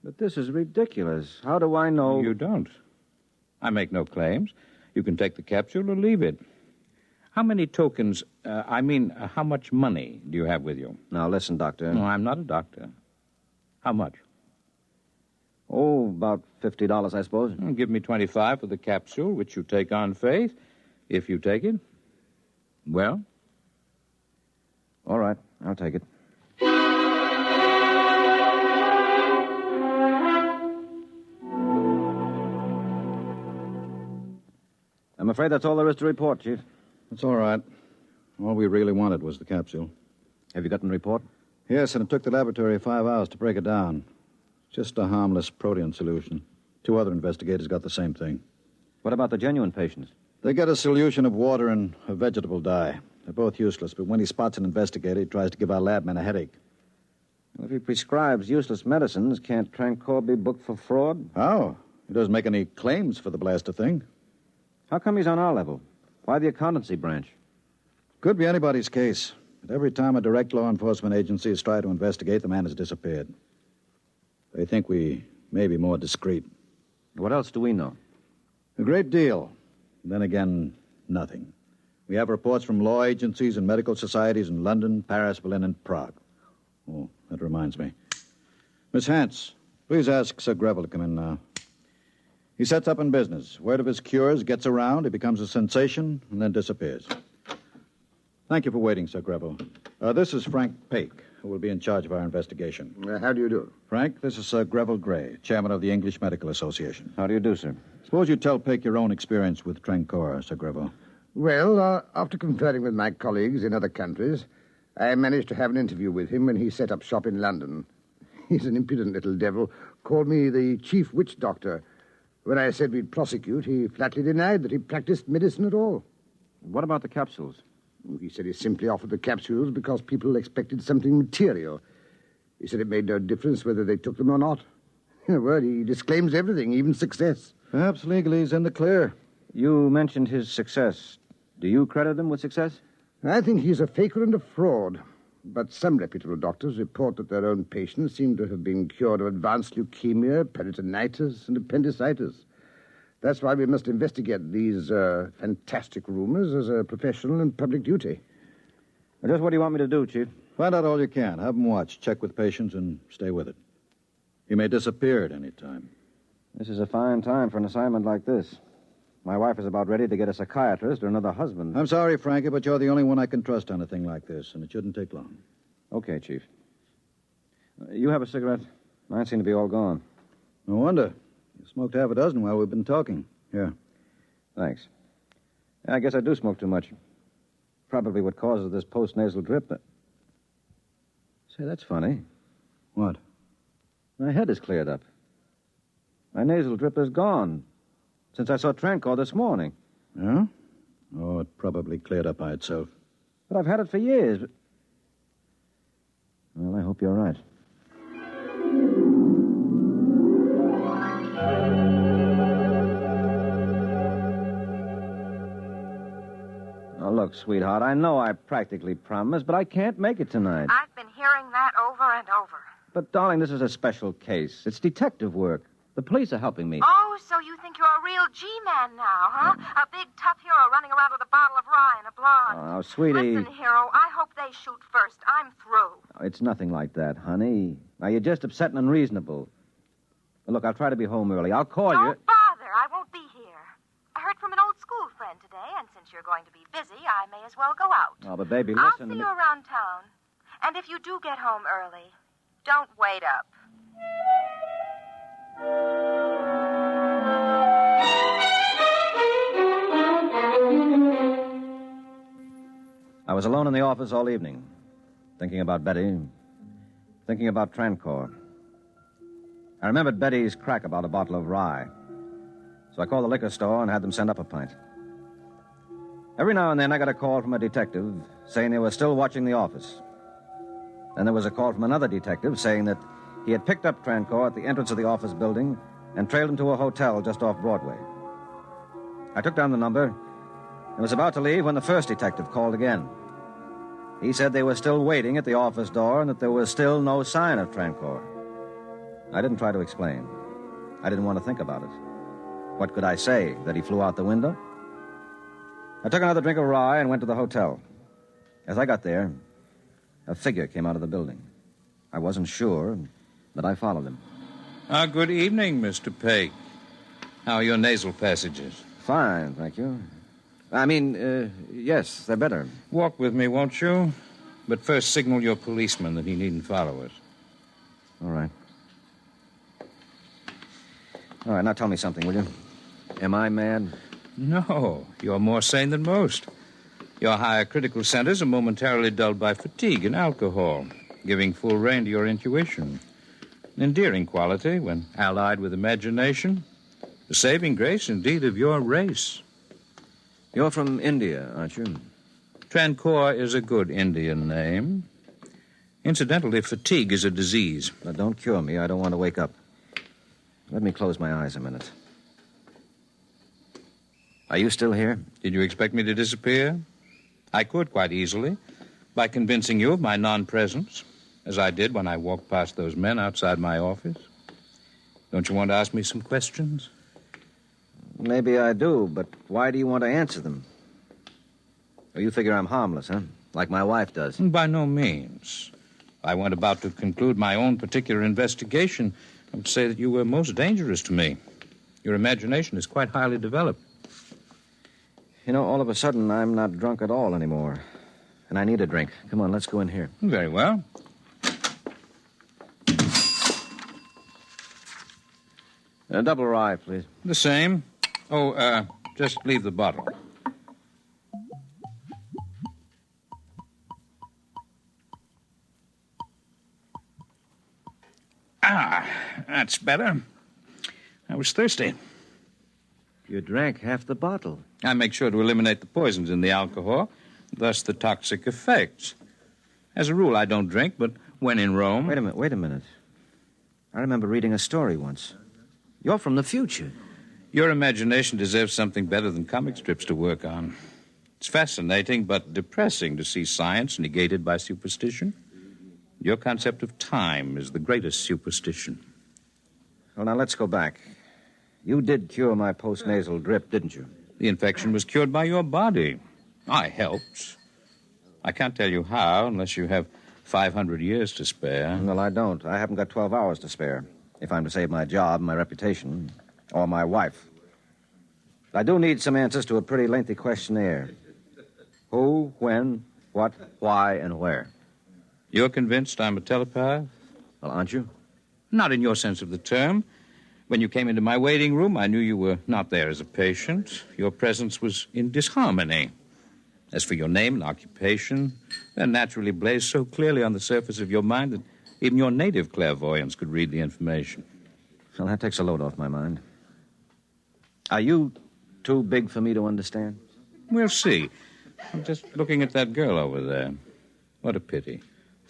But this is ridiculous. How do I know? You don't. I make no claims. You can take the capsule or leave it. How many tokens, how much money do you have with you? Now, listen, Doctor. No, I'm not a doctor. How much? Oh, about $50, I suppose. Well, give me $25 for the capsule, which you take on faith. If you take it, well? All right, I'll take it. I'm afraid that's all there is to report, Chief. That's all right. All we really wanted was the capsule. Have you gotten the report? Yes, and it took the laboratory 5 hours to break it down. Just a harmless protein solution. 2 other investigators got the same thing. What about the genuine patients? They get a solution of water and a vegetable dye. They're both useless, but when he spots an investigator, he tries to give our lab men a headache. Well, if he prescribes useless medicines, can't Trancor be booked for fraud? Oh, he doesn't make any claims for the blaster thing. How come he's on our level? Why the accountancy branch? Could be anybody's case. But every time a direct law enforcement agency has tried to investigate, the man has disappeared. They think we may be more discreet. What else do we know? A great deal. Then again, nothing. We have reports from law agencies and medical societies in London, Paris, Berlin, and Prague. Oh, that reminds me. Miss Hance, please ask Sir Greville to come in now. He sets up in business. Word of his cures gets around, he becomes a sensation, and then disappears. Thank you for waiting, Sir Greville. This is Frank Pake, who will be in charge of our investigation. How do you do? Frank, this is Sir Greville Gray, chairman of the English Medical Association. How do you do, sir? Suppose you tell Pake your own experience with Trancor, Sir Greville. Well, after conferring with my colleagues in other countries, I managed to have an interview with him when he set up shop in London. He's an impudent little devil, called me the chief witch doctor. When I said we'd prosecute, he flatly denied that he practiced medicine at all. What about the capsules? He said he simply offered the capsules because people expected something material. He said it made no difference whether they took them or not. In a word, he disclaims everything, even success. Perhaps legally he's in the clear. You mentioned his success. Do you credit him with success? I think he's a faker and a fraud. But some reputable doctors report that their own patients seem to have been cured of advanced leukemia, peritonitis, and appendicitis. That's why we must investigate these fantastic rumors as a professional and public duty. Well, just what do you want me to do, Chief? Find out all you can. Have him watched. Check with patients and stay with it. He may disappear at any time. This is a fine time for an assignment like this. My wife is about ready to get a psychiatrist or another husband. I'm sorry, Frankie, but you're the only one I can trust on a thing like this, and it shouldn't take long. Okay, Chief. You have a cigarette? Mine seem to be all gone. No wonder. You smoked half a dozen while we've been talking. Here. Thanks. I guess I do smoke too much. Probably what causes this post-nasal drip. Say, that's funny. What? My head is cleared up. My nasal drip is gone. Since I saw Trancor this morning. Yeah? Oh, it probably cleared up by itself. But I've had it for years. Well, I hope you're right. Oh, look, sweetheart, I know I practically promised, but I can't make it tonight. I've been hearing that over and over. But, darling, this is a special case. It's detective work. The police are helping me. Oh, so you think you're a real G-man now, huh? A big, tough hero running around with a bottle of rye and a blonde. Oh, sweetie. Listen, hero, I hope they shoot first. I'm through. Oh, it's nothing like that, honey. Now, you're just upset and unreasonable. Well, look, I'll try to be home early. I'll call you. Don't bother. I won't be here. I heard from an old school friend today, and since you're going to be busy, I may as well go out. Oh, but, baby, I'll listen see to you me. around town. And if you do get home early, don't wait up. I was alone in the office all evening, thinking about Betty, thinking about Trancor. I remembered Betty's crack about a bottle of rye, so I called the liquor store and had them send up a pint. Every now and then I got a call from a detective saying they were still watching the office. Then there was a call from another detective saying that he had picked up Trancor at the entrance of the office building and trailed him to a hotel just off Broadway. I took down the number and was about to leave when the first detective called again. He said they were still waiting at the office door and that there was still no sign of Trancor. I didn't try to explain. I didn't want to think about it. What could I say? That he flew out the window? I took another drink of rye and went to the hotel. As I got there, a figure came out of the building. I wasn't sure, but I followed him. Good evening, Mr. Peg. How are your nasal passages? Fine, thank you. Yes, they're better. Walk with me, won't you? But first signal your policeman that he needn't follow us. All right. All right, now tell me something, will you? Am I mad? No, you're more sane than most. Your higher critical centers are momentarily dulled by fatigue and alcohol, giving full rein to your intuition. An endearing quality when allied with imagination. The saving grace, indeed, of your race. You're from India, aren't you? Trancor is a good Indian name. Incidentally, fatigue is a disease. Now, don't cure me. I don't want to wake up. Let me close my eyes a minute. Are you still here? Did you expect me to disappear? I could quite easily, by convincing you of my non-presence, as I did when I walked past those men outside my office. Don't you want to ask me some questions? Maybe I do, but why do you want to answer them? Oh, you figure I'm harmless, huh? Like my wife does. By no means. If I went about to conclude my own particular investigation, I would say that you were most dangerous to me. Your imagination is quite highly developed. You know, all of a sudden, I'm not drunk at all anymore. And I need a drink. Come on, let's go in here. Very well. A double rye, please. The same. Oh, just leave the bottle. That's better. I was thirsty. You drank half the bottle. I make sure to eliminate the poisons in the alcohol, thus the toxic effects. As a rule, I don't drink, but when in Rome... Wait a minute. I remember reading a story once. You're from the future. Your imagination deserves something better than comic strips to work on. It's fascinating but depressing to see science negated by superstition. Your concept of time is the greatest superstition. Well, now let's go back. You did cure my postnasal drip, didn't you? The infection was cured by your body. I helped. I can't tell you how unless you have 500 years to spare. Well, I don't. I haven't got 12 hours to spare if I'm to save my job, my reputation, or my wife. I do need some answers to a pretty lengthy questionnaire. Who, when, what, why, and where. You're convinced I'm a telepath? Well, aren't you? Not in your sense of the term. When you came into my waiting room, I knew you were not there as a patient. Your presence was in disharmony. As for your name and occupation, they're naturally blazed so clearly on the surface of your mind that even your native clairvoyance could read the information. Well, that takes a load off my mind. Are you too big for me to understand? We'll see. I'm just looking at that girl over there. What a pity.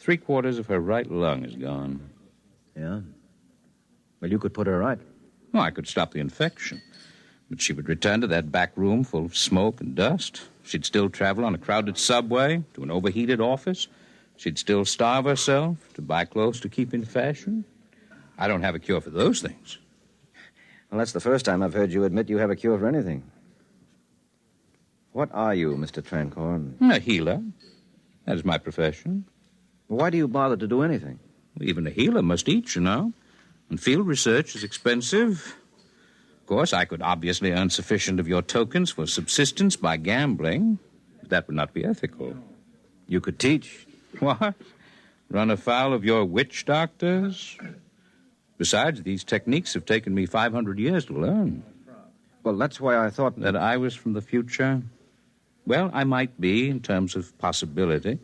3/4 of her right lung is gone. Yeah? Well, you could put her right. Oh, I could stop the infection. But she would return to that back room full of smoke and dust. She'd still travel on a crowded subway to an overheated office. She'd still starve herself to buy clothes to keep in fashion. I don't have a cure for those things. Well, that's the first time I've heard you admit you have a cure for anything. What are you, Mr. Trancorn? A healer. That is my profession. Why do you bother to do anything? Even a healer must eat, you know. And field research is expensive. Of course, I could obviously earn sufficient of your tokens for subsistence by gambling. But that would not be ethical. You could teach. What? Run afoul of your witch doctors? Besides, these techniques have taken me 500 years to learn. Well, that's why I thought that I was from the future. Well, I might be in terms of possibility.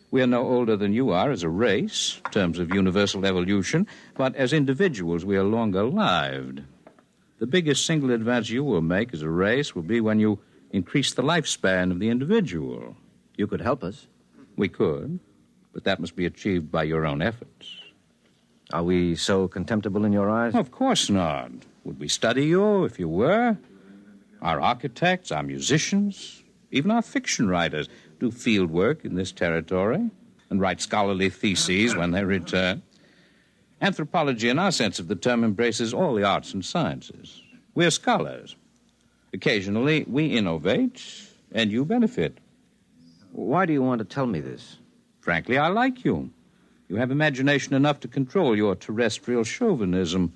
We are no older than you are as a race, in terms of universal evolution, but as individuals, we are longer lived. The biggest single advance you will make as a race will be when you increase the lifespan of the individual. You could help us. We could, but that must be achieved by your own efforts. Are we so contemptible in your eyes? Of course not. Would we study you if you were? Our architects, our musicians, even our fiction writers do field work in this territory and write scholarly theses when they return. Anthropology, in our sense of the term, embraces all the arts and sciences. We're scholars. Occasionally, we innovate, and you benefit. Why do you want to tell me this? Frankly, I like you. You have imagination enough to control your terrestrial chauvinism,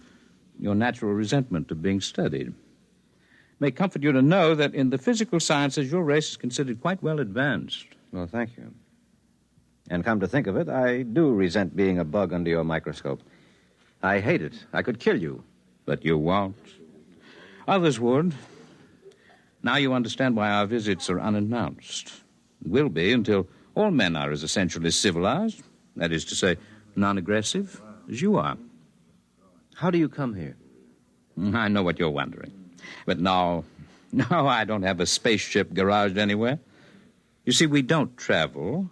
your natural resentment of being studied. It may comfort you to know that in the physical sciences, your race is considered quite well advanced. Well, thank you. And come to think of it, I do resent being a bug under your microscope. I hate it. I could kill you. But you won't. Others would. Now you understand why our visits are unannounced. Will be until all men are as essentially civilized, that is to say, non-aggressive, as you are. How do you come here? I know what you're wondering. But no, I don't have a spaceship garaged anywhere. You see, we don't travel.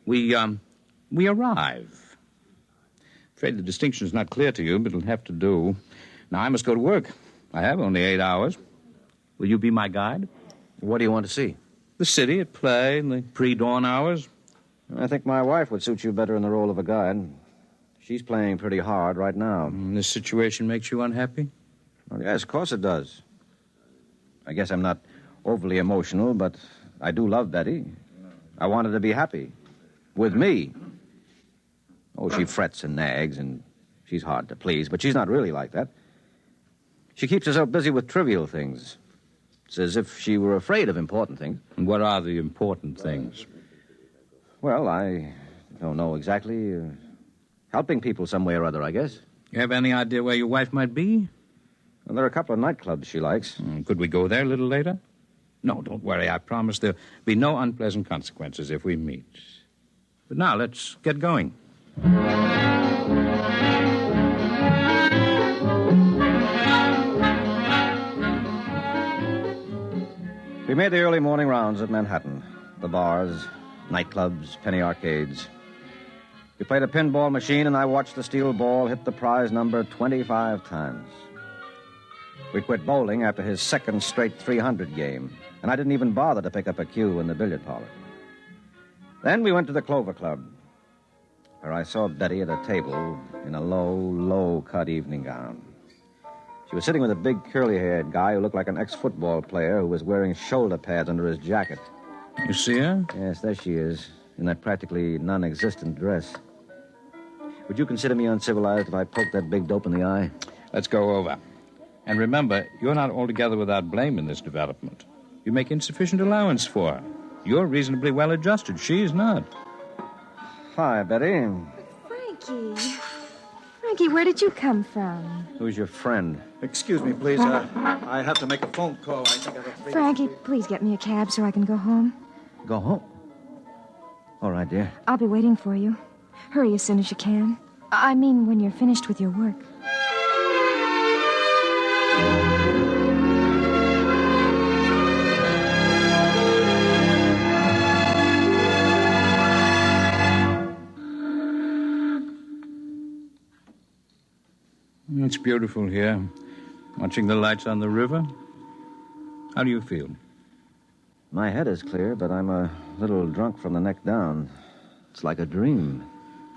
We arrive. Afraid the distinction is not clear to you, but it'll have to do. Now, I must go to work. I have only 8 hours. Will you be my guide? What do you want to see? The city at play in the pre-dawn hours. I think my wife would suit you better in the role of a guide. She's playing pretty hard right now. This situation makes you unhappy? Well, yes, of course it does. I guess I'm not overly emotional, but I do love Betty. I want her to be happy. With me. Oh, she frets and nags, and she's hard to please, but she's not really like that. She keeps herself busy with trivial things. It's as if she were afraid of important things. And what are the important things? Well, I don't know exactly. Helping people some way or other, I guess. You have any idea where your wife might be? Well, there are a couple of nightclubs she likes. Could we go there a little later? No, don't worry. I promise there'll be no unpleasant consequences if we meet. But now, let's get going. We made the early morning rounds of Manhattan. The bars, nightclubs, penny arcades. We played a pinball machine, and I watched the steel ball hit the prize number 25 times. We quit bowling after his second straight 300 game, and I didn't even bother to pick up a cue in the billiard parlor. Then we went to the Clover Club, where I saw Betty at a table in a low-cut evening gown. She was sitting with a big curly-haired guy who looked like an ex-football player who was wearing shoulder pads under his jacket. You see her? Yes, there she is, in that practically non-existent dress. Would you consider me uncivilized if I poked that big dope in the eye? Let's go over. And remember, you're not altogether without blame in this development. You make insufficient allowance for her. You're reasonably well adjusted. She's not. Hi, Betty. Frankie, where did you come from? Who's your friend? Excuse me, please. I have to make a phone call. I think I have Frankie, please get me a cab so I can go home. Go home? All right, dear. I'll be waiting for you. Hurry as soon as you can. I mean, when you're finished with your work. It's beautiful here, watching the lights on the river. How do you feel? My head is clear, but I'm a little drunk from the neck down. It's like a dream.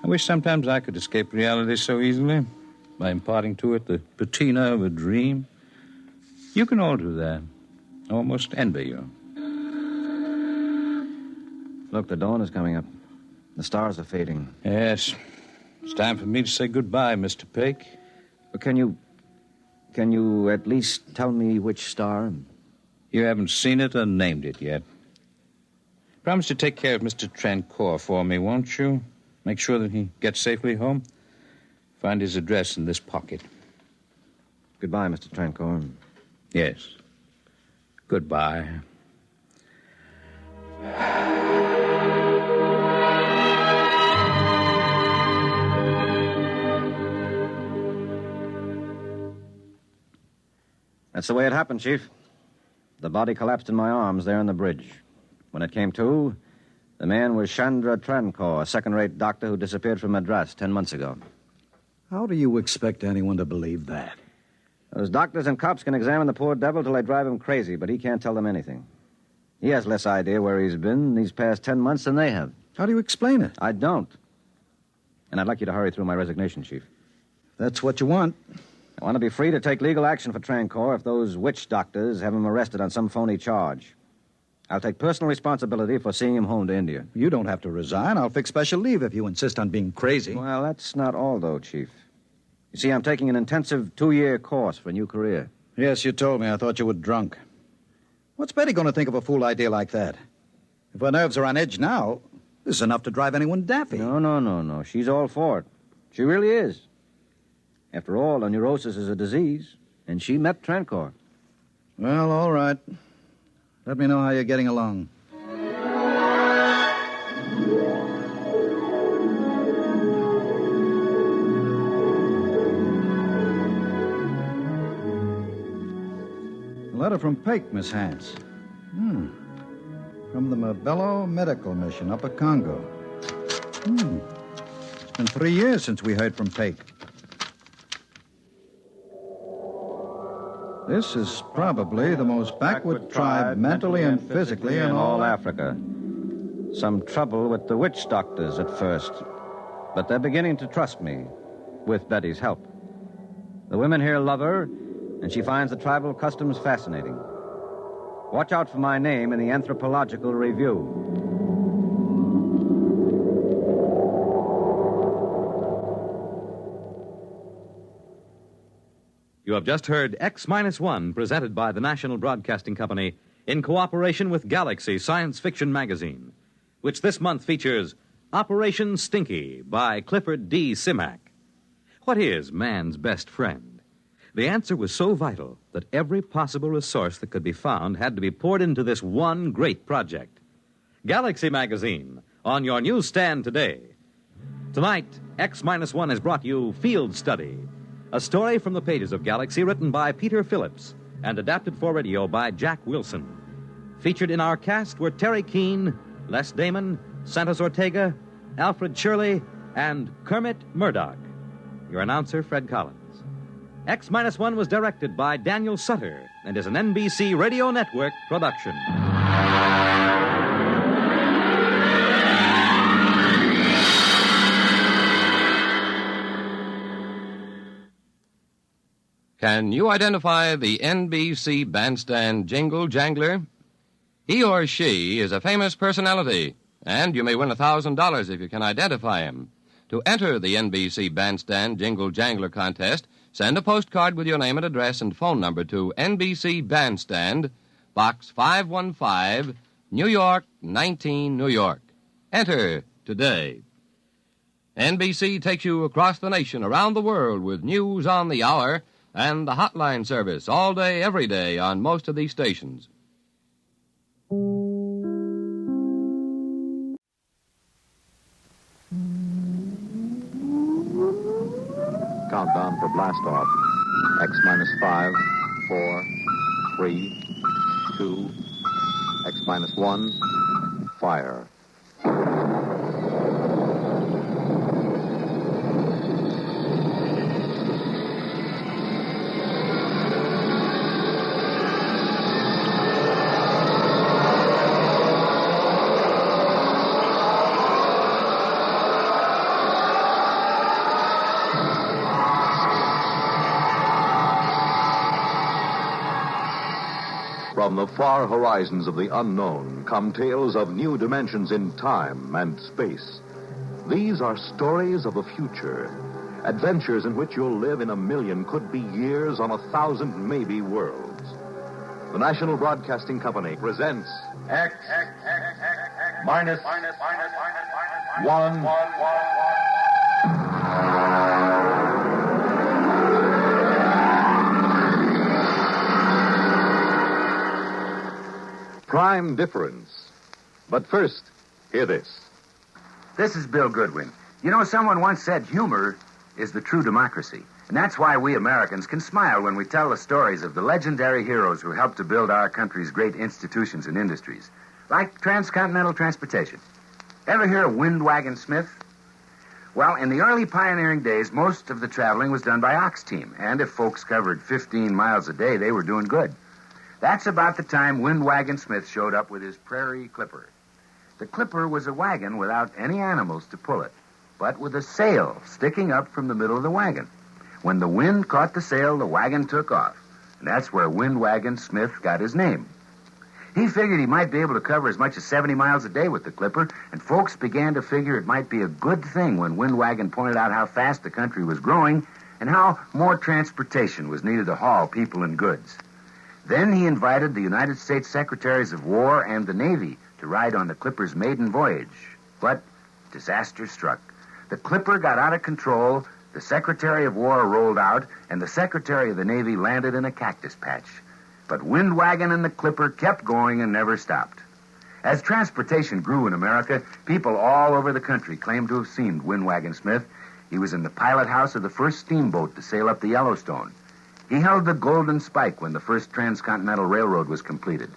I wish sometimes I could escape reality so easily, by imparting to it the patina of a dream. You can all do that. I almost envy you. Look, the dawn is coming up. The stars are fading. Yes. It's time for me to say goodbye, Mr. Pake. Can you at least tell me which star? You haven't seen it or named it yet. Promise to take care of Mr. Trancour for me, won't you? Make sure that he gets safely home. Find his address in this pocket. Goodbye, Mr. Trancour. Yes. Goodbye. That's the way it happened, Chief. The body collapsed in my arms there on the bridge. When it came to, the man was Chandra Trancour, a second-rate doctor who disappeared from Madras 10 months ago. How do you expect anyone to believe that? Those doctors and cops can examine the poor devil till they drive him crazy, but he can't tell them anything. He has less idea where he's been these past 10 months than they have. How do you explain it? I don't. And I'd like you to hurry through my resignation, Chief. That's what you want. I want to be free to take legal action for Trancour if those witch doctors have him arrested on some phony charge. I'll take personal responsibility for seeing him home to India. You don't have to resign. I'll fix special leave if you insist on being crazy. Well, that's not all, though, Chief. You see, I'm taking an intensive 2-year course for a new career. Yes, you told me. I thought you were drunk. What's Betty going to think of a fool idea like that? If her nerves are on edge now, this is enough to drive anyone daffy. No. She's all for it. She really is. After all, a neurosis is a disease, and she met Trancour. Well, all right. Let me know how you're getting along. A letter from Pake, Miss Hance. From the Mabello Medical Mission, Upper Congo. It's been 3 years since we heard from Pake. This is probably the most backward tribe mentally and physically in all Africa. Some trouble with the witch doctors at first, but they're beginning to trust me, with Betty's help. The women here love her, and she finds the tribal customs fascinating. Watch out for my name in the Anthropological Review. You have just heard X-1, presented by the National Broadcasting Company in cooperation with Galaxy Science Fiction Magazine, which this month features Operation Stinky by Clifford D. Simak. What is man's best friend? The answer was so vital that every possible resource that could be found had to be poured into this one great project. Galaxy Magazine, on your newsstand today. Tonight, X-1 has brought you Field Study, a story from the pages of Galaxy written by Peter Phillips and adapted for radio by Jack Wilson. Featured in our cast were Terry Keane, Les Damon, Santos Ortega, Alfred Shirley, and Kermit Murdoch. Your announcer, Fred Collins. X-1 was directed by Daniel Sutter and is an NBC Radio Network production. Can you identify the NBC bandstand jingle jangler? He or she is a famous personality, and you may win $1,000 if you can identify him. To enter the NBC Bandstand Jingle Jangler contest, send a postcard with your name and address and phone number to NBC Bandstand, Box 515, New York, 19, New York. Enter today. NBC takes you across the nation, around the world, with news on the hour and the hotline service all day, every day on most of these stations. Countdown for blast off. X-5, 4, 3, 2, X-1, fire. From the far horizons of the unknown come tales of new dimensions in time and space. These are stories of the future, adventures in which you'll live in a million, could be years, on 1,000 maybe worlds. The National Broadcasting Company presents X minus 1. Prime Difference. But first, hear this. This is Bill Goodwin. You know, someone once said humor is the true democracy. And that's why we Americans can smile when we tell the stories of the legendary heroes who helped to build our country's great institutions and industries, like transcontinental transportation. Ever hear of Windwagon Smith? Well, in the early pioneering days, most of the traveling was done by ox team, and if folks covered 15 miles a day, they were doing good. That's about the time Windwagon Smith showed up with his Prairie Clipper. The Clipper was a wagon without any animals to pull it, but with a sail sticking up from the middle of the wagon. When the wind caught the sail, the wagon took off, and that's where Windwagon Smith got his name. He figured he might be able to cover as much as 70 miles a day with the Clipper, and folks began to figure it might be a good thing when Windwagon pointed out how fast the country was growing and how more transportation was needed to haul people and goods. Then he invited the United States Secretaries of War and the Navy to ride on the Clipper's maiden voyage. But disaster struck. The Clipper got out of control, the Secretary of War rolled out, and the Secretary of the Navy landed in a cactus patch. But Windwagon and the Clipper kept going and never stopped. As transportation grew in America, people all over the country claimed to have seen Windwagon Smith. He was in the pilot house of the first steamboat to sail up the Yellowstone. He held the Golden Spike when the first transcontinental railroad was completed.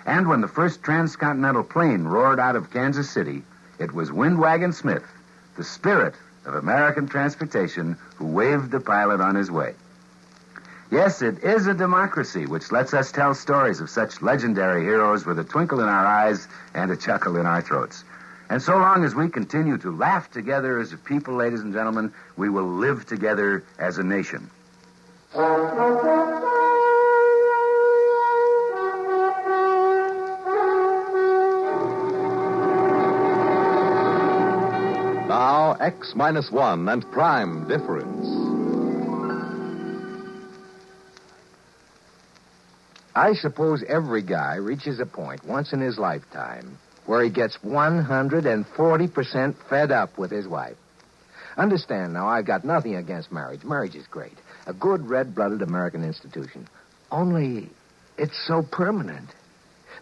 And when the first transcontinental plane roared out of Kansas City, it was Windwagon Smith, the spirit of American transportation, who waved the pilot on his way. Yes, it is a democracy which lets us tell stories of such legendary heroes with a twinkle in our eyes and a chuckle in our throats. And so long as we continue to laugh together as a people, ladies and gentlemen, we will live together as a nation. Now, X-1 and Prime Difference. I suppose every guy reaches a point once in his lifetime where he gets 140% fed up with his wife. Understand now, I've got nothing against marriage. Marriage is great. A good red-blooded American institution. Only it's so permanent.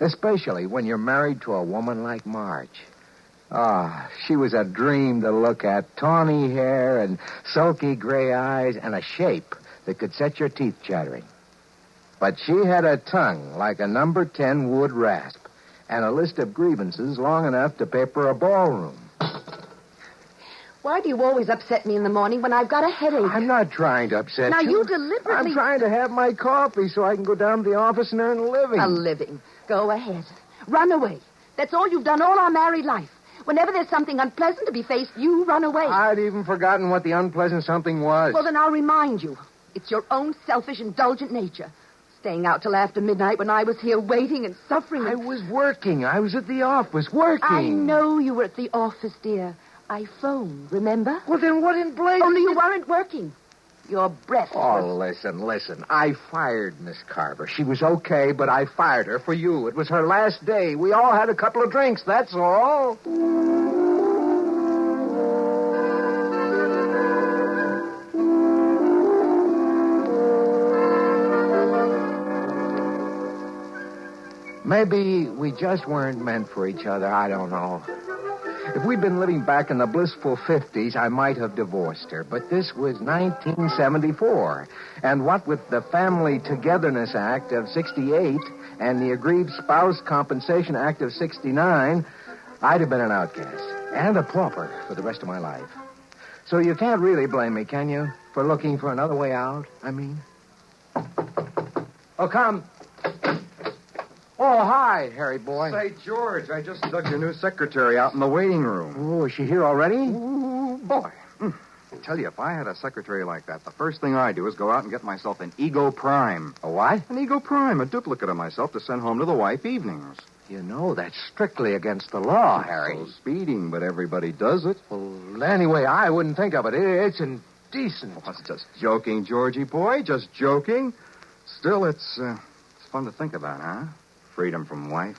Especially when you're married to a woman like Marge. She was a dream to look at. Tawny hair and sulky gray eyes and a shape that could set your teeth chattering. But she had a tongue like a number 10 wood rasp and a list of grievances long enough to paper a ballroom. Why do you always upset me in the morning when I've got a headache? I'm not trying to upset Now, you. you deliberately... I'm trying to have my coffee so I can go down to the office and earn a living. A living. Go ahead. Run away. That's all you've done all our married life. Whenever there's something unpleasant to be faced, you run away. I'd even forgotten what the unpleasant something was. Well, then I'll remind you. It's your own selfish, indulgent nature. Staying out till after midnight when I was here waiting and suffering. I was working. I was at the office working. I know you were at the office, dear. I phoned, remember? Well, then what in blazes? Only you weren't working. Your breath Oh, was... listen. I fired Miss Carver. She was okay, but I fired her for you. It was her last day. We all had a couple of drinks, that's all. Maybe we just weren't meant for each other. I don't know. If we'd been living back in the blissful 50s, I might have divorced her. But this was 1974. And what with the Family Togetherness Act of 68 and the Aggrieved Spouse Compensation Act of 69, I'd have been an outcast and a pauper for the rest of my life. So you can't really blame me, can you, for looking for another way out, I mean? Oh, come. Oh, hi, Harry boy. Say, George, I just dug your new secretary out in the waiting room. Oh, is she here already? Ooh, boy. I tell you, if I had a secretary like that, the first thing I'd do is go out and get myself an Ego Prime. A what? An Ego Prime, a duplicate of myself to send home to the wife evenings. You know, that's strictly against the law, Harry. So speeding, but everybody does it. Well, anyway, I wouldn't think of it. It's indecent. Well, it's just joking, Georgie boy, just joking. Still, it's fun to think about, huh? Freedom from wife.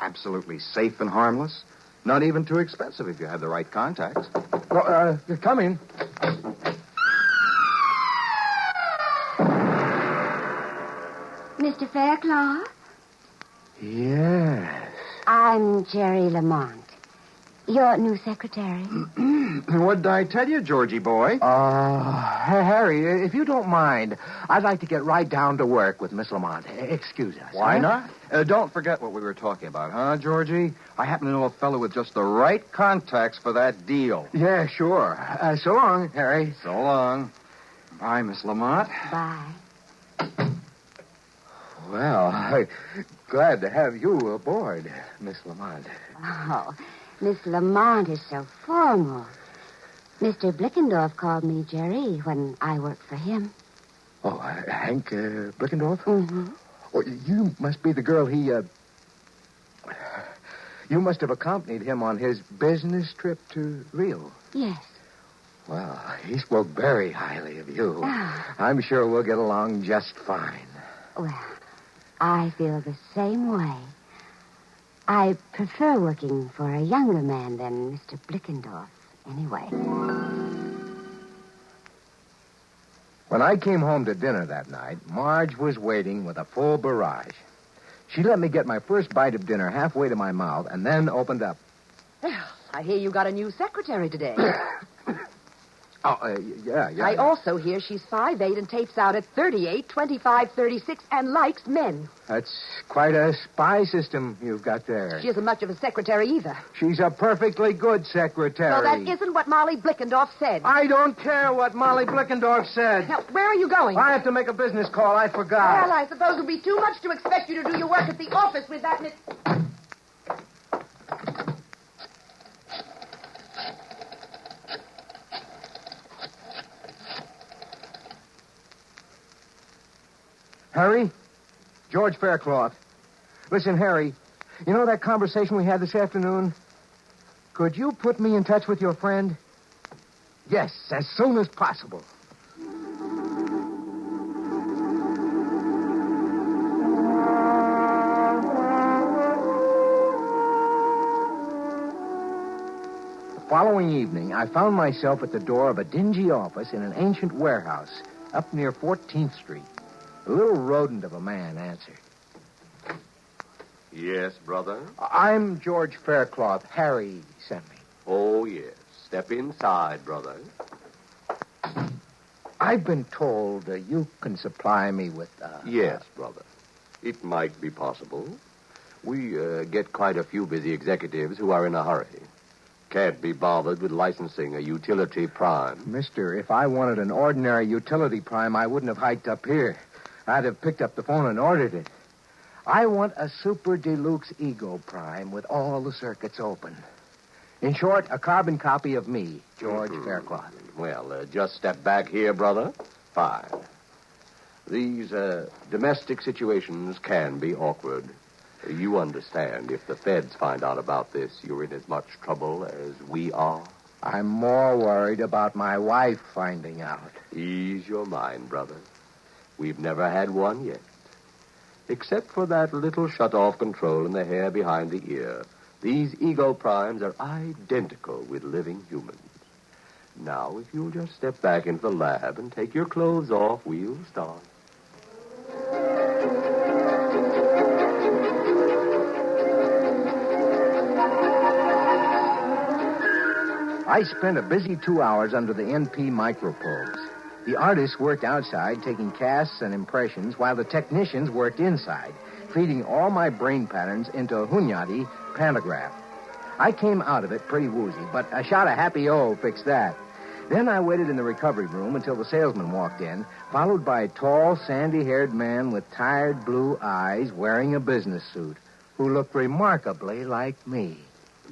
Absolutely safe and harmless. Not even too expensive if you have the right contacts. Well, come in. Mr. Faircloth? Yes. I'm Jerry Lamont, your new secretary. What'd I tell you, Georgie boy? Harry, if you don't mind, I'd like to get right down to work with Miss Lamont. Excuse us. Why not? Don't forget what we were talking about, huh, Georgie? I happen to know a fellow with just the right contacts for that deal. Yeah, sure. So long, Harry. So long. Miss Lamont. Bye. Well, glad to have you aboard, Miss Lamont. Oh, Miss Lamont is so formal. Mr. Blickendorf called me Jerry when I worked for him. Oh, Hank Blickendorf? Mm-hmm. Oh, you must be the girl he, You must have accompanied him on his business trip to Rio. Yes. Well, he spoke very highly of you. I'm sure we'll get along just fine. Well, I feel the same way. I prefer working for a younger man than Mr. Blickendorf, anyway. When I came home to dinner that night, Marge was waiting with a full barrage. She let me get my first bite of dinner halfway to my mouth and then opened up. Well, I hear you got a new secretary today. Yeah. I also hear she's 5'8" and tapes out at 38, 25, 36, and likes men. That's quite a spy system you've got there. She isn't much of a secretary either. She's a perfectly good secretary. Well, that isn't what Molly Blickendorf said. I don't care what Molly Blickendorf said. Now, where are you going? I have to make a business call. I forgot. Well, I suppose it would be too much to expect you to do your work at the office with that Miss... Harry? George Faircloth. Listen, Harry, you know that conversation we had this afternoon? Could you put me in touch with your friend? Yes, as soon as possible. The following evening, I found myself at the door of a dingy office in an ancient warehouse up near 14th Street. A little rodent of a man answered. Yes, brother? I'm George Faircloth. Harry sent me. Oh, yes. Step inside, brother. I've been told you can supply me with... Yes, brother. It might be possible. We get quite a few busy executives who are in a hurry. Can't be bothered with licensing a utility prime. Mister, if I wanted an ordinary utility prime, I wouldn't have hiked up here. I'd have picked up the phone and ordered it. I want a super deluxe ego prime with all the circuits open. In short, a carbon copy of me, George Faircloth. Well, just step back here, brother. Fine. These domestic situations can be awkward. You understand, if the feds find out about this, you're in as much trouble as we are. I'm more worried about my wife finding out. Ease your mind, brother. We've never had one yet. Except for that little shut-off control in the hair behind the ear, these ego primes are identical with living humans. Now, if you'll just step back into the lab and take your clothes off, we'll start. I spent a busy 2 hours under the NP microprobes. The artists worked outside, taking casts and impressions, while the technicians worked inside, feeding all my brain patterns into a Hunyadi pantograph. I came out of it pretty woozy, but a shot of Happy O fixed that. Then I waited in the recovery room until the salesman walked in, followed by a tall, sandy-haired man with tired blue eyes wearing a business suit, who looked remarkably like me.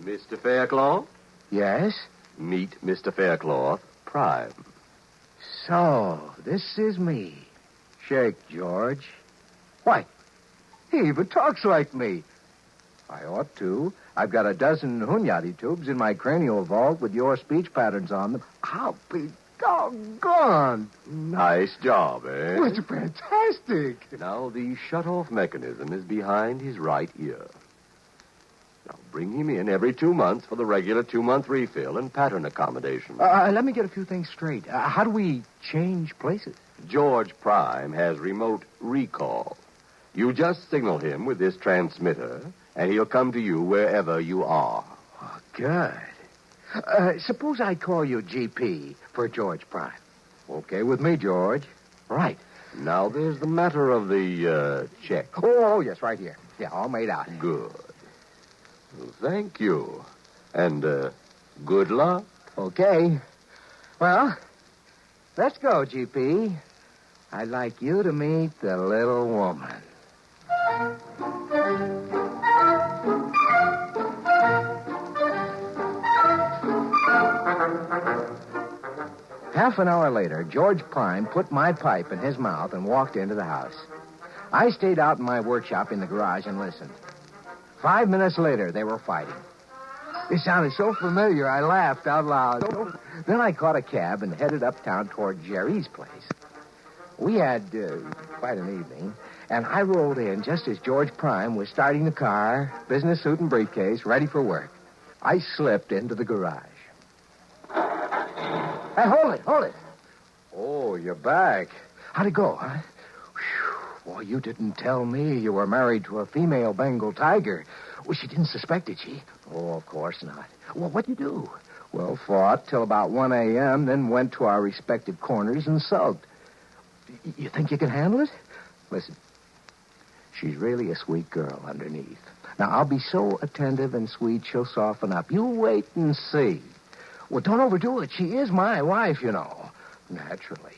Mr. Faircloth? Yes? Meet Mr. Faircloth, Prime. So, this is me. Shake, George. Why, he even talks like me. I ought to. I've got a dozen Hunyadi tubes in my cranial vault with your speech patterns on them. I'll be doggone. Nice job, eh? Well, it's fantastic. Now, the shut-off mechanism is behind his right ear. Now, bring him in every 2 months for the regular 2-month refill and pattern accommodation. Let me get a few things straight. How do we change places? George Prime has remote recall. You just signal him with this transmitter, and he'll come to you wherever you are. Oh, good. Suppose I call you GP for George Prime. Okay with me, George. Right. Now, there's the matter of the check. Oh, yes, right here. Yeah, all made out. Good. Well, thank you. And good luck. Okay. Well, let's go, GP. I'd like you to meet the little woman. Half an hour later, George Prime put my pipe in his mouth and walked into the house. I stayed out in my workshop in the garage and listened. 5 minutes later, they were fighting. It sounded so familiar, I laughed out loud. Then I caught a cab and headed uptown toward Jerry's place. We had quite an evening, and I rolled in just as George Prime was starting the car, business suit and briefcase, ready for work. I slipped into the garage. Hey, hold it. Oh, you're back. How'd it go, huh? Whew. Boy, you didn't tell me you were married to a female Bengal tiger. Well, she didn't suspect, did she? Oh, of course not. Well, what'd you do? Well, fought till about 1 a.m., then went to our respective corners and sulked. You think you can handle it? Listen, she's really a sweet girl underneath. Now, I'll be so attentive and sweet, she'll soften up. You wait and see. Well, don't overdo it. She is my wife, you know. Naturally.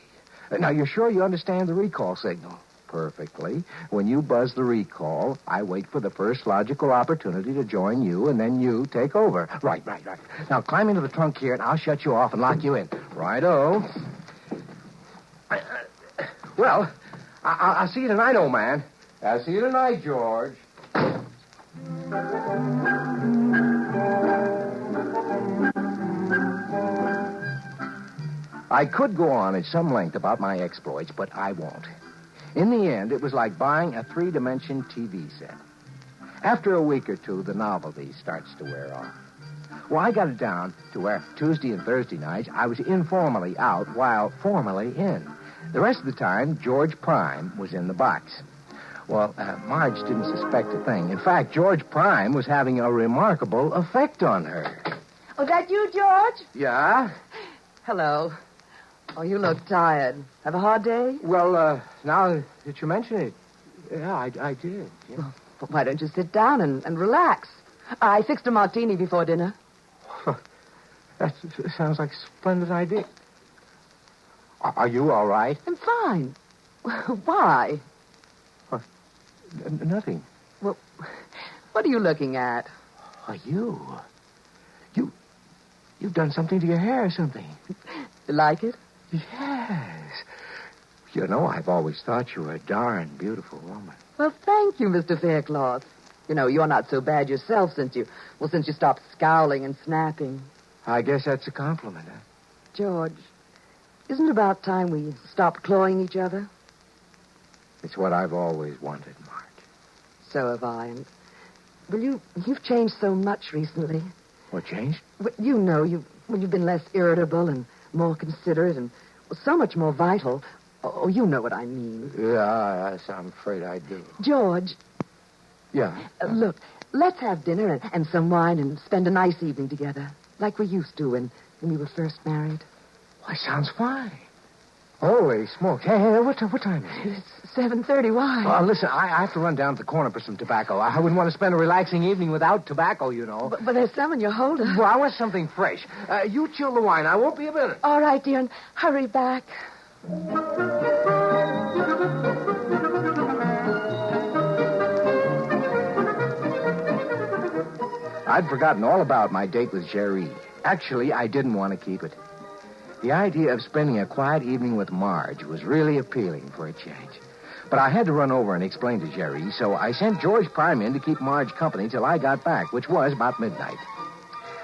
Now, you're sure you understand the recall signal? Perfectly. When you buzz the recall, I wait for the first logical opportunity to join you, and then you take over. Right. Now, climb into the trunk here, and I'll shut you off and lock you in. Righto. Well, I'll see you tonight, old man. I'll see you tonight, George. I could go on at some length about my exploits, but I won't. In the end, it was like buying a 3-dimension TV set. After a week or two, the novelty starts to wear off. Well, I got it down to where Tuesday and Thursday nights, I was informally out while formally in. The rest of the time, George Prime was in the box. Well, Marge didn't suspect a thing. In fact, George Prime was having a remarkable effect on her. Oh, that you, George? Yeah? Hello. Oh, you look tired. Have a hard day? Well, now that you mention it, yeah, I did. Yeah. Well, why don't you sit down and relax? I fixed a martini before dinner. That sounds like a splendid idea. Are you all right? I'm fine. Why? Nothing. Well, what are you looking at? Are you? You've done something to your hair or something. You like it? Yes. You know, I've always thought you were a darn beautiful woman. Well, thank you, Mr. Faircloth. You know, you're not so bad yourself since you stopped scowling and snapping. I guess that's a compliment, huh? George, isn't it about time we stopped clawing each other? It's what I've always wanted, Marge. So have I. And, well, you've changed so much recently. What changed? Well, you know, you've been less irritable and more considerate and so much more vital. Oh, you know what I mean. Yeah, yes, I'm afraid I do. George. Yeah? Look, let's have dinner and some wine and spend a nice evening together, like we used to when we were first married. Why, sounds fine. Holy smokes. Hey, what time is it? It's 7:30. Why? Oh, listen, I have to run down to the corner for some tobacco. I wouldn't want to spend a relaxing evening without tobacco, you know. But there's some in your holder. Well, I want something fresh. You chill the wine. I won't be a minute. All right, dear, and hurry back. I'd forgotten all about my date with Jerry. Actually, I didn't want to keep it. The idea of spending a quiet evening with Marge was really appealing for a change. But I had to run over and explain to Jerry, so I sent George Prime in to keep Marge company till I got back, which was about midnight.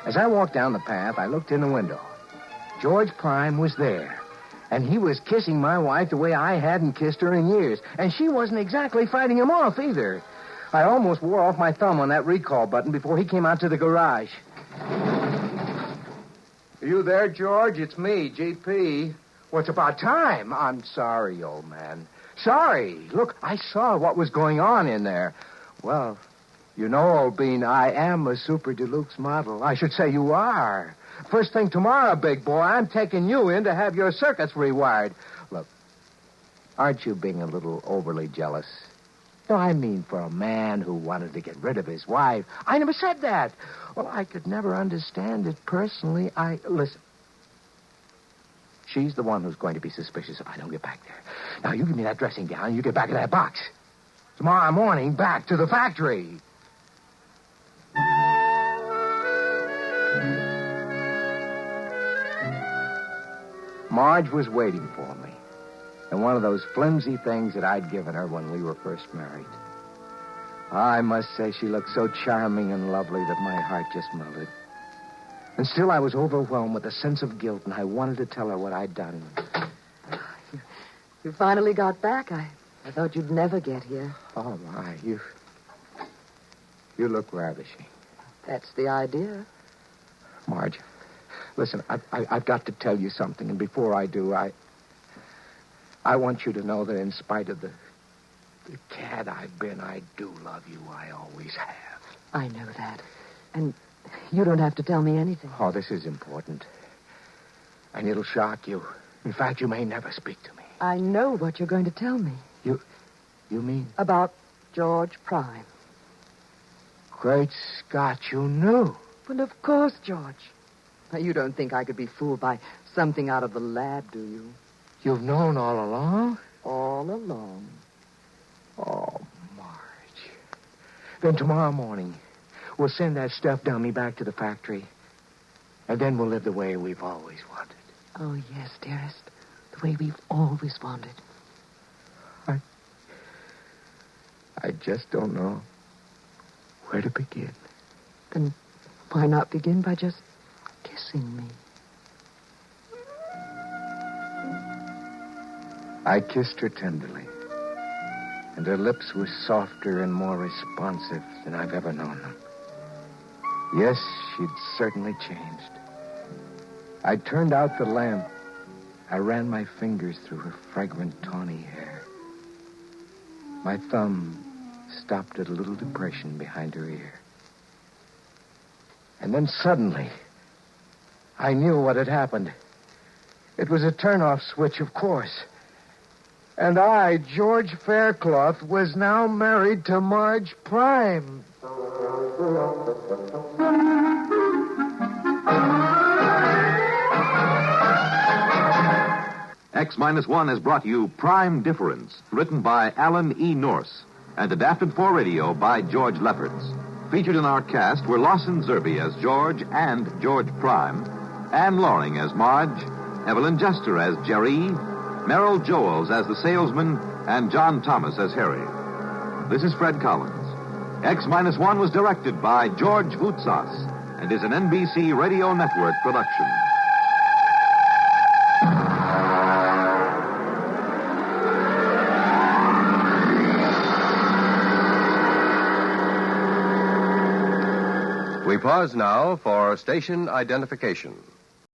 As I walked down the path, I looked in the window. George Prime was there, and he was kissing my wife the way I hadn't kissed her in years, and she wasn't exactly fighting him off either. I almost wore off my thumb on that recall button before he came out to the garage. Are you there, George? It's me, G.P. Well, it's about time. I'm sorry, old man. Sorry. Look, I saw what was going on in there. Well, you know, old bean, I am a super deluxe model. I should say you are. First thing tomorrow, big boy, I'm taking you in to have your circuits rewired. Look, aren't you being a little overly jealous? No, I mean for a man who wanted to get rid of his wife. I never said that. Well, I could never understand it personally. Listen. She's the one who's going to be suspicious if I don't get back there. Now, you give me that dressing gown and you get back in that box. Tomorrow morning, back to the factory. Marge was waiting for me. And one of those flimsy things that I'd given her when we were first married. I must say she looked so charming and lovely that my heart just melted. And still I was overwhelmed with a sense of guilt, and I wanted to tell her what I'd done. You finally got back. I thought you'd never get here. Oh, my, you look ravishing. That's the idea. Marge, listen, I've got to tell you something, and before I do, I want you to know that in spite of the cad I've been, I do love you. I always have. I know that. And you don't have to tell me anything. Oh, this is important. And it'll shock you. In fact, you may never speak to me. I know what you're going to tell me. You mean? About George Prime. Great Scott, you knew. Well, of course, George. Now, you don't think I could be fooled by something out of the lab, do you? You've known all along? All along. Oh, Marge. Then tomorrow morning, we'll send that stuff dummy back to the factory. And then we'll live the way we've always wanted. Oh, yes, dearest. The way we've always wanted. I just don't know where to begin. Then why not begin by just kissing me? I kissed her tenderly, and her lips were softer and more responsive than I've ever known them. Yes, she'd certainly changed. I turned out the lamp. I ran my fingers through her fragrant, tawny hair. My thumb stopped at a little depression behind her ear. And then suddenly, I knew what had happened. It was a turn-off switch, of course. And I, George Faircloth, was now married to Marge Prime. X-1 has brought you Prime Difference, written by Alan E. Norse and adapted for radio by George Lefferts. Featured in our cast were Lawson Zerbe as George and George Prime, Anne Loring as Marge, Evelyn Jester as Jerry, Merrill Joels as the salesman, and John Thomas as Harry. This is Fred Collins. X-1 was directed by George Voutsas and is an NBC Radio Network production. We pause now for station identification.